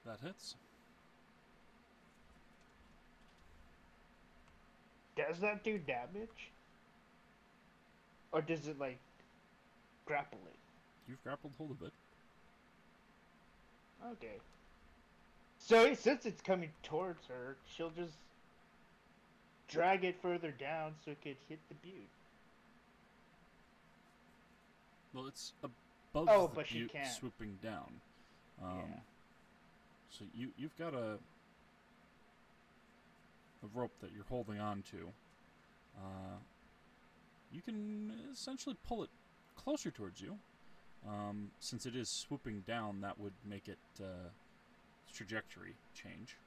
That hits. Does that do damage? Or does it, like, grapple it? You've grappled hold of it. Okay. So, since it's coming towards her, she'll just drag it further down so it could hit the butte. Well, it's above Oh, the but she butte, can't. swooping down. Yeah. So you've got a rope that you're holding on to. You can essentially pull it closer towards you. Since it is swooping down, that would make it trajectory change.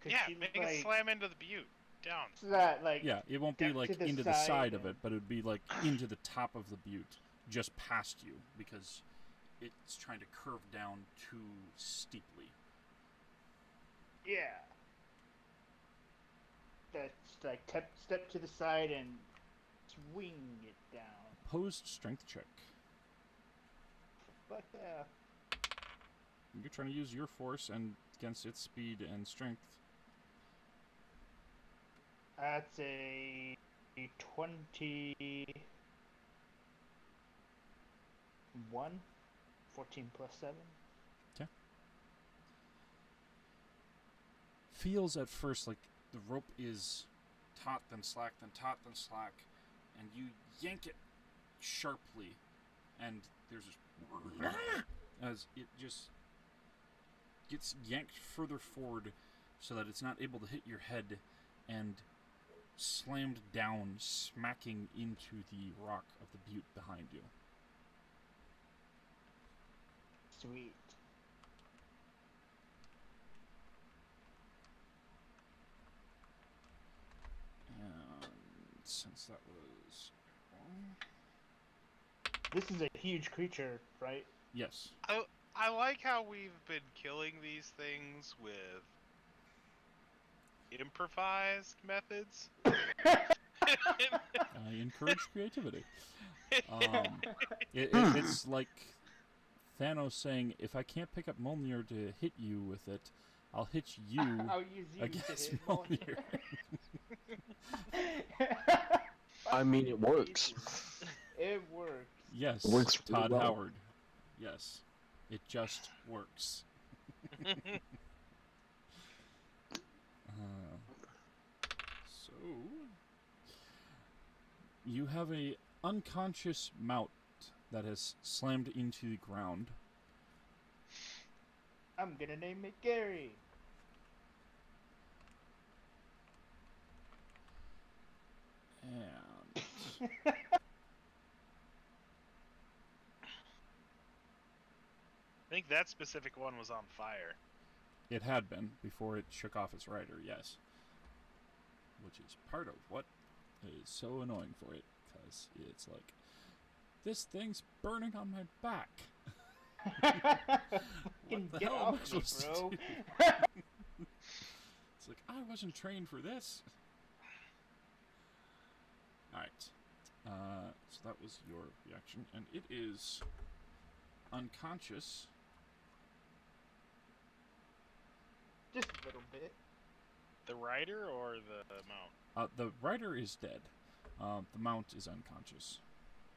Could Yeah, she, make like, it slam into the butte. Down. so that, like, Yeah, it won't be Step like to the into the side side of and- it, but it would be like into the top of the butte, just past you, because it's trying to curve down too steeply. yeah. That's like step to the side and swing it down. Opposed strength check. Fuck yeah. You're trying to use your force and against its speed and strength. That's a 21. 14 plus 7. Feels at first like the rope is taut, then slack, then taut, then slack, and you yank it sharply, and there's this as it just gets yanked further forward so that it's not able to hit your head and slammed down, smacking into the rock of the butte behind you. Sweet. And since that was... This is a huge creature, right? Yes. I like how we've been killing these things with improvised methods. I encourage creativity. It's like Thanos saying, if I can't pick up Mjolnir to hit you with it, I'll hit you I'll use you against to hit Mjolnir. I mean, it works. It works. Yes, Works really Todd well. Howard. Yes, it just works. So, you have a unconscious mount that has slammed into the ground. I'm gonna name it Gary. And I think that specific one was on fire. it had been before it shook off its rider, yes. Which is part of what is so annoying for it, because it's like, this thing's burning on my back. Fucking the get hell am I off me, supposed to bro. do? It's like, I wasn't trained for this. Alright. So that was your reaction, and it is unconscious. Just a little bit. The rider or the mount? The rider is dead. The mount is unconscious.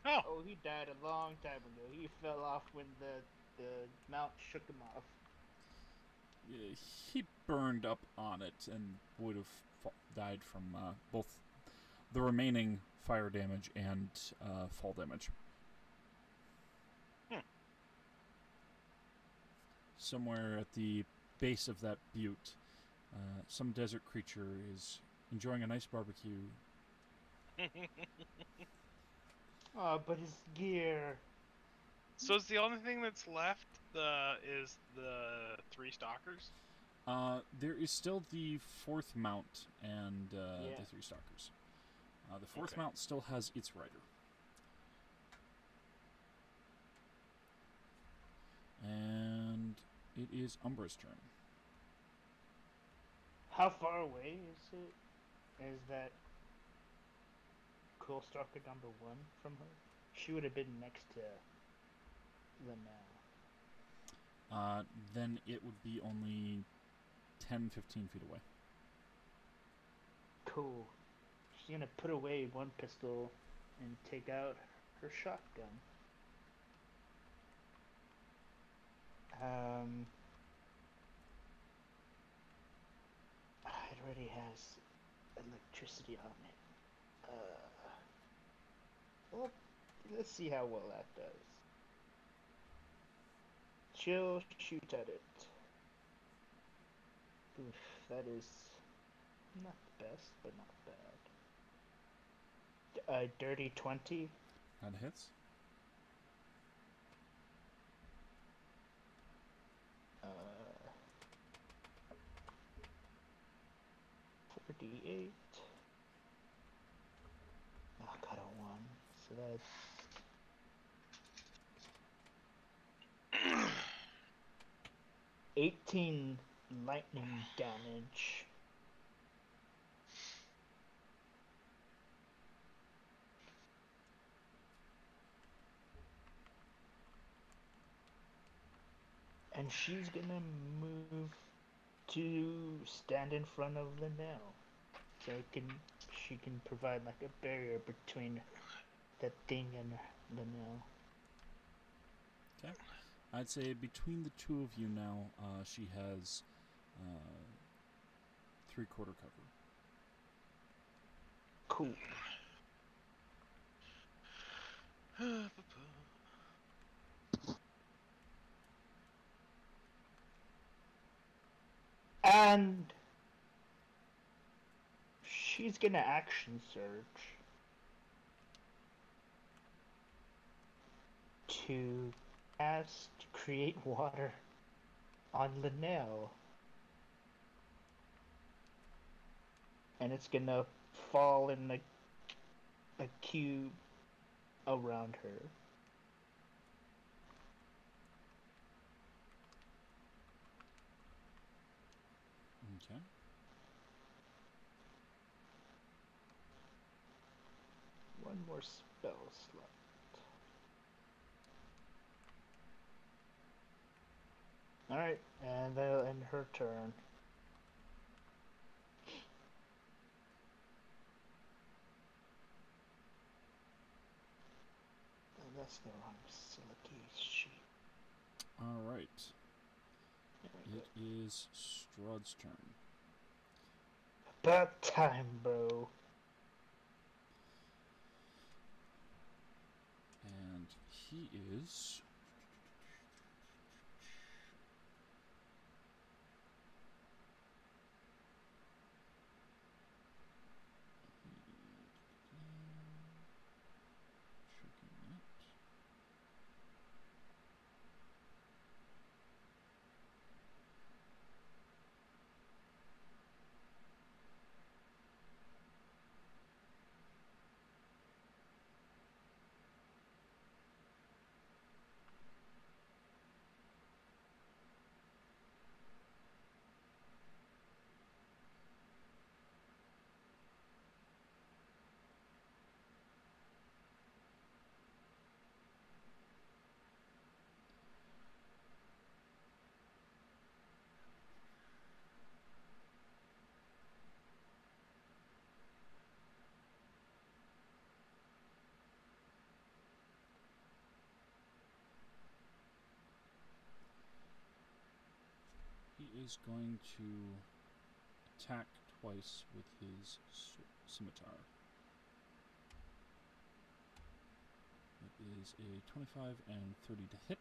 Oh, Oh, he died a long time ago. He fell off when the mount shook him off. He burned up on it and would have died from both the remaining fire damage and fall damage. somewhere at the base of that butte, some desert creature is enjoying a nice barbecue. Oh, but his gear. So is the only thing that's left is the 3 stalkers? There is still the 4th mount and Yeah. the 3 stalkers. The 4th Okay. mount still has its rider. And it is Umbra's turn. How far away is it? Is that Quill Stalker number 1 from her? She would have been next to Linnell. Then it would be only 10, 15 feet away. Cool. She's gonna put away one pistol and take out her shotgun. It already has electricity on it. Well, let's see how well that does. She'll shoot at it. Oof, that is not the best, but not bad. Dirty 20. That hits. 48. Oh, got a 1. So that's 18 lightning damage. And she's gonna move to stand in front of Linnell. So she can provide like a barrier between that thing and Linnell. Okay. I'd say between the two of you now, she has 3/4 cover. Cool. And she's gonna action surge to cast Create Water on Linnell. And it's gonna fall in a cube around her. Okay. One more spell slot. Alright, and that'll end her turn. Oh, that's the wrong Silicky sheet. Alright. There we It is Strahd's turn. go. About time, bro. And he is... He is going to attack twice with his scimitar. It is a 25 and 30 to hit.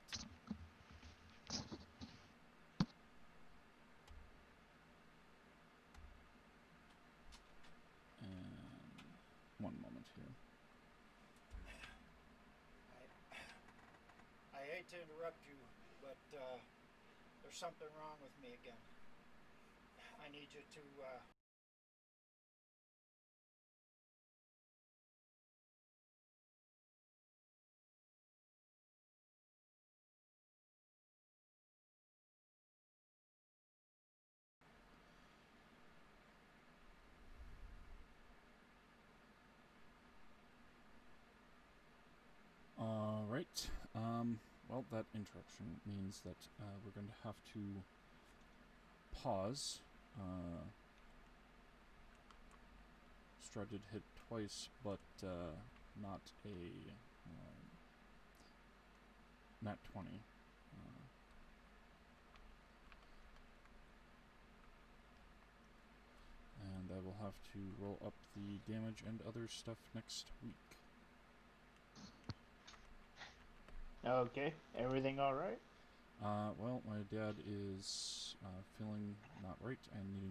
I hate to interrupt you, but there's something wrong with me again. I need you to Alright. Well, that interruption means that we're going to have to pause. Strahd did hit twice, but not a nat 20. And I will have to roll up the damage and other stuff next week. Okay, everything all right? Well, my dad is feeling not right and needing